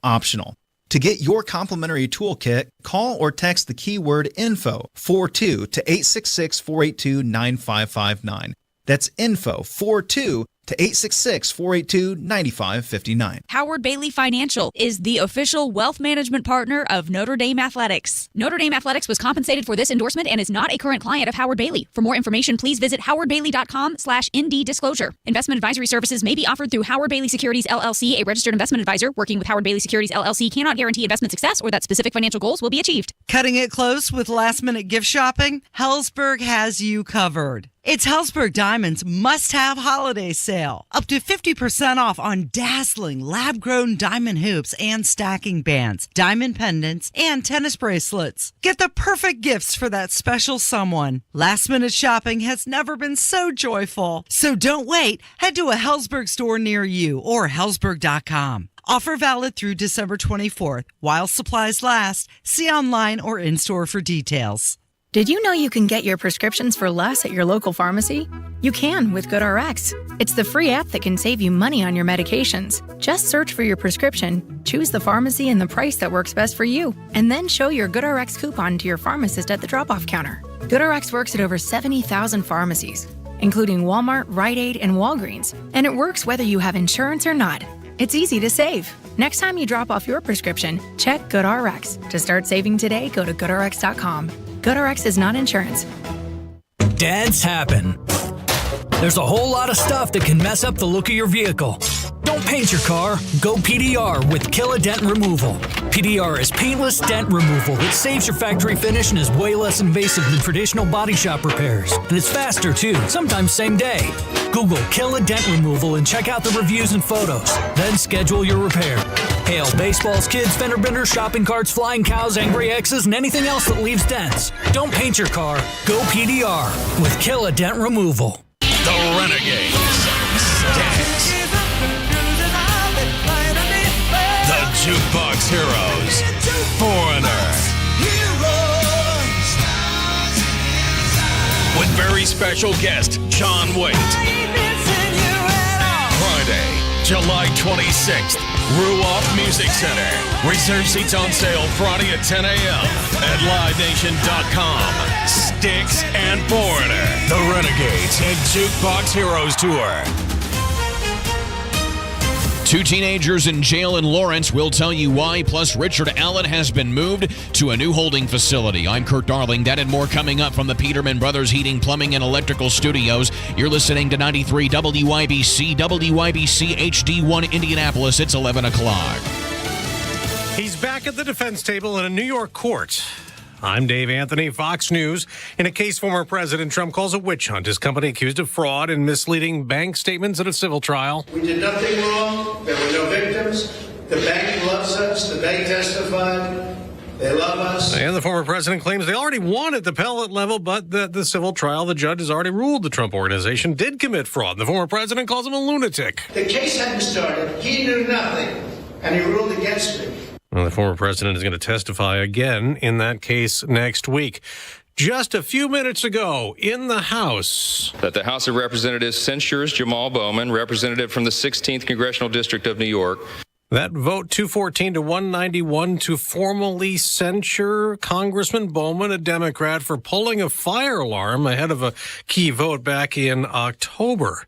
Optional. To get your complimentary toolkit, call or text the keyword info 42 to 866-482-9559. That's info 42 to 866-482-9559. Howard Bailey Financial is the official wealth management partner of Notre Dame Athletics. Notre Dame Athletics was compensated for this endorsement and is not a current client of Howard Bailey. For more information, please visit howardbailey.com/ND disclosure. Investment advisory services may be offered through Howard Bailey Securities LLC, a registered investment advisor. Working with Howard Bailey Securities LLC cannot guarantee investment success or that specific financial goals will be achieved. Cutting it close with last-minute gift shopping? Hellsberg has you covered. It's Hellsberg Diamonds must-have holiday sale. Up to 50% off on dazzling lab-grown diamond hoops and stacking bands, diamond pendants, and tennis bracelets. Get the perfect gifts for that special someone. Last-minute shopping has never been so joyful. So don't wait. Head to a Hellsberg store near you or hellsberg.com. Offer valid through December 24th. While supplies last, see online or in-store for details. Did you know you can get your prescriptions for less at your local pharmacy? You can with GoodRx. It's the free app that can save you money on your medications. Just search for your prescription, choose the pharmacy and the price that works best for you, and then show your GoodRx coupon to your pharmacist at the drop-off counter. GoodRx works at over 70,000 pharmacies, including Walmart, Rite Aid, and Walgreens, and it works whether you have insurance or not. It's easy to save. Next time you drop off your prescription, check GoodRx. To start saving today, go to GoodRx.com. GoodRx is not insurance. Dents happen. There's a whole lot of stuff that can mess up the look of your vehicle. Don't paint your car. Go PDR with Kill a Dent Removal. PDR is paintless dent removal that saves your factory finish and is way less invasive than traditional body shop repairs. And it's faster too, sometimes same day. Google Kill a Dent Removal and check out the reviews and photos. Then schedule your repair. Hail baseballs, kids, fender benders, shopping carts, flying cows, angry X's, and anything else that leaves dents. Don't paint your car. Go PDR with Kill a Dent Removal. The Renegades. Stanks. The Jukebox Heroes. Foreigner. With very special guest, John Waite. Friday, July 26th, Ruoff Music Center. Reserve seats on sale Friday at 10 a.m. at livenation.com. Styx and Foreigner. The Renegades and Jukebox Heroes Tour. Two teenagers in jail in Lawrence. Will tell you why. Plus, Richard Allen has been moved to a new holding facility. I'm Kurt Darling. That and more coming up from the Peterman Brothers Heating, Plumbing, and Electrical Studios. You're listening to 93 WIBC, WIBC HD1 Indianapolis. It's 11 o'clock. He's back at the defense table in a New York court. I'm Dave Anthony, Fox News. In a case former President Trump calls a witch hunt, his company accused of fraud and misleading bank statements at a civil trial. We did nothing wrong. There were no victims. The bank loves us. The bank testified. They love us. And the former president claims they already won at the appellate level, but the civil trial, the judge has already ruled the Trump organization did commit fraud. The former president calls him a lunatic. The case hadn't started. He knew nothing, and he ruled against me. Well, the former president is going to testify again in that case next week. Just a few minutes ago in the House. That the House of Representatives censures Jamal Bowman, representative from the 16th Congressional District of New York. That vote 214 to 191 to formally censure Congressman Bowman, a Democrat, for pulling a fire alarm ahead of a key vote back in October.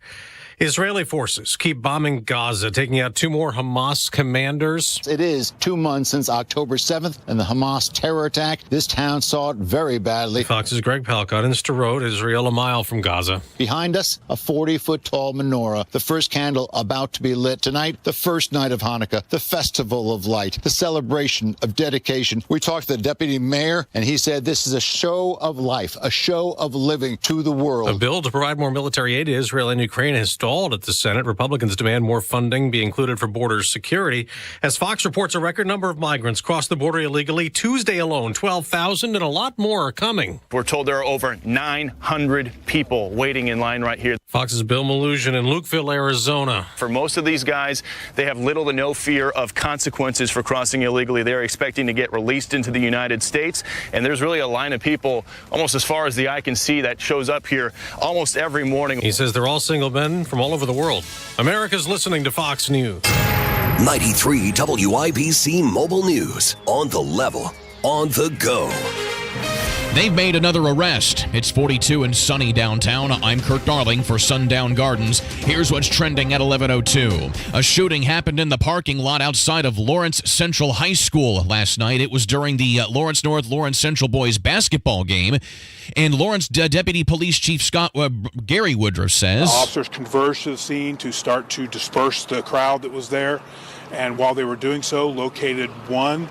Israeli forces keep bombing Gaza, taking out two more Hamas commanders. It is 2 months since October 7th and the Hamas terror attack. This town saw it very badly. Fox's Greg Palcott in Sderot, Israel, a mile from Gaza. Behind us, a 40-foot-tall menorah, the first candle about to be lit. Tonight, the first night of Hanukkah, the festival of light, the celebration of dedication. We talked to the deputy mayor, and he said this is a show of life, a show of living to the world. A bill to provide more military aid to Israel and Ukraine has stalled at the Senate. Republicans demand more funding be included for border security. As Fox reports, a record number of migrants crossed the border illegally. Tuesday alone, 12,000, and a lot more are coming. We're told there are over 900 people waiting in line right here. Fox's Bill Malugin in Lukeville, Arizona. For most of these guys, they have little to no fear of consequences for crossing illegally. They're expecting to get released into the United States. And there's really a line of people almost as far as the eye can see that shows up here almost every morning. He says they're all single men from all over the world. America's listening to Fox News. 93 WIBC Mobile News. On the level, on the go. They've made another arrest. It's 42 and sunny downtown. I'm Kurt Darling for Sundown Gardens. Here's what's trending at 11:02. A shooting happened in the parking lot outside of Lawrence Central High School last night. It was during the Lawrence North Lawrence Central boys basketball game. And Lawrence Deputy Police Chief Gary Woodruff says officers converged to the scene to start to disperse the crowd that was there. And while they were doing so, located one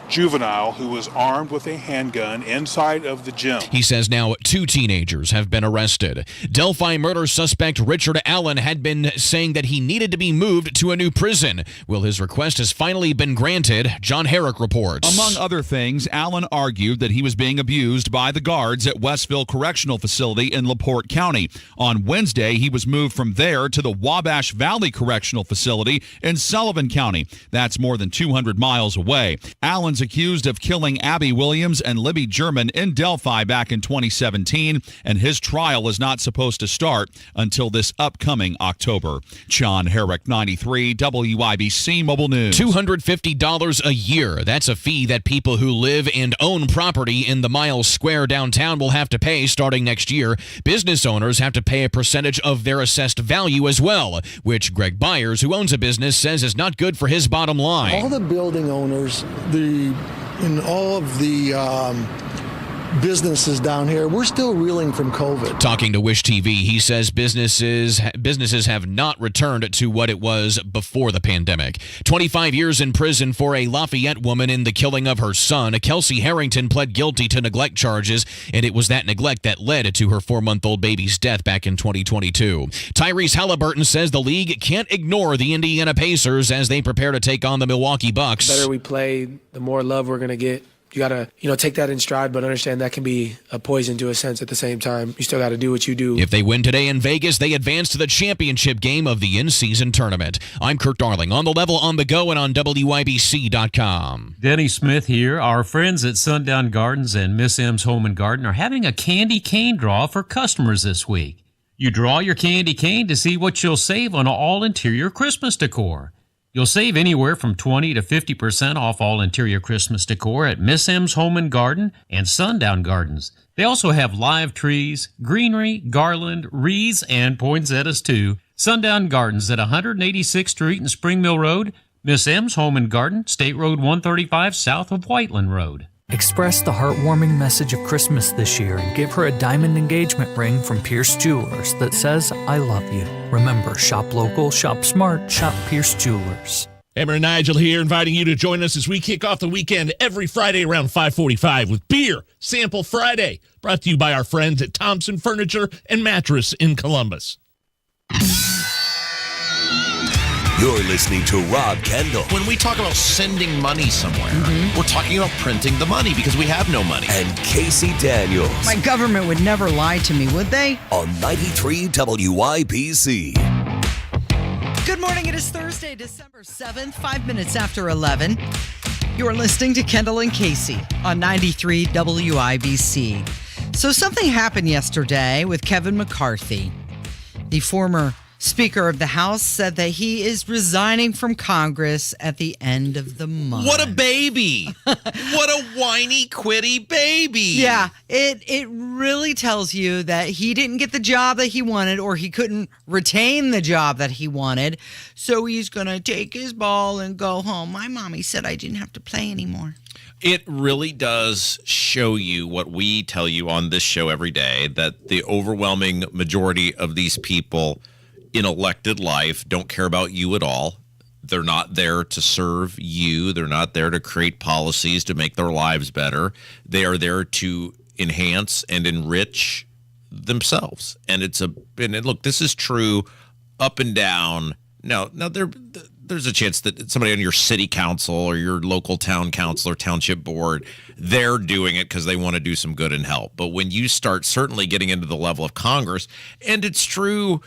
juvenile who was armed with a handgun inside of the gym. He says now two teenagers have been arrested. Delphi murder suspect Richard Allen had been saying that he needed to be moved to a new prison. Well, his request has finally been granted. John Herrick reports. Among other things, Allen argued that he was being abused by the guards at Westville Correctional Facility in LaPorte County. On Wednesday, he was moved from there to the Wabash Valley Correctional Facility in Sullivan County. That's more than 200 miles away. Allen's accused of killing Abby Williams and Libby German in Delphi back in 2017, and his trial is not supposed to start until this upcoming October. John Herrick, 93 WIBC Mobile News. $250 a year. That's a fee that people who live and own property in the Miles Square downtown will have to pay starting next year. Business owners have to pay a percentage of their assessed value as well, which Greg Byers, who owns a business, says is not good for his bottom line. All the building owners, in all of the businesses down here. We're still reeling from COVID. Talking to Wish TV, he says businesses have not returned to what it was before the pandemic. 25 years in prison for a Lafayette woman in the killing of her son. Kelsey Harrington pled guilty to neglect charges, and it was that neglect that led to her 4-month-old baby's death back in 2022. Tyrese Halliburton says the league can't ignore the Indiana Pacers as they prepare to take on the Milwaukee Bucks. The better we play, the more love we're going to get. You got to, take that in stride, but understand that can be a poison to a sense at the same time. You still got to do what you do. If they win today in Vegas, they advance to the championship game of the in-season tournament. I'm Kirk Darling, on the level, on the go, and on WIBC.com. Denny Smith here. Our friends at Sundown Gardens and Miss M's Home and Garden are having a candy cane draw for customers this week. You draw your candy cane to see what you'll save on all interior Christmas decor. You'll save anywhere from 20 to 50% off all interior Christmas decor at Miss M's Home and Garden and Sundown Gardens. They also have live trees, greenery, garland, wreaths, and poinsettias too. Sundown Gardens at 186th Street and Spring Mill Road. Miss M's Home and Garden, State Road 135 south of Whiteland Road. Express the heartwarming message of Christmas this year and give her a diamond engagement ring from Pierce Jewelers that says, I love you. Remember, shop local, shop smart, shop Pierce Jewelers. Hammer and Nigel here, inviting you to join us as we kick off the weekend every Friday around 5:45 with Beer Sample Friday, brought to you by our friends at Thompson Furniture and Mattress in Columbus. You're listening to Rob Kendall. When we talk about sending money somewhere, we're talking about printing the money because we have no money. And Casey Daniels. My government would never lie to me, would they? On 93 WIBC. Good morning. It is Thursday, December 7th, 5 minutes after 11. You're listening to Kendall and Casey on 93 WIBC. So something happened yesterday with Kevin McCarthy. The former Speaker of the House said that he is resigning from Congress at the end of the month. What a baby. What a whiny, quitty baby. Yeah, it really tells you that he didn't get the job that he wanted, or he couldn't retain the job that he wanted. So he's going to take his ball and go home. My mommy said I didn't have to play anymore. It really does show you what we tell you on this show every day, that the overwhelming majority of these people in elected life don't care about you at all. They're not there to serve you. They're not there to create policies to make their lives better. They are there to enhance and enrich themselves. And look, this is true up and down. Now there's a chance that somebody on your city council or your local town council or township board, they're doing it because they want to do some good and help. But when you start certainly getting into the level of Congress, and it's true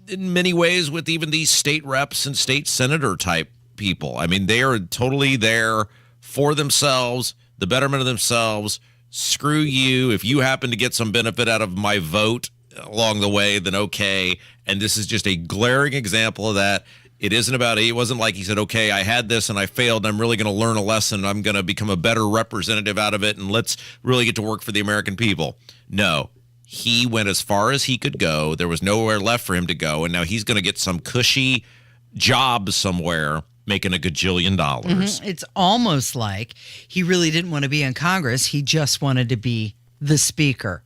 in many ways with even these state reps and state senator type people. I mean, they are totally there for themselves, the betterment of themselves. Screw you. If you happen to get some benefit out of my vote along the way, then okay. And this is just a glaring example of that. It wasn't like he said, okay, I had this and I failed. I'm really going to learn a lesson. I'm going to become a better representative out of it. And let's really get to work for the American people. No. He went as far as he could go. There was nowhere left for him to go. And now he's going to get some cushy job somewhere making $1 gajillion. It's almost like he really didn't want to be in Congress. He just wanted to be the speaker.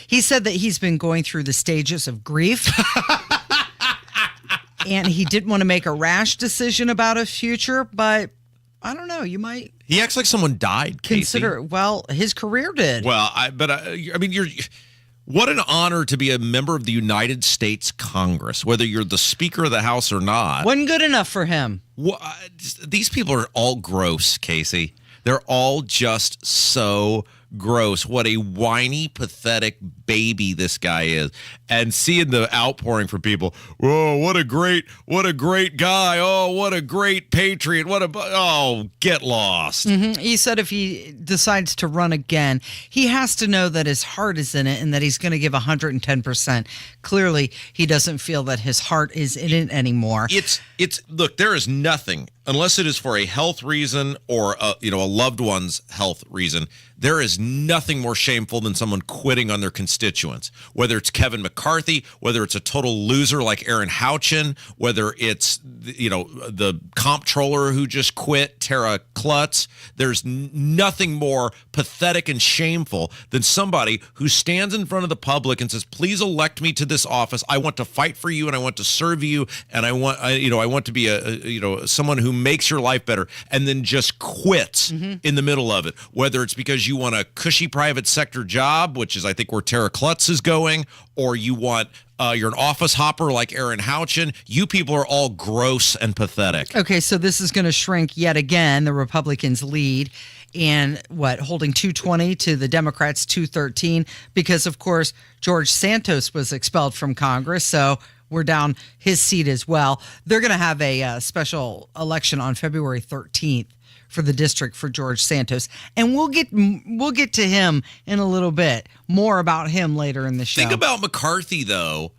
He said that he's been going through the stages of grief. And he didn't want to make a rash decision about his future, but I don't know. You might. He acts like someone died, consider. Casey. Well, his career did. Well, I mean, what an honor to be a member of the United States Congress, whether you're the Speaker of the House or not. Wasn't good enough for him. These people are all gross, Casey. They're all just so gross. What a whiny, pathetic baby this guy is. And seeing the outpouring from people, whoa, what a great guy. Oh, what a great patriot. Get lost. He said if he decides to run again, he has to know that his heart is in it and that he's going to give 110%. Clearly, he doesn't feel that his heart is in it anymore. Look, there is nothing, unless it is for a health reason or a loved one's health reason. There is nothing more shameful than someone quitting on their constituents, whether it's Kevin McCarthy, whether it's a total loser like Aaron Houchin, whether it's the comptroller who just quit, Tara Klutz. There's nothing more pathetic and shameful than somebody who stands in front of the public and says, "Please elect me to this office. I want to fight for you, and I want to serve you, and I want to be someone who makes your life better," and then just quits in the middle of it. Whether it's because you want a cushy private sector job, which is I think where Tara Klutz is going, or you want you're an office hopper like Aaron Houchin. You people are all gross and pathetic. Okay, so this is going to shrink yet again the Republicans' lead, and holding 220 to the Democrats 213, because of course George Santos was expelled from Congress, so we're down his seat as well. They're going to have a special election on February 13th for the district for George Santos, and we'll get to him in a little bit. More about him later in the show. Think about McCarthy, though.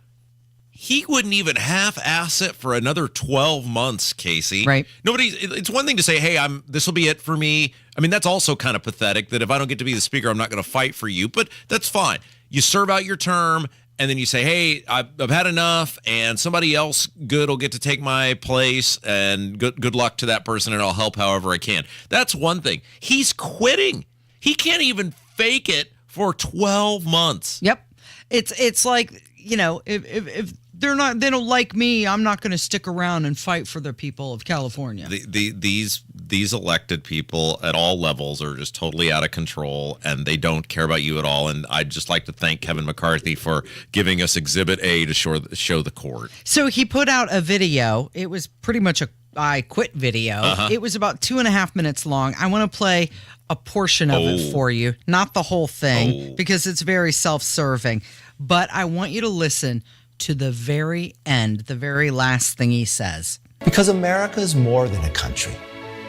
He wouldn't even half-ass it for another 12 months, Casey. Right. It's one thing to say, "Hey, this will be it for me." I mean, that's also kind of pathetic that if I don't get to be the speaker, I'm not going to fight for you. But that's fine. You serve out your term, and then you say, "Hey, I've had enough, and somebody else good will get to take my place, and good luck to that person, and I'll help however I can." That's one thing. He's quitting. He can't even fake it for 12 months. Yep. It's like, if they don't like me, I'm not going to stick around and fight for the people of California. These elected people at all levels are just totally out of control, and they don't care about you at all. And I'd just like to thank Kevin McCarthy for giving us Exhibit A to show the court. So he put out a video. It was pretty much a I quit video. It was about 2.5 minutes long. I want to play a portion of it for you, not the whole thing, because it's very self-serving. But I want you to listen to the very end, the very last thing he says. Because America is more than a country.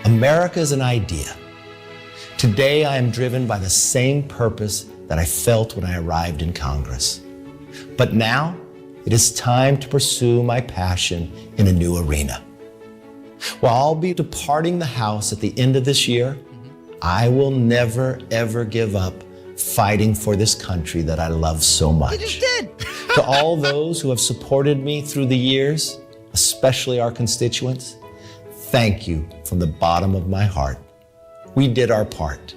America is an idea. Today, I am driven by the same purpose that I felt when I arrived in Congress. But now, it is time to pursue my passion in a new arena. While I'll be departing the House at the end of this year, I will never, ever give up fighting for this country that I love so much. You just did. To all those who have supported me through the years, especially our constituents, thank you from the bottom of my heart. We did our part.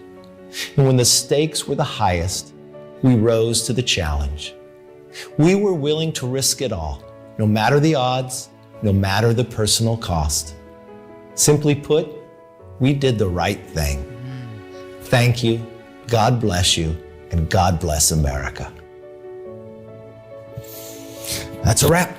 And when the stakes were the highest, we rose to the challenge. We were willing to risk it all, no matter the odds, no matter the personal cost. Simply put, we did the right thing. Thank you, God bless you, and God bless America. That's a wrap.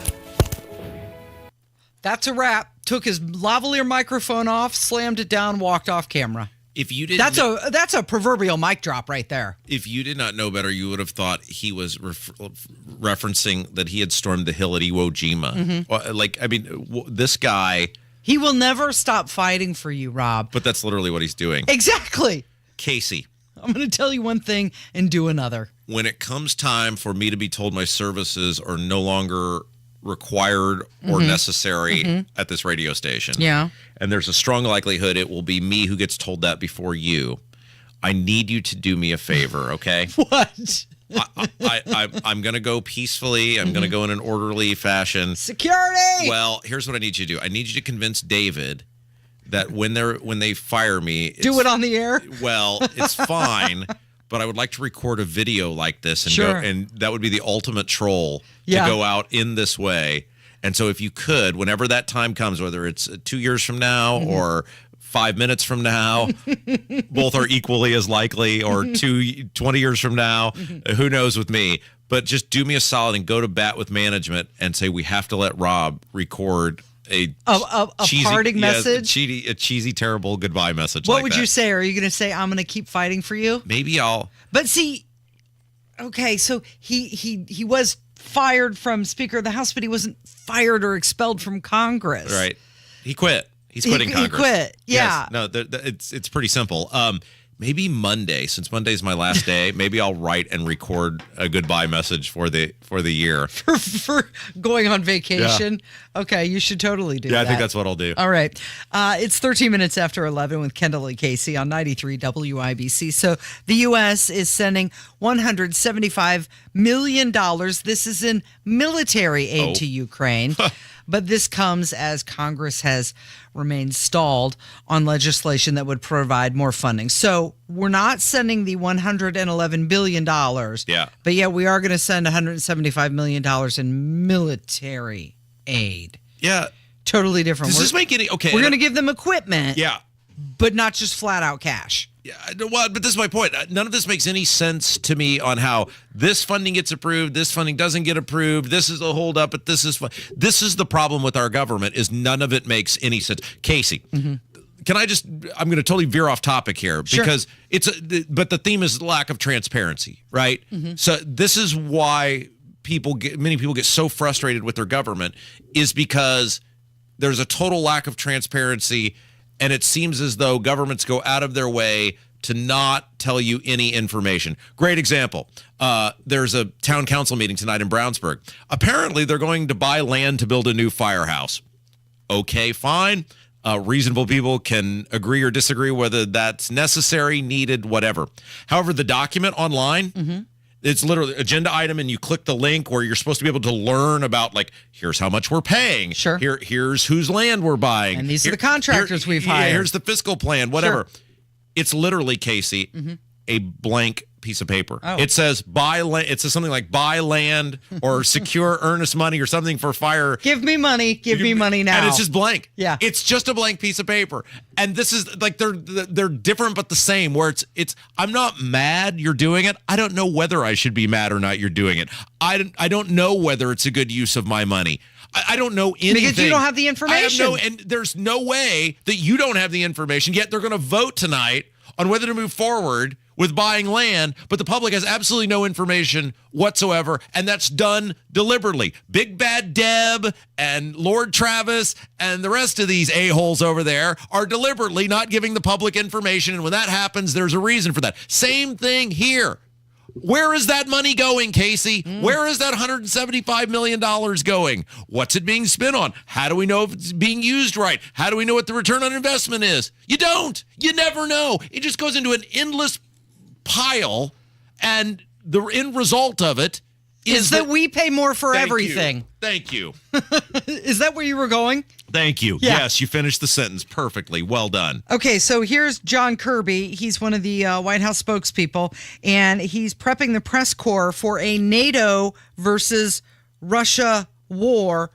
That's a wrap. Took his lavalier microphone off, slammed it down, walked off camera. If you didn't, that's a proverbial mic drop right there. If you did not know better, you would have thought he was referencing that he had stormed the hill at Iwo Jima. This guy. He will never stop fighting for you, Rob. But that's literally what he's doing. Exactly. Casey. I'm going to tell you one thing and do another. When it comes time for me to be told my services are no longer required or necessary at this radio station. Yeah. And there's a strong likelihood it will be me who gets told that before you. I need you to do me a favor, okay? What? I'm going to go peacefully. I'm going to go in an orderly fashion. Security! Well, here's what I need you to do. I need you to convince David that when they fire me... Do it on the air? Well, it's fine, but I would like to record a video like this, and and that would be the ultimate troll to go out in this way. And so if you could, whenever that time comes, whether it's 2 years from now or 5 minutes from now, both are equally as likely, or 20 years from now, who knows with me. But just do me a solid and go to bat with management and say, we have to let Rob record a cheesy, parting message? A cheesy, terrible goodbye message. What would you say? Are you going to say, I'm going to keep fighting for you? Maybe I'll. But see, okay, so he was fired from Speaker of the House, but he wasn't fired or expelled from Congress. Right. He quit. He's quitting Congress. He quit. Yeah. Yes. No, it's pretty simple. Maybe Monday, since Monday's my last day, maybe I'll write and record a goodbye message for the year. For going on vacation? Yeah. Okay, you should totally do that. Yeah, I think that's what I'll do. All right. It's 13 minutes after 11 with Kendall and Casey on 93 WIBC. So the U.S. is sending $175 million. This is in military aid to Ukraine. But this comes as Congress has remained stalled on legislation that would provide more funding. So we're not sending the $111 billion. Yeah. But yet we are going to send $175 million in military aid. Yeah. Totally different. Does this make any... Okay. We're going to give them equipment. Yeah. But not just flat out cash. Yeah, well, but this is my point. None of this makes any sense to me on how this funding gets approved, this funding doesn't get approved, this is a holdup, but this is the problem with our government is none of it makes any sense. Casey, I'm going to totally veer off topic here because but the theme is lack of transparency, right? So this is why many people get so frustrated with their government is because there's a total lack of transparency. And it seems as though governments go out of their way to not tell you any information. Great example. There's a town council meeting tonight in Brownsburg. Apparently, they're going to buy land to build a new firehouse. Okay, fine. Reasonable people can agree or disagree whether that's necessary, needed, whatever. However, the document online, it's literally agenda item, and you click the link where you're supposed to be able to learn about, like, here's how much we're paying. Sure. Here's whose land we're buying. And these are the contractors we've hired. Here's the fiscal plan, whatever. Sure. It's literally, Casey, a blank piece of paper. Oh. It says buy land. It says something like buy land or secure earnest money or something for fire. Give me money. Give me money now. And it's just blank. Yeah. It's just a blank piece of paper. And this is like they're different but the same, where it's I'm not mad you're doing it. I don't know whether I should be mad or not you're doing it. I don't know whether it's a good use of my money. I don't know anything. Because you don't have the information. And there's no way that you don't have the information, yet they're going to vote tonight on whether to move forward with buying land, but the public has absolutely no information whatsoever, and that's done deliberately. Big Bad Deb and Lord Travis and the rest of these a-holes over there are deliberately not giving the public information, and when that happens, there's a reason for that. Same thing here. Where is that money going, Casey? Where is that $175 million going? What's it being spent on? How do we know if it's being used right? How do we know what the return on investment is? You don't. You never know. It just goes into an endless pile, and the end result of it is that we pay more for Thank everything. You. Thank you. Is that where you were going? Thank you. Yeah. Yes, you finished the sentence perfectly. Well done. Okay, so here's John Kirby. He's one of the White House spokespeople, and he's prepping the press corps for a NATO versus Russia war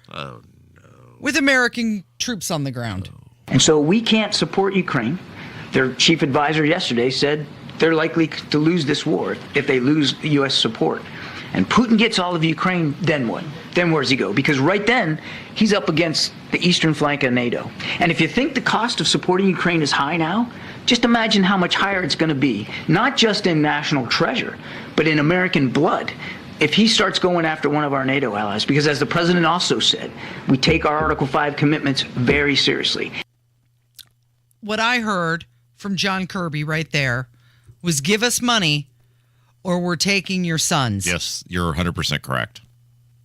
with American troops on the ground. And so we can't support Ukraine. Their chief advisor yesterday said they're likely to lose this war if they lose U.S. support. And Putin gets all of Ukraine, then what? Then where's he go? Because right then, he's up against the eastern flank of NATO. And if you think the cost of supporting Ukraine is high now, just imagine how much higher it's going to be, not just in national treasure, but in American blood, if he starts going after one of our NATO allies. Because as the president also said, we take our Article 5 commitments very seriously. What I heard from John Kirby right there was give us money or we're taking your sons. Yes, you're 100% correct.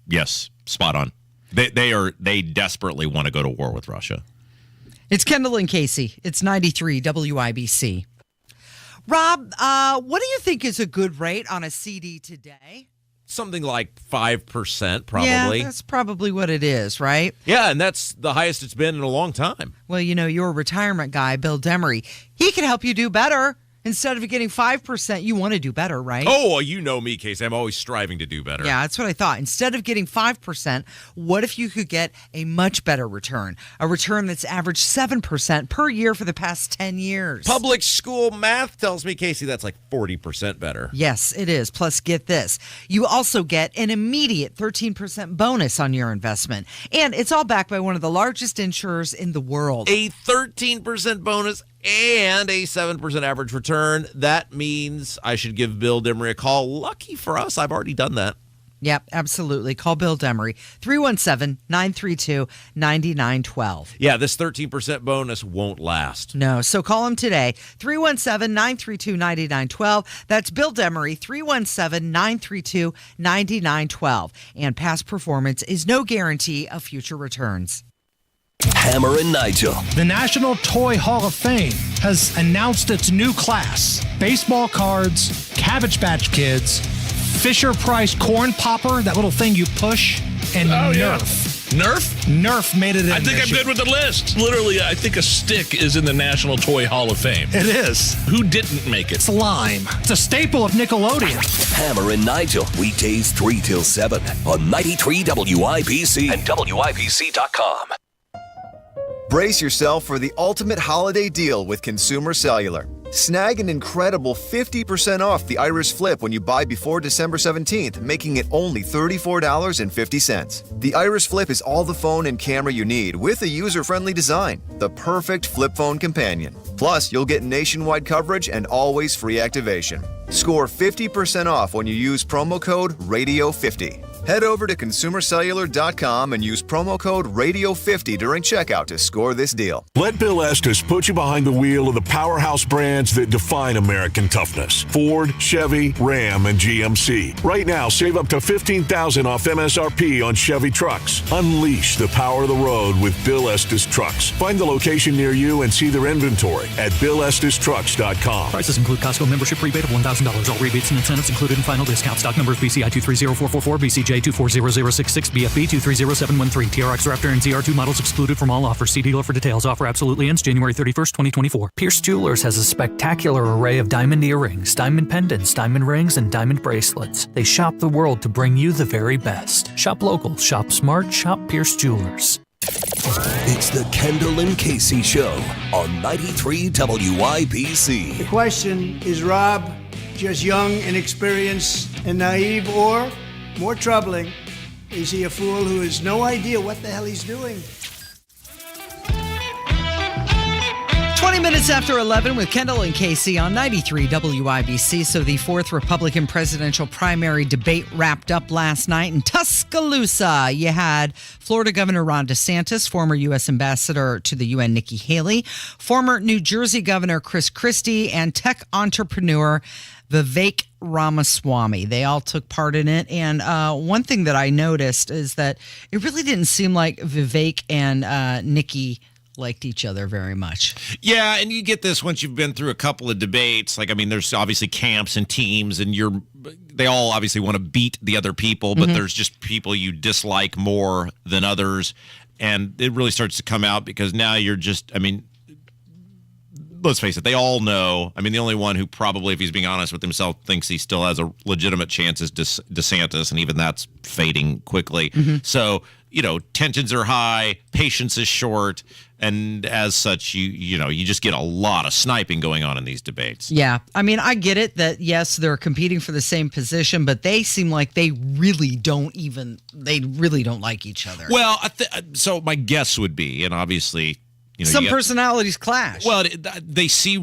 Yes, spot on. They desperately want to go to war with Russia. It's Kendall and Casey. It's 93 WIBC. Rob, what do you think is a good rate on a CD today? Something like 5%, probably. Yeah, that's probably what it is, right? Yeah, and that's the highest it's been in a long time. Well, you know, your retirement guy, Bill Demery, he can help you do better. Instead of getting 5%, you want to do better, right? Oh, well, you know me, Casey. I'm always striving to do better. Yeah, that's what I thought. Instead of getting 5%, what if you could get a much better return? A return that's averaged 7% per year for the past 10 years. Public school math tells me, Casey, that's like 40% better. Yes, it is. Plus, get this. You also get an immediate 13% bonus on your investment. And it's all backed by one of the largest insurers in the world. A 13% bonus and a 7% average return. That means I should give Bill Demery a call. Lucky for us, I've already done that. Yep, absolutely. Call Bill Demery, 317-932-9912. Yeah, this 13% bonus won't last. No, so call him today, 317-932-9912. That's Bill Demery, 317-932-9912. And past performance is no guarantee of future returns. Hammer and Nigel. The National Toy Hall of Fame has announced its new class. Baseball cards, Cabbage Patch Kids, Fisher-Price Corn Popper, that little thing you push, and Nerf. Nerf made it in. I think I'm good with the list. Literally, I think a stick is in the National Toy Hall of Fame. It is. Who didn't make it? Slime. It's a staple of Nickelodeon. Hammer and Nigel, weekdays 3 till 7 on 93 WIBC and WIBC.com. Brace yourself for the ultimate holiday deal with Consumer Cellular. Snag an incredible 50% off the Iris Flip when you buy before December 17th, making it only $34.50. The Iris Flip is all the phone and camera you need with a user-friendly design, the perfect flip phone companion. Plus, you'll get nationwide coverage and always free activation. Score 50% off when you use promo code RADIO50. Head over to consumercellular.com and use promo code RADIO50 during checkout to score this deal. Let Bill Estes put you behind the wheel of the powerhouse brands that define American toughness. Ford, Chevy, Ram, and GMC. Right now, save up to $15,000 off MSRP on Chevy trucks. Unleash the power of the road with Bill Estes Trucks. Find the location near you and see their inventory at BillEstesTrucks.com. Prices include Costco membership rebate of $1,000. All rebates and incentives included in final discount. Stock numbers BCI 230444, BCJ 240066, BFB 230713. TRX Raptor and ZR2 models excluded from all offers. See dealer for details. Offer absolutely ends January 31st, 2024. Pierce Jewelers has a spectacular array of diamond earrings, diamond pendants, diamond rings, and diamond bracelets. They shop the world to bring you the very best. Shop local, shop smart, shop Pierce Jewelers. It's the Kendall and Casey Show on 93 WIBC. The question, is Rob just young, inexperienced, and naive, or, more troubling, is he a fool who has no idea what the hell he's doing? 20 minutes after 11 with Kendall and Casey on 93 WIBC. So the fourth Republican presidential primary debate wrapped up last night in Tuscaloosa. You had Florida Governor Ron DeSantis, former U.S. Ambassador to the UN Nikki Haley, former New Jersey Governor Chris Christie, and tech entrepreneur Vivek Ramaswamy. They all took part in it. And one thing that I noticed is that it really didn't seem like Vivek and Nikki liked each other very much. Yeah, and you get this once you've been through a couple of debates. Like, I mean, there's obviously camps and teams, and they all obviously want to beat the other people, but there's just people you dislike more than others. And it really starts to come out because now you're just, I mean, let's face it, they all know. I mean, the only one who probably, if he's being honest with himself, thinks he still has a legitimate chance is DeSantis, and even that's fading quickly. So, you know, tensions are high, patience is short, and as such, you just get a lot of sniping going on in these debates. Yeah. I mean, I get it that, yes, they're competing for the same position, but they seem like they really don't like each other. Well, so my guess would be, and obviously, some personalities clash. Well, they see,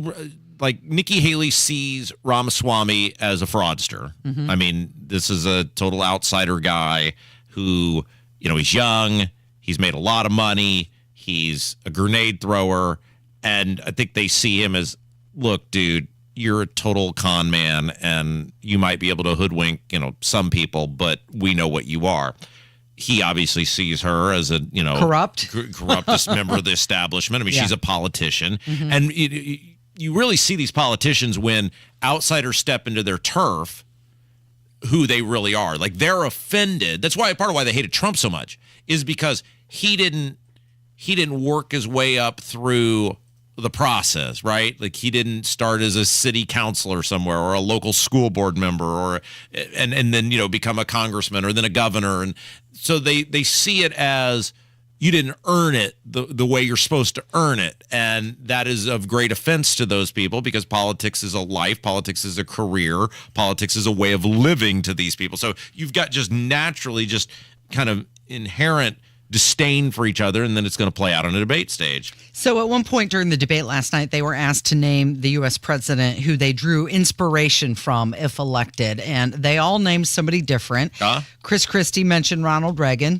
like, Nikki Haley sees Ramaswamy as a fraudster. I mean, this is a total outsider guy who, he's young, he's made a lot of money, he's a grenade thrower, and I think they see him as, look, dude, you're a total con man, and you might be able to hoodwink, some people, but we know what you are. He obviously sees her as a, corrupt member of the establishment. I mean, she's a politician. And you really see these politicians when outsiders step into their turf, who they really are. Like, they're offended. That's why part of why they hated Trump so much is because he didn't work his way up through the process, right? Like, he didn't start as a city councilor somewhere or a local school board member and then, become a congressman or then a governor. And so they see it as you didn't earn it the way you're supposed to earn it. And that is of great offense to those people because politics is a life, politics is a career, politics is a way of living to these people. So you've got just naturally just kind of inherent disdain for each other, and then it's going to play out on a debate stage. So at one point during the debate last night, they were asked to name the U.S. president who they drew inspiration from if elected, and they all named somebody different. Chris Christie mentioned Ronald Reagan.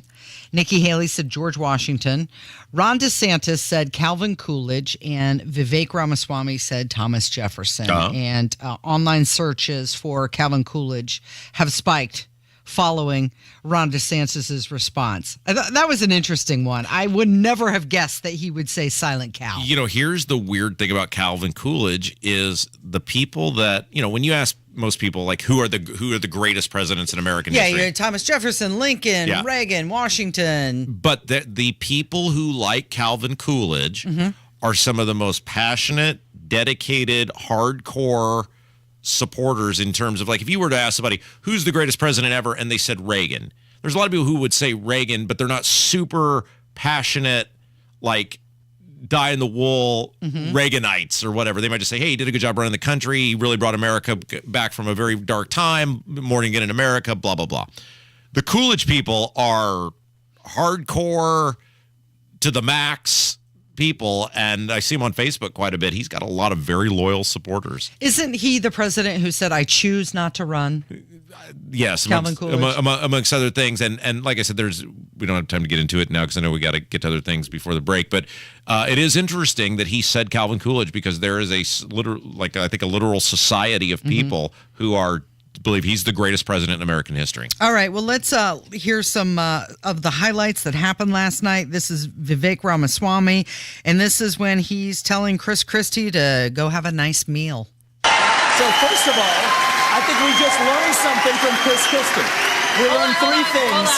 Nikki Haley said George Washington. Ron DeSantis said Calvin Coolidge, and Vivek Ramaswamy said Thomas Jefferson. And online searches for Calvin Coolidge have spiked following Ron DeSantis' response. That was an interesting one. I would never have guessed that he would say Silent Cal. Here's the weird thing about Calvin Coolidge is the people that, when you ask most people like who are the greatest presidents in American Yeah, history. you're Thomas Jefferson, Lincoln, Yeah. Reagan, Washington. But the people who like Calvin Coolidge are some of the most passionate, dedicated, hardcore supporters in terms of, like, if you were to ask somebody who's the greatest president ever and they said Reagan, there's a lot of people who would say Reagan, but they're not super passionate, like die in the wool Reaganites or whatever. They might just say, hey, he did a good job running the country. He really brought America back from a very dark time. Morning again in America, blah, blah, blah. The Coolidge people are hardcore to the max people, and I see him on Facebook quite a bit. He's got a lot of very loyal supporters. Isn't he the president who said, I choose not to run? Yes, Calvin Coolidge. amongst other things, and like I said, we don't have time to get into it now because I know we got to get to other things before the break. But it is interesting that he said Calvin Coolidge, because there is a literal society of people who believe he's the greatest president in American history. All right, well, let's hear some of the highlights that happened last night. This is Vivek Ramaswamy, and this is when he's telling Chris Christie to go have a nice meal. So first of all, I think we just learned something from Chris Christie. We learned three things.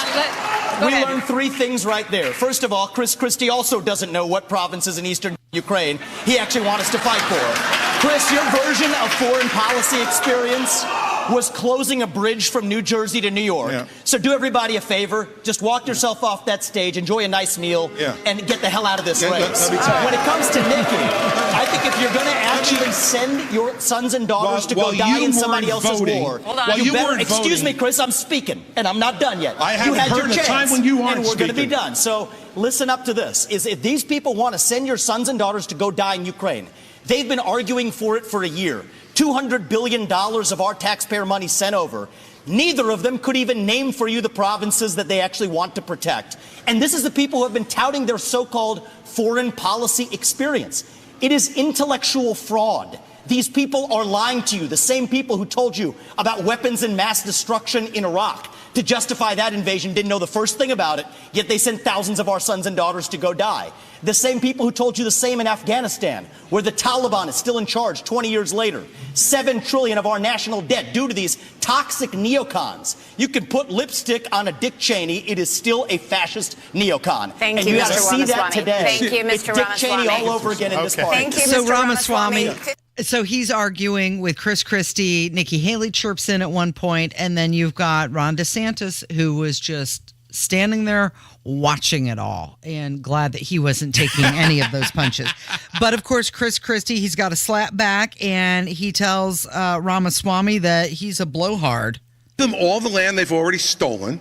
We learned three things right there. First of all, Chris Christie also doesn't know what provinces in eastern Ukraine he actually wants us to fight for. Chris, your version of foreign policy experience was closing a bridge from New Jersey to New York. Yeah. So do everybody a favor. Just walk yourself off that stage, enjoy a nice meal, and get the hell out of this race. When it comes to Nikki, I think if you're going to actually send your sons and daughters to go die in somebody else's war, you better, excuse me, Chris, I'm speaking, and I'm not done yet. I haven't heard the time when you aren't and we're going to be speaking. done. So listen up to this. If these people want to send your sons and daughters to go die in Ukraine, they've been arguing for it for a year. $200 billion of our taxpayer money sent over. Neither of them could even name for you the provinces that they actually want to protect. And this is the people who have been touting their so-called foreign policy experience. It is intellectual fraud. These people are lying to you, the same people who told you about weapons and mass destruction in Iraq. To justify that invasion, didn't know the first thing about it, yet they sent thousands of our sons and daughters to go die. The same people who told you the same in Afghanistan, where the Taliban is still in charge 20 years later. $7 trillion of our national debt due to these toxic neocons. You can put lipstick on a Dick Cheney, it is still a fascist neocon. Thank and you, you Mr. gotta see that today. Thank you, Mr. It's Dick Cheney all over again in this party. Thank you, So Mr. Ramaswamy, so he's arguing with Chris Christie. Nikki Haley chirps in at one point, and then you've got Ron DeSantis, who was just standing there watching it all and glad that he wasn't taking any of those punches. But of course, Chris Christie, he's got a slap back, and he tells Ramaswamy that he's a blowhard. Them all the land they've already stolen.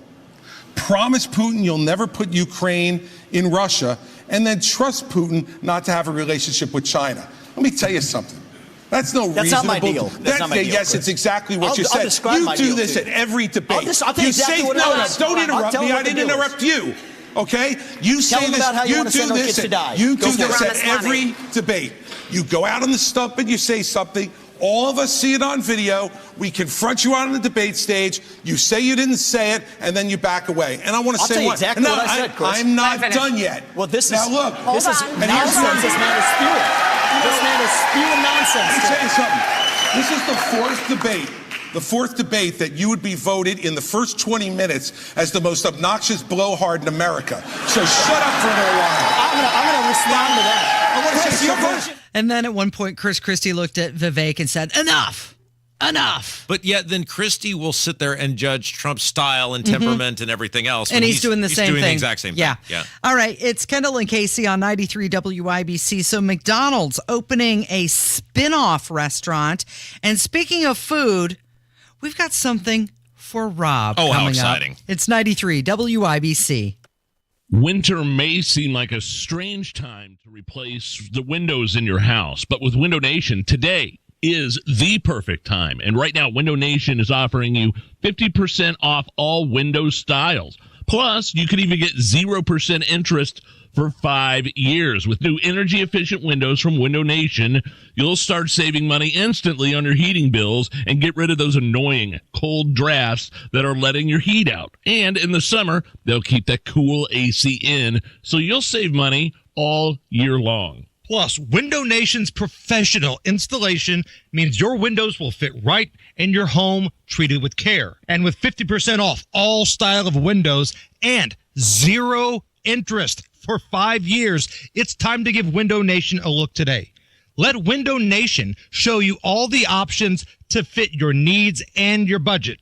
Promise Putin you'll never put Ukraine in Russia, and then trust Putin not to have a relationship with China. Let me tell you something. That's no That's reasonable. not my deal. That's not my deal, Yes, Chris. it's exactly what you I'll said. describe You my do deal, this too. at every debate. I'll tell you exactly what it is. Don't I'll interrupt tell me. you I what the didn't deal interrupt is. you. Okay? You Tell say them this. about how you You wanna send do our this. kids to die. You Go do for it. this at Ramaswamy. every debate. You go out on the stump and you say something. All of us see it on video. We confront you out on the debate stage. You say you didn't say it, and then you back away. And I want to I'll say tell you what? exactly No, what I said, Chris. I'm not Let me finish. done yet. Well, this now is look. this is and here's nonsense. something. This man is spewing. This man is spewing nonsense. Let me tell you something. This is the fourth debate. The fourth debate that you would be voted in the first 20 minutes as the most obnoxious blowhard in America. So shut up for a little while. I'm gonna respond to that. I want to Chris, say your something. version. And then at one point, Chris Christie looked at Vivek and said, enough. But yet then Christie will sit there and judge Trump's style and temperament and everything else. And when he's doing the same doing thing. the exact same Yeah. thing. Yeah. All right. It's Kendall and Casey on 93 WIBC. So McDonald's opening a spin-off restaurant. And speaking of food, we've got something for Rob Oh, how coming exciting. up. It's 93 WIBC. Winter may seem like a strange time to replace the windows in your house, but with Window Nation, today is the perfect time. And right now, Window Nation is offering you 50% off all window styles. Plus, you could even get 0% interest for 5 years. With new energy-efficient windows from Window Nation, you'll start saving money instantly on your heating bills and get rid of those annoying cold drafts that are letting your heat out. And in the summer, they'll keep that cool AC in, so you'll save money all year long. Plus, Window Nation's professional installation means your windows will fit right in your home, treated with care. And with 50% off all style of windows and 0 interest for 5 years, it's time to give Window Nation a look today. Let Window Nation show you all the options to fit your needs and your budget.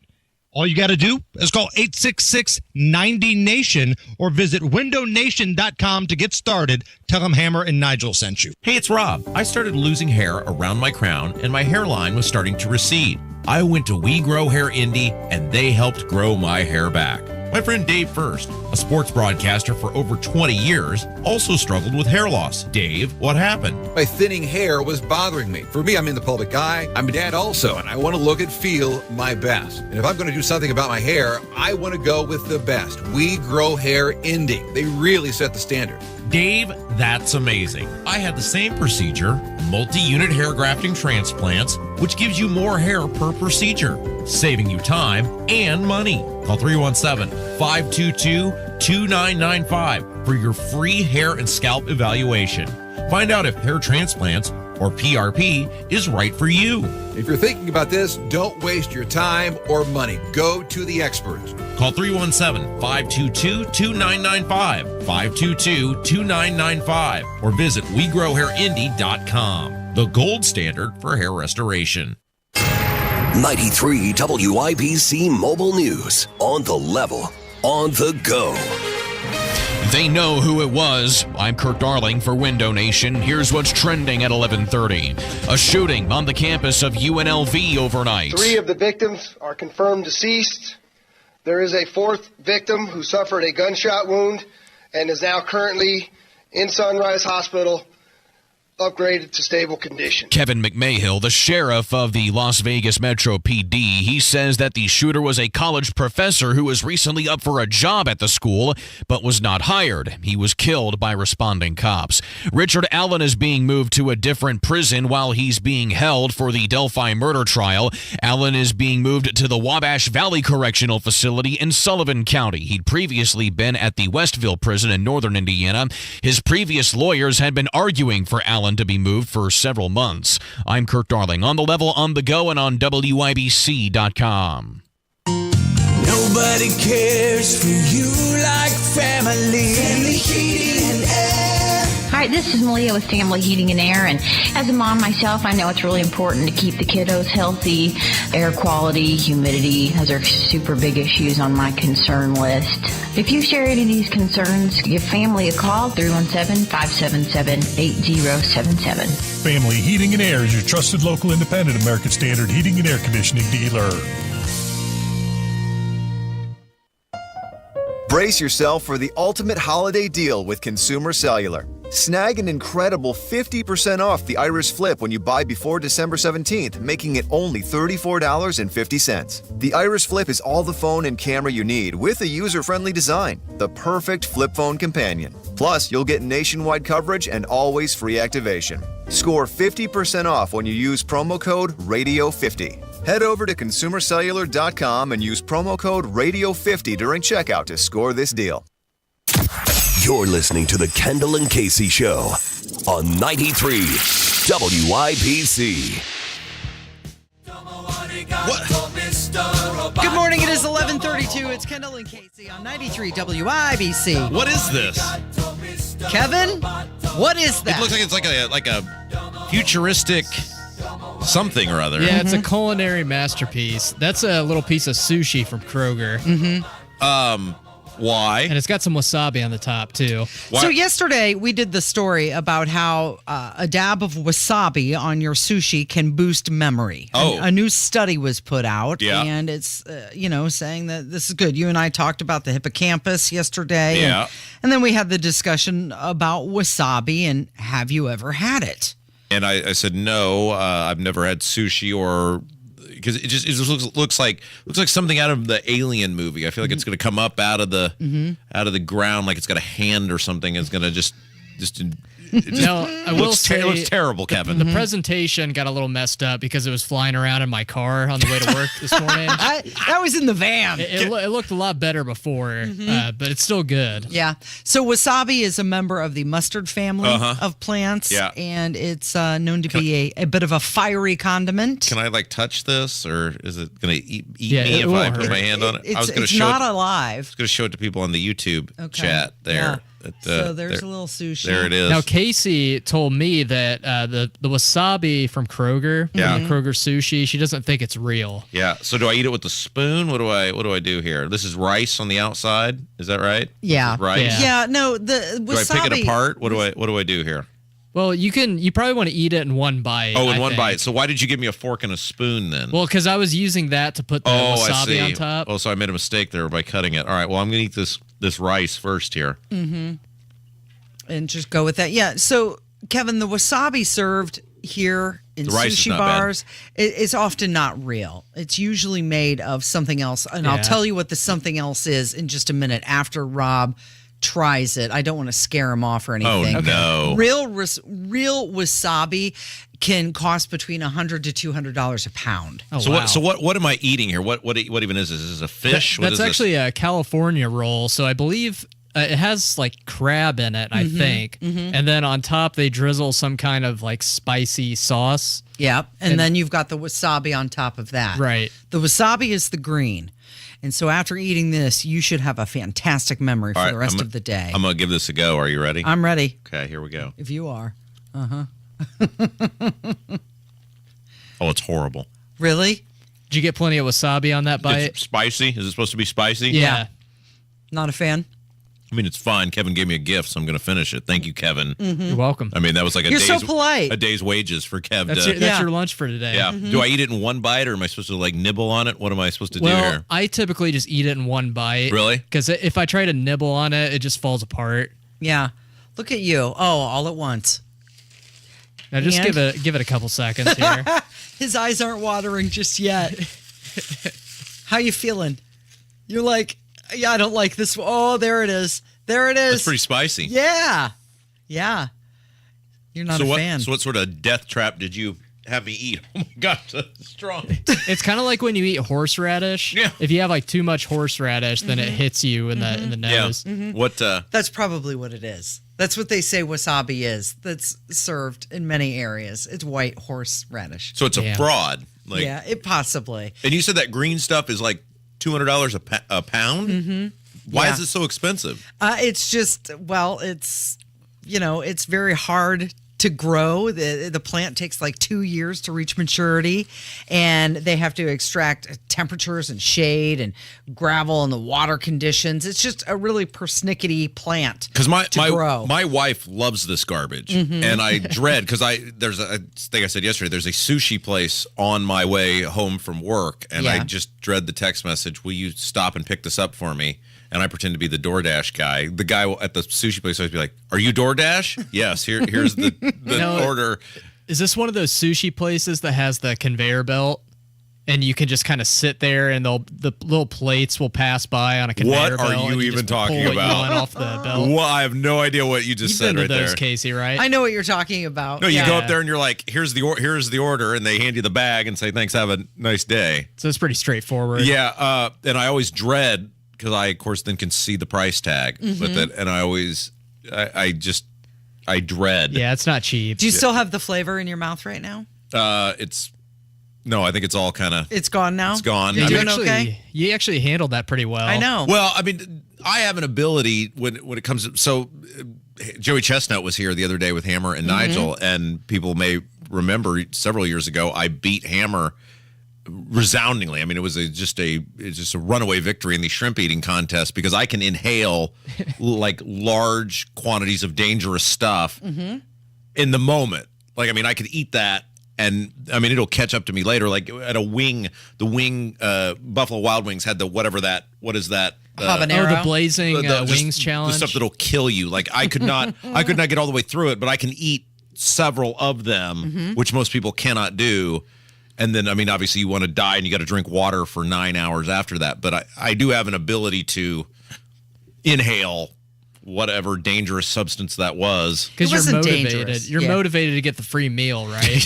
All you got to do is call 866-90-NATION or visit windownation.com to get started. Tell them Hammer and Nigel sent you. Hey, it's Rob. I started losing hair around my crown, and my hairline was starting to recede. I went to We Grow Hair Indy, and they helped grow my hair back. My friend Dave First, a sports broadcaster for over 20 years, also struggled with hair loss. Dave, what happened? My thinning hair was bothering me. For me, I'm in the public eye. I'm a dad also, and I want to look and feel my best. And if I'm going to do something about my hair, I want to go with the best. We Grow Hair Indy. They really set the standard. Dave, that's amazing. I had the same procedure, multi-unit hair grafting transplants, which gives you more hair per procedure, saving you time and money. Call 317-522-2995 for your free hair and scalp evaluation. Find out if hair transplants or PRP is right for you. If you're thinking about this, don't waste your time or money. Go to the experts. Call 317-522-2995, 522-2995, or visit WeGrowHairIndy.com, the gold standard for hair restoration. 93 WIBC Mobile News. On the level, on the go. They know who it was. I'm Kurt Darling for Window Nation. Here's what's trending at 11:30. A shooting on the campus of UNLV overnight. 3 of the victims are confirmed deceased. There is a 4th victim who suffered a gunshot wound and is now currently in Sunrise Hospital, upgraded to stable condition. Kevin McMahill, the sheriff of the Las Vegas Metro PD, he says that the shooter was a college professor who was recently up for a job at the school but was not hired. He was killed by responding cops. Richard Allen is being moved to a different prison while he's being held for the Delphi murder trial. Allen is being moved to the Wabash Valley Correctional Facility in Sullivan County. He'd previously been at the Westville prison in northern Indiana. His previous lawyers had been arguing for Allen to be moved for several months. I'm Kurt Darling, on the level, on the go, and on WIBC.com. Nobody cares for you like family. Family Heating and Air. Hi, this is Malia with Family Heating and Air, and as a mom myself, I know it's really important to keep the kiddos healthy. Air quality, humidity, those are super big issues on my concern list. If you share any of these concerns, give family a call, 317-577-8077. Family Heating and Air is your trusted local independent American Standard heating and air conditioning dealer. Brace yourself for the ultimate holiday deal with Consumer Cellular. Snag an incredible 50% off the Iris Flip when you buy before December 17th, making it only $34.50. The Iris Flip is all the phone and camera you need with a user-friendly design, the perfect flip phone companion. Plus, you'll get nationwide coverage and always free activation. Score 50% off when you use promo code RADIO50. Head over to consumercellular.com and use promo code RADIO50 during checkout to score this deal. You're listening to the Kendall and Casey Show on 93 WIBC. Good morning. It is 11:32. It's Kendall and Casey on 93 WIBC. What is this? Kevin, what is that? It looks like it's like a futuristic something or other. Yeah, it's a culinary masterpiece. That's a little piece of sushi from Kroger. Why? And it's got some wasabi on the top, too. So yesterday, we did the story about how a dab of wasabi on your sushi can boost memory. Oh. A new study was put out, Yeah. and it's, saying that this is good. You and I talked about the hippocampus yesterday. Yeah. And then we had the discussion about wasabi, and have you ever had it? And I said, no, I've never had sushi, or because it just looks like something out of the Alien movie. I feel like it's going to come up out of the ground, like it's got a hand or something. It's going to just I will say it looks terrible, Kevin. The presentation got a little messed up because it was flying around in my car on the way to work this morning. That was in the van. It looked a lot better before, but it's still good. Yeah. So wasabi is a member of the mustard family of plants, and it's known to be a bit of a fiery condiment. Can I touch this, or is it going to eat me it if I won't put hurt. my hand on it? It's not alive. I was going to show it to people on the YouTube chat there. Yeah. So there's a little sushi. There it is. Now Casey told me that the wasabi from Kroger, Yeah. from the Kroger sushi, she doesn't think it's real. Yeah. So do I eat it with the spoon? What do I do here? This is rice on the outside. Is that right? Yeah. This is rice. Yeah. No, the wasabi. Do I pick it apart? What do I do here? Well, you probably want to eat it in one bite. Oh, in I one think. bite. So why did you give me a fork and a spoon then? Well, because I was using that to put the I wasabi see. on top. Oh, so I made a mistake there by cutting it. All right. Well, I'm going to eat this rice first here. Mm-hmm. And just go with that. Yeah. So, Kevin, the wasabi served here in The rice is sushi not bad. bars it's often not real. It's usually made of something else. And I'll Yeah. tell you what the something else is in just a minute after Rob tries it. I don't want to scare him off or anything. Oh, no. Real wasabi can cost between $100 to $200 a pound. Oh, So wow. what am I eating here? What even is this? Is this a fish? What That's is this? actually a California roll. So I believe it has crab in it, I think. And then on top, they drizzle some kind of spicy sauce. Yep. And then you've got the wasabi on top of that. Right. The wasabi is the green. And so after eating this, you should have a fantastic memory for All right, the rest of the day. I'm going to give this a go. Are you ready? I'm ready. Okay, here we go. If you are. Oh, it's horrible. Really? Did you get plenty of wasabi on that bite? It's spicy. Is it supposed to be spicy? Yeah. Not a fan? I mean, it's fine. Kevin gave me a gift, so I'm going to finish it. Thank you, Kevin. You're welcome. I mean, that was like You're so polite. a day's wages for Kev. That's your lunch for today. Yeah. Do I eat it in one bite, or am I supposed to nibble on it? What am I supposed to do Well, here? I typically just eat it in one bite. Really? Because if I try to nibble on it, it just falls apart. Yeah. Look at you. Oh, all at once. Now just And? give it a couple seconds here. His eyes aren't watering just yet. How you feeling? You're like, yeah, I don't like this. Oh, there it is. There it is. That's pretty spicy. Yeah. Yeah. You're not a fan. So what sort of death trap did you have me eat? Oh, my gosh, that's strong. It's kind of like when you eat horseradish. Yeah. If you have too much horseradish, then it hits you in the nose. What? That's probably what it is. That's what they say wasabi is. That's served in many areas. It's white horseradish. So it's a fraud. Yeah, it possibly. And you said that green stuff is like $200 a pound? Mm-hmm. Why Yeah. is it so expensive? It's just, it's very hard to grow. The plant takes 2 years to reach maturity, and they have to extract temperatures and shade and gravel and the water conditions. It's just a really persnickety plant. Because grow. my wife loves this garbage, Mhm. and I dread because I think I said yesterday there's a sushi place on my way home from work, and I Yeah. just dread the text message. Will you stop and pick this up for me? And I pretend to be the DoorDash guy. The guy at the sushi place always be like, "Are you DoorDash?" Yes. Here's the order. Is this one of those sushi places that has the conveyor belt? And you can just kind of sit there, and the little plates will pass by on a conveyor What belt. are you and even just talking pull what you about? want off the belt. Well, I have no idea what you just You've said been right to those, there. Casey, right? I know what you're talking about. No, you go up there and you're like, "Here's the order," and they hand you the bag and say, "Thanks, have a nice day." So it's pretty straightforward. Yeah, and I always dread because I, of course, then can see the price tag with it, and I always, I dread. Yeah, it's not cheap. Do you still have the flavor in your mouth right now? No, I think it's all kind of. It's gone now? It's gone. You I doing mean, okay? You actually handled that pretty well. I know. Well, I mean, I have an ability when it comes to. So, Joey Chestnut was here the other day with Hammer and Nigel, and people may remember several years ago I beat Hammer resoundingly. I mean, it was just a runaway victory in the shrimp eating contest because I can inhale large quantities of dangerous stuff in the moment. I mean, I could eat that. And I mean, it'll catch up to me later. Like at a wing, Buffalo Wild Wings had what is that? Habanero. The blazing wings challenge. The stuff that'll kill you. Like I could not get all the way through it, but I can eat several of them, which most people cannot do. And then, I mean, obviously you want to die and you got to drink water for 9 hours after that. But I do have an ability to inhale whatever dangerous substance that was. Because you're motivated. dangerous. You're Yeah. motivated to get the free meal, right?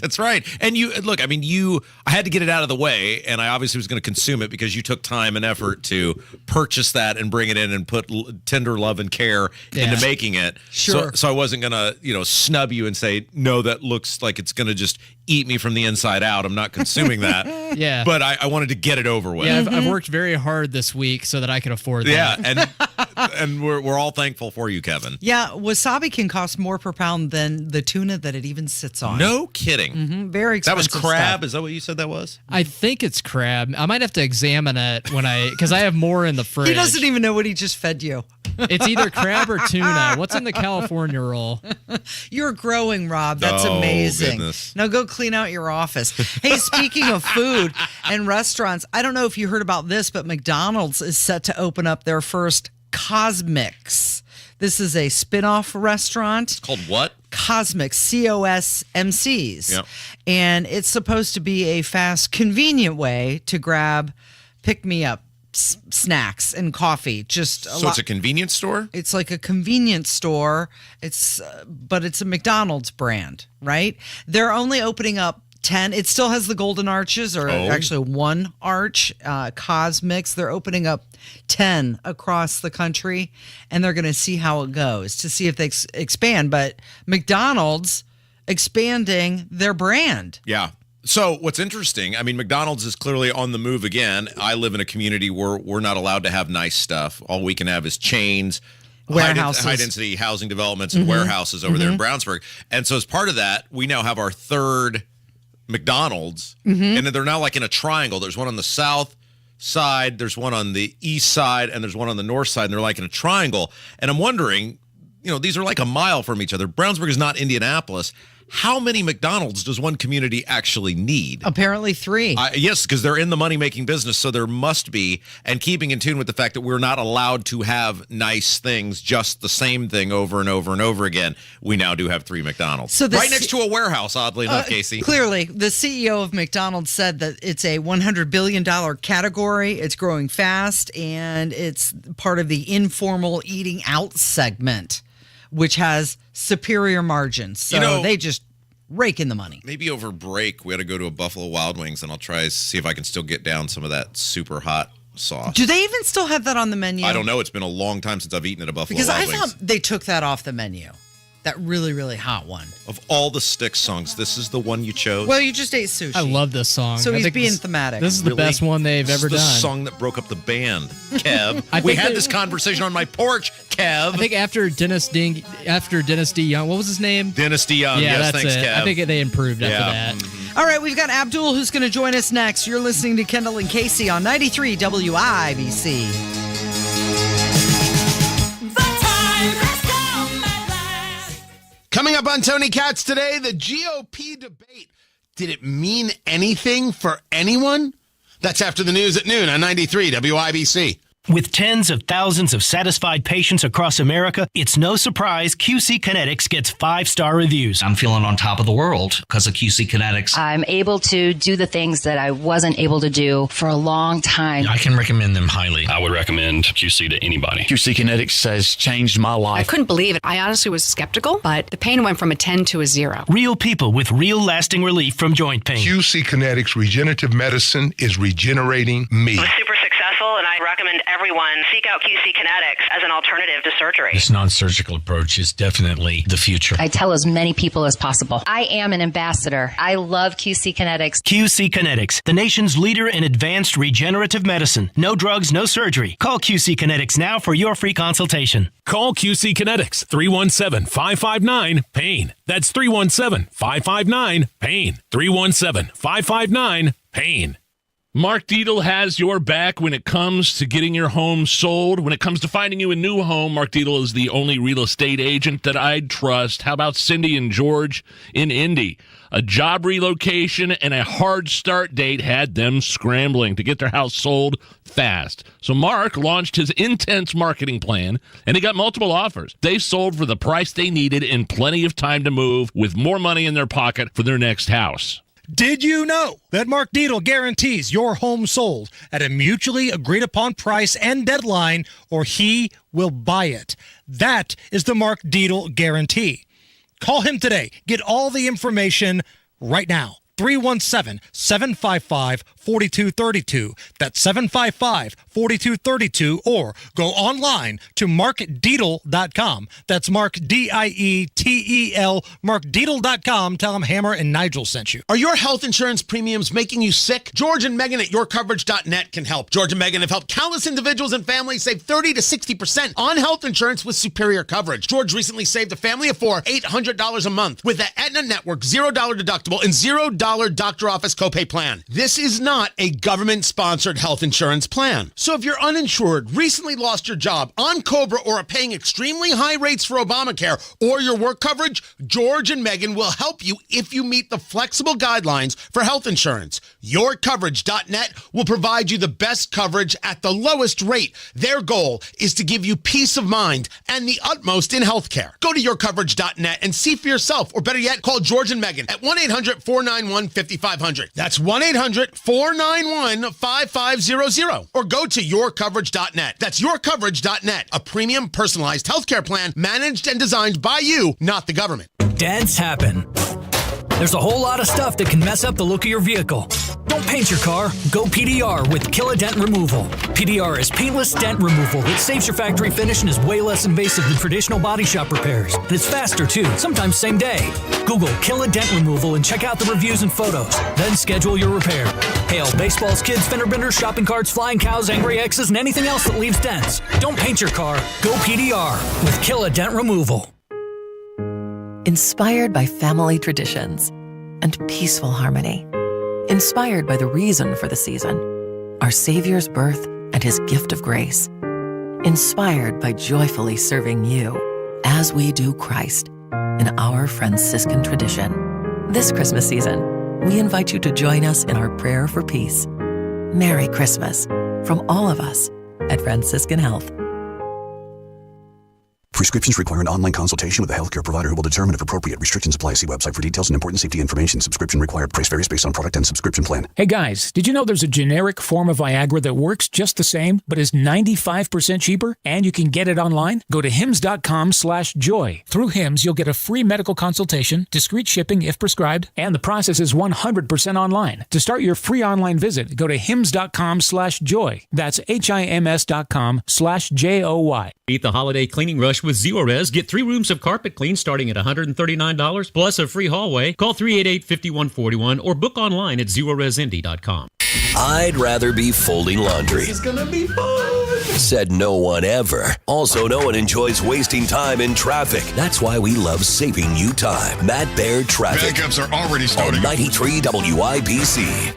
That's right. And you look, I mean, I had to get it out of the way, and I obviously was going to consume it because you took time and effort to purchase that and bring it in and put tender love and care into making it. Sure. So I wasn't going to, snub you and say, no, that looks like it's going to just eat me from the inside out. I'm not consuming that. Yeah. But I wanted to get it over with. Yeah, I've worked very hard this week so that I could afford that. Yeah, and we're all thankful for you, Kevin. Yeah, wasabi can cost more per pound than the tuna that it even sits on. No kidding. Very That was expensive crab. stuff. Is that what you said that was? I think it's crab. I might have to examine it because I have more in the fridge. He doesn't even know what he just fed you. It's either crab or tuna. What's in the California roll? You're growing, Rob. That's Oh, amazing. goodness. Now go clean out your office. Hey, speaking of food and restaurants, I don't know if you heard about this, but McDonald's is set to open up their first Cosmix. This is a spin-off restaurant. It's called what? Cosmix, COSMCs. Yep. And it's supposed to be a fast, convenient way to grab pick-me-up snacks and coffee. So it's a convenience store? It's like a convenience store. But it's a McDonald's brand, right? They're only opening up 10. It still has the golden arches, or actually one arch, Cosmix. They're opening up 10 across the country, and they're going to see how it goes to see if they expand. But McDonald's expanding their brand. Yeah. So what's interesting, I mean, McDonald's is clearly on the move again. I live in a community where we're not allowed to have nice stuff. All we can have is chains, Warehouses. high-density housing developments and warehouses over there in Brownsburg. And so as part of that, we now have our third McDonald's, and they're now like in a triangle. There's one on the south side, there's one on the east side, and there's one on the north side, and they're like in a triangle. And I'm wondering, these are like a mile from each other. Brownsburg is not Indianapolis. How many McDonald's does one community actually need? Apparently 3. Yes, because they're in the money-making business, so there must be. And keeping in tune with the fact that we're not allowed to have nice things, just the same thing over and over and over again, we now do have 3 McDonald's. So right next to a warehouse, oddly enough, Casey. Clearly, the CEO of McDonald's said that it's a $100 billion category. It's growing fast, and it's part of the informal eating out segment, which has superior margins. So they just rake in the money. Maybe over break, we had to go to a Buffalo Wild Wings, and I'll try to see if I can still get down some of that super hot sauce. Do they even still have that on the menu? I don't know. It's been a long time since I've eaten at a Buffalo Because Wild I Wings. thought they took that off the menu. That really, really hot one. Of all the Styx songs, this is the one you chose? Well, you just ate sushi. I love this song. So I he's think being this- thematic. This is the best one they've ever This is done. the song that broke up the band, Kev. I We think had they- this conversation on my porch, Kev. I think after Dynasty Young, what was his name? Dynasty Young. Yeah, Yes, that's thanks, it. Kev. I think they improved after Yeah. that. All right, we've got Abdul who's going to join us next. You're listening to Kendall and Casey on 93 WIBC. Coming up on Tony Katz today, the GOP debate. Did it mean anything for anyone? That's after the news at noon on 93 WIBC. With tens of thousands of satisfied patients across America, it's no surprise QC Kinetics gets 5-star reviews. I'm feeling on top of the world because of QC Kinetics. I'm able to do the things that I wasn't able to do for a long time. I can recommend them highly. I would recommend QC to anybody. QC Kinetics has changed my life. I couldn't believe it. I honestly was skeptical, but the pain went from a 10 to a 0. Real people with real lasting relief from joint pain. QC Kinetics Regenerative Medicine is regenerating me. It was super successful, and I recommend everyone seek out QC Kinetics as an alternative to surgery. This non-surgical approach is definitely the future. I tell as many people as possible. I am an ambassador. I love QC Kinetics. QC Kinetics, the nation's leader in advanced regenerative medicine. No drugs, no surgery. Call QC Kinetics now for your free consultation. Call QC Kinetics 317-559-PAIN. That's 317-559-PAIN. 317-559-PAIN. Mark Dietel has your back when it comes to getting your home sold. When it comes to finding you a new home, Mark Dietel is the only real estate agent that I'd trust. How about Cindy and George in Indy? A job relocation and a hard start date had them scrambling to get their house sold fast. So Mark launched his intense marketing plan, and he got multiple offers. They sold for the price they needed in plenty of time to move with more money in their pocket for their next house. Did you know that Mark Dietel guarantees your home sold at a mutually agreed upon price and deadline, or he will buy it? That is the Mark Dietel guarantee. Call him today. Get all the information right now. 317-755-4232. That's 755-4232. Or go online to markdietel.com. That's Mark, D-I-E-T-E-L, markdietel.com. Tell him Hammer and Nigel sent you. Are your health insurance premiums making you sick? George and Megan at yourcoverage.net can help. George and Megan have helped countless individuals and families save 30 to 60% on health insurance with superior coverage. George recently saved a family of four $800 a month with the Aetna Network $0 deductible and $0 doctor office copay plan. This is not a government-sponsored health insurance plan. So if you're uninsured, recently lost your job, on COBRA, or are paying extremely high rates for Obamacare or your work coverage, George and Megan will help you if you meet the flexible guidelines for health insurance. Yourcoverage.net will provide you the best coverage at the lowest rate. Their goal is to give you peace of mind and the utmost in healthcare. Go to yourcoverage.net and see for yourself, or better yet, call George and Megan at 1-800-491-5500. That's 1-800-491-5500. Or go to yourcoverage.net. That's yourcoverage.net, a premium personalized healthcare plan managed and designed by you, not the government. Dents happen. There's a whole lot of stuff that can mess up the look of your vehicle. Don't paint your car. Go PDR with Kill Dent Removal. PDR is paintless dent removal that saves your factory finish and is way less invasive than traditional body shop repairs. And it's faster too, sometimes same day. Google Kill Dent Removal and check out the reviews and photos. Then schedule your repair. Hail baseballs, kids, fender benders, shopping carts, flying cows, angry X's, and anything else that leaves dents. Don't paint your car. Go PDR with Kill Dent Removal. Inspired by family traditions and peaceful harmony. Inspired by the reason for the season, our Savior's birth and his gift of grace. Inspired by joyfully serving you as we do Christ in our Franciscan tradition. This Christmas season, we invite you to join us in our prayer for peace. Merry Christmas from all of us at Franciscan Health. Prescriptions require an online consultation with a healthcare provider who will determine if appropriate. Restrictions apply. See website for details and important safety information. Subscription required. Price varies based on product and subscription plan. Hey guys, did you know there's a generic form of Viagra that works just the same, but is 95% cheaper? And you can get it online? Go to hims.com/joy. Through Hims, you'll get a free medical consultation, discreet shipping if prescribed, and the process is 100% online. To start your free online visit, go to hims.com/joy. That's HIMS.com/JOY. Beat the holiday cleaning rush with Zero Res. Get 3 rooms of carpet clean starting at $139 plus a free hallway. Call 388-5141 or book online at ZeroResIndy.com. I'd rather be folding laundry. It's gonna be fun. Said no one ever. Also, no one enjoys wasting time in traffic. That's why we love saving you time. Matt Baird Traffic. Backups are already starting. On 93 WIBC.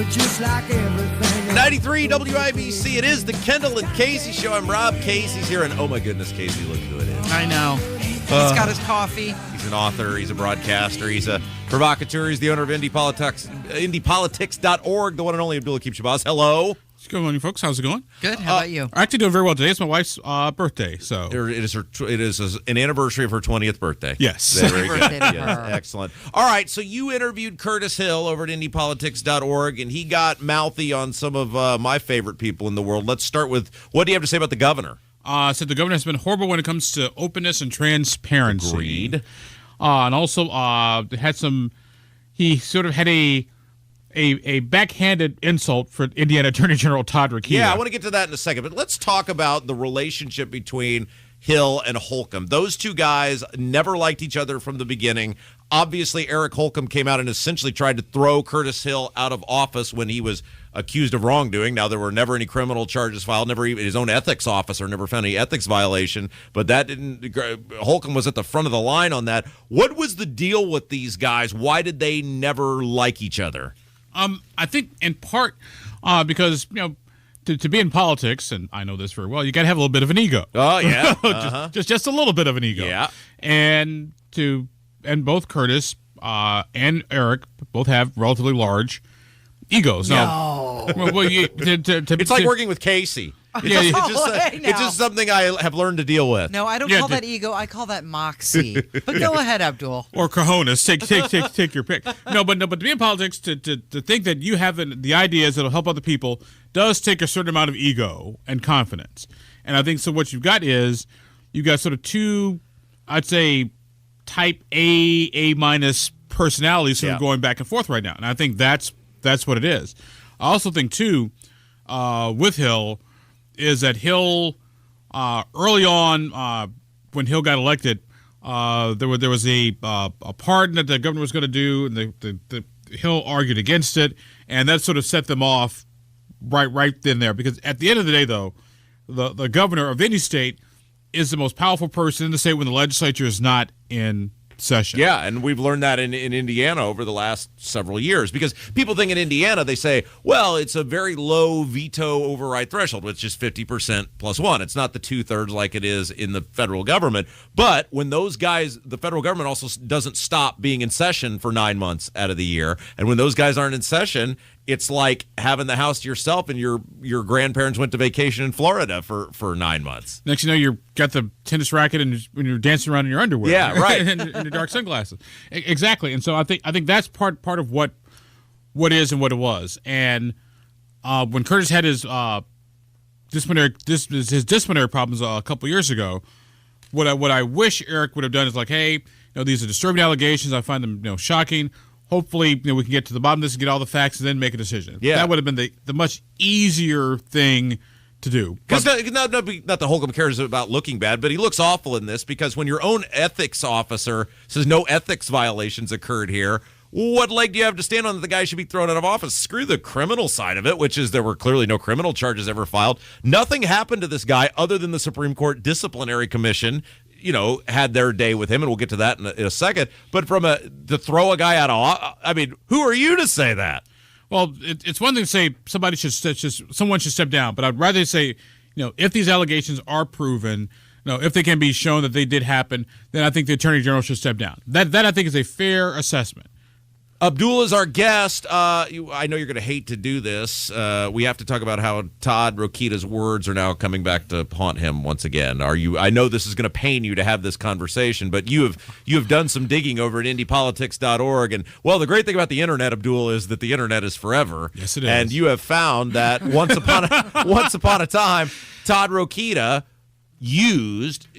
Just like everything. 93 WIBC. It is the Kendall and Casey show. I'm Rob. Casey's here, and oh my goodness, Casey, look who it is. I know. He's got his coffee. He's an author. He's a broadcaster. He's a provocateur. He's the owner of IndiePolitics.org. The one and only Abdullah Shabazz. Hello. Good morning, folks. How's it going? Good. How about you? I'm actually doing very well today. It's my wife's birthday, so it is an anniversary of her 20th birthday. Yes. Very good. Birthday to Yes, her. excellent. All right, so you interviewed Curtis Hill over at IndiePolitics.org, and he got mouthy on some of my favorite people in the world. Let's start with, what do you have to say about the governor? Said the governor has been horrible when it comes to openness and transparency. Agreed. And also he sort of had a backhanded insult for Indiana Attorney General Todd Rokita. Yeah, I want to get to that in a second, but let's talk about the relationship between Hill and Holcomb. Those two guys never liked each other from the beginning. Obviously, Eric Holcomb came out and essentially tried to throw Curtis Hill out of office when he was accused of wrongdoing. Now, there were never any criminal charges filed, never even his own ethics officer never found any ethics violation, but that didn't. Holcomb was at the front of the line on that. What was the deal with these guys? Why did they never like each other? I think in part because, to be in politics, and I know this very well, you got to have a little bit of an ego. Oh, yeah. just a little bit of an ego. Yeah. And both Curtis and Eric both have relatively large egos. No. It's like working with Casey. It's just something I have learned to deal with. No, I don't call that ego. I call that moxie. But go ahead, Abdul. Or cojones. Take your pick. No, but to be in politics, to think that you have the ideas that'll help other people does take a certain amount of ego and confidence. And I think so. What you've got is you've got sort of two, I'd say, type A minus personalities sort of going back and forth right now. And I think that's what it is. I also think too, with Hill, is that Hill early on when Hill got elected, there was a pardon that the governor was going to do, and the Hill argued against it, and that sort of set them off right then there. Because at the end of the day, though, the governor of any state is the most powerful person in the state when the legislature is not in session. Yeah, and we've learned that in Indiana over the last several years, because people think in Indiana, they say, well, it's a very low veto override threshold, which is 50% plus one. It's not the 2/3 like it is in the federal government. But when those guys, the federal government also doesn't stop being in session for 9 months out of the year. And when those guys aren't in session, it's like having the house to yourself and your grandparents went to vacation in Florida for 9 months. Next you know, you've got the tennis racket and when you're dancing around in your underwear. Yeah, right. and your dark sunglasses. Exactly. And so I think that's part of what is and what it was. And when Curtis had his disciplinary problems a couple years ago, what I wish Eric would have done is like, hey, these are disturbing allegations. I find them shocking. Hopefully, we can get to the bottom of this and get all the facts and then make a decision. Yeah. That would have been the much easier thing to do. Because not that Holcomb cares about looking bad, but he looks awful in this, because when your own ethics officer says no ethics violations occurred here, what leg do you have to stand on that the guy should be thrown out of office? Screw the criminal side of it, which is there were clearly no criminal charges ever filed. Nothing happened to this guy other than the Supreme Court Disciplinary Commission had their day with him, and we'll get to that in a second. But to throw a guy out of, who are you to say that? Well, it's one thing to say someone should step down, but I'd rather say, if these allegations are proven, if they can be shown that they did happen, then I think the Attorney General should step down. That I think is a fair assessment. Abdul is our guest. I know you're going to hate to do this. We have to talk about how Todd Rokita's words are now coming back to haunt him once again. I know this is going to pain you to have this conversation, but you have done some digging over at indypolitics.org, and the great thing about the internet, Abdul, is that the internet is forever. Yes, it is. And you have found that once upon a time, Todd Rokita used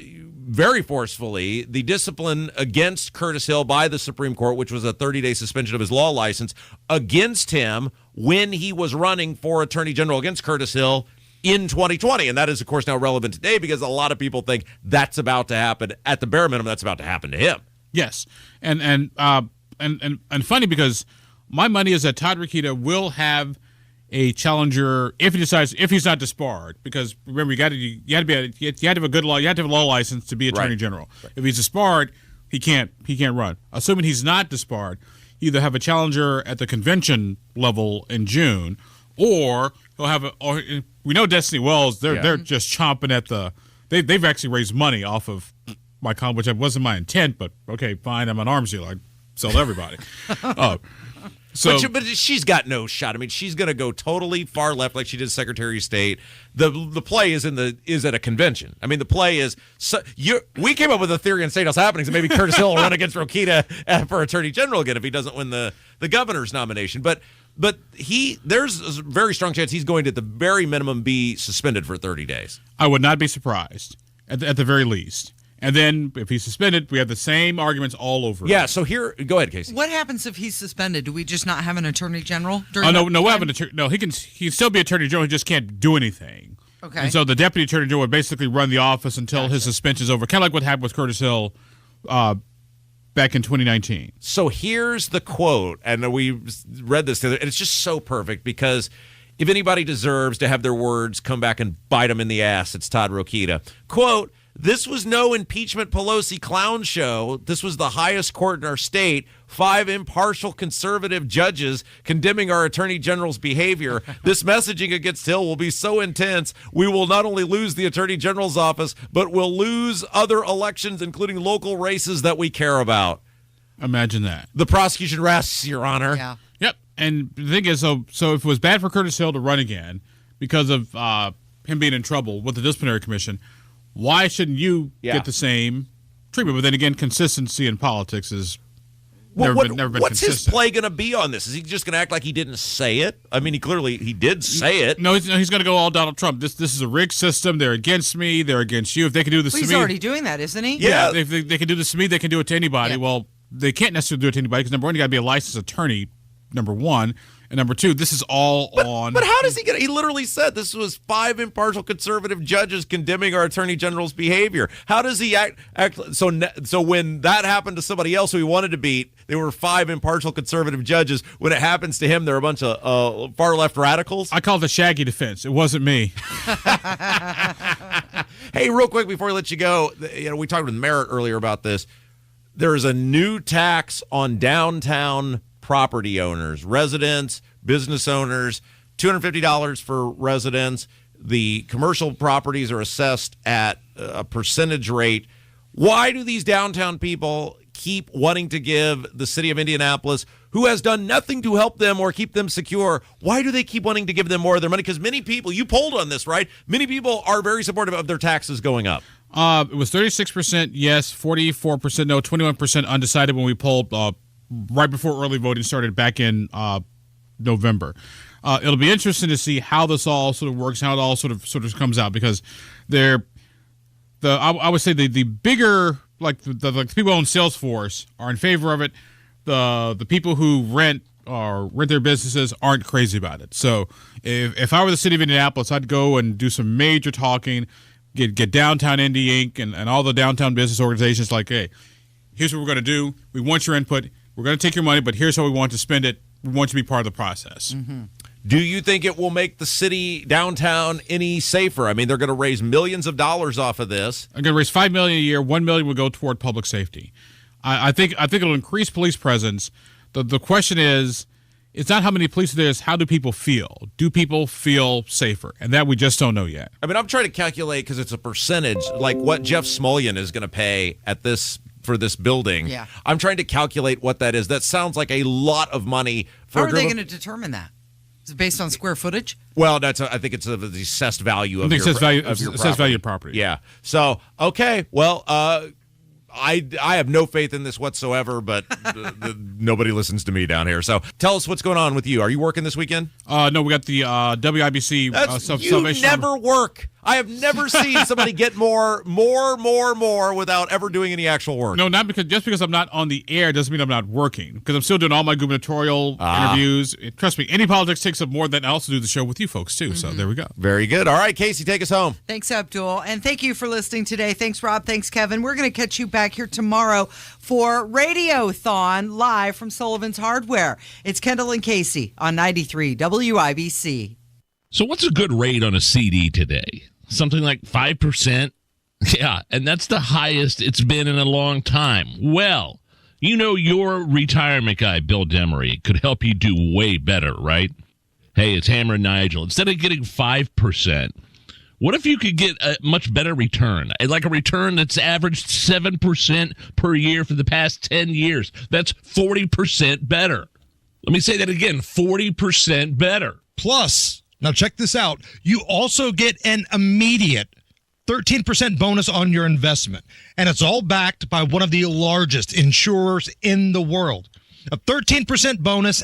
very forcefully the discipline against Curtis Hill by the Supreme Court, which was a 30-day suspension of his law license, against him when he was running for Attorney General against Curtis Hill in 2020. And that is, of course, now relevant today because a lot of people think that's about to happen. At the bare minimum, that's about to happen to him. Yes. And funny, because my money is that Todd Rokita will have a challenger if he's not disbarred, because remember you have to have a good law, you have to have a law license to be Attorney General. Right. If he's disbarred, he can't run. Assuming he's not disbarred, you either have a challenger at the convention level in June, or he'll have we know Destiny Wells, they're just chomping at they've actually raised money off of my con, which wasn't my intent, but okay, fine, I'm an arms dealer, I sell to everybody. But she's got no shot. She's going to go totally far left like she did Secretary of State. The play is at a convention. The play is we came up with a theory in State House Happenings that maybe Curtis Hill will run against Rokita for Attorney General again if he doesn't win the governor's nomination. But there's a very strong chance he's going to, at the very minimum, be suspended for 30 days. I would not be surprised at the very least. And then if he's suspended, we have the same arguments all over. Yeah, so here, go ahead, Casey. What happens if he's suspended? Do we just not have an Attorney General? He can still be Attorney General, he just can't do anything. Okay. And so the Deputy Attorney General would basically run the office until his suspension is over, kind of like what happened with Curtis Hill back in 2019. So here's the quote, and we read this together, and it's just so perfect, because if anybody deserves to have their words come back and bite them in the ass, it's Todd Rokita. Quote, "This was no impeachment Pelosi clown show. This was the highest court in our state. 5 impartial conservative judges condemning our Attorney General's behavior. This messaging against Hill will be so intense, we will not only lose the Attorney General's office, but we'll lose other elections, including local races that we care about." Imagine that. The prosecution rests, Your Honor. Yeah. Yep. And the thing is, so if it was bad for Curtis Hill to run again because of him being in trouble with the disciplinary commission. Why shouldn't you get the same treatment? But then again, consistency in politics is never been what's consistent. his play going to be on this? Is he just going to act like he didn't say it? I mean, he did say it. No, he's going to go all Donald Trump. This is a rigged system. They're against me. They're against you. If they can do this to me, he's already doing that, isn't he? Yeah. If they can do this to me, they can do it to anybody. Yeah. Well, they can't necessarily do it to anybody because number one, you got to be a licensed attorney. Number one. And number two, this is all on. But how does he get it? He literally said this was 5 impartial conservative judges condemning our attorney general's behavior. How does he act? So when that happened to somebody else who he wanted to beat, there were 5 impartial conservative judges. When it happens to him, they're a bunch of far left radicals. I call it the Shaggy defense. It wasn't me. Hey, real quick before we let you go, we talked with Merritt earlier about this. There is a new tax on downtown property owners, residents, business owners, $250 for residents. The commercial properties are assessed at a percentage rate. Why do these downtown people keep wanting to give the city of Indianapolis, who has done nothing to help them or keep them secure, why do they keep wanting to give them more of their money? Because many people, you polled on this, right? Many people are very supportive of their taxes going up. It was 36% yes, 44% no, 21% undecided when we polled right before early voting started back in November. It'll be interesting to see how this all sort of works, how it all sort of comes out, because I would say the bigger, like the people who own Salesforce are in favor of it. The people who rent their businesses aren't crazy about it. So if I were the city of Indianapolis, I'd go and do some major talking, get Downtown Indy Inc. and all the downtown business organizations like, hey, here's what we're going to do. We want your input. We're going to take your money, but here's how we want to spend it. We want you to be part of the process. Mm-hmm. Do you think it will make the city downtown any safer? I mean, they're going to raise millions of dollars off of this. I'm going to raise $5 million a year. $1 million will go toward public safety. I think it'll increase police presence. The question is, it's not how many police there is. How do people feel? Do people feel safer? And that we just don't know yet. I mean, I'm trying to calculate because it's a percentage, like what Jeff Smulyan is going to pay for this building. Yeah. I'm trying to calculate what that is. That sounds like a lot of money. How are they going to determine that? Is it based on square footage? Well, I think it's the assessed value of your assessed value of property. Yeah. So, okay. Well, I have no faith in this whatsoever, but nobody listens to me down here. So tell us what's going on with you. Are you working this weekend? No, we got the WIBC You never work. I have never seen somebody get more without ever doing any actual work. No, just because I'm not on the air doesn't mean I'm not working, because I'm still doing all my gubernatorial interviews. Trust me, any politics takes up more than I also do the show with you folks too. Mm-hmm. So there we go. Very good. All right, Casey, take us home. Thanks, Abdul. And thank you for listening today. Thanks, Rob. Thanks, Kevin. We're going to catch you back here tomorrow for Radiothon live from Sullivan's Hardware. It's Kendall and Casey on 93 WIBC. So what's a good rate on a CD today? Something like 5%? Yeah, and that's the highest it's been in a long time. Well, your retirement guy, Bill Demery, could help you do way better, right? Hey, it's Hammer and Nigel. Instead of getting 5%, what if you could get a much better return? Like a return that's averaged 7% per year for the past 10 years. That's 40% better. Let me say that again, 40% better. Plus, now check this out. You also get an immediate 13% bonus on your investment. And it's all backed by one of the largest insurers in the world. A 13% bonus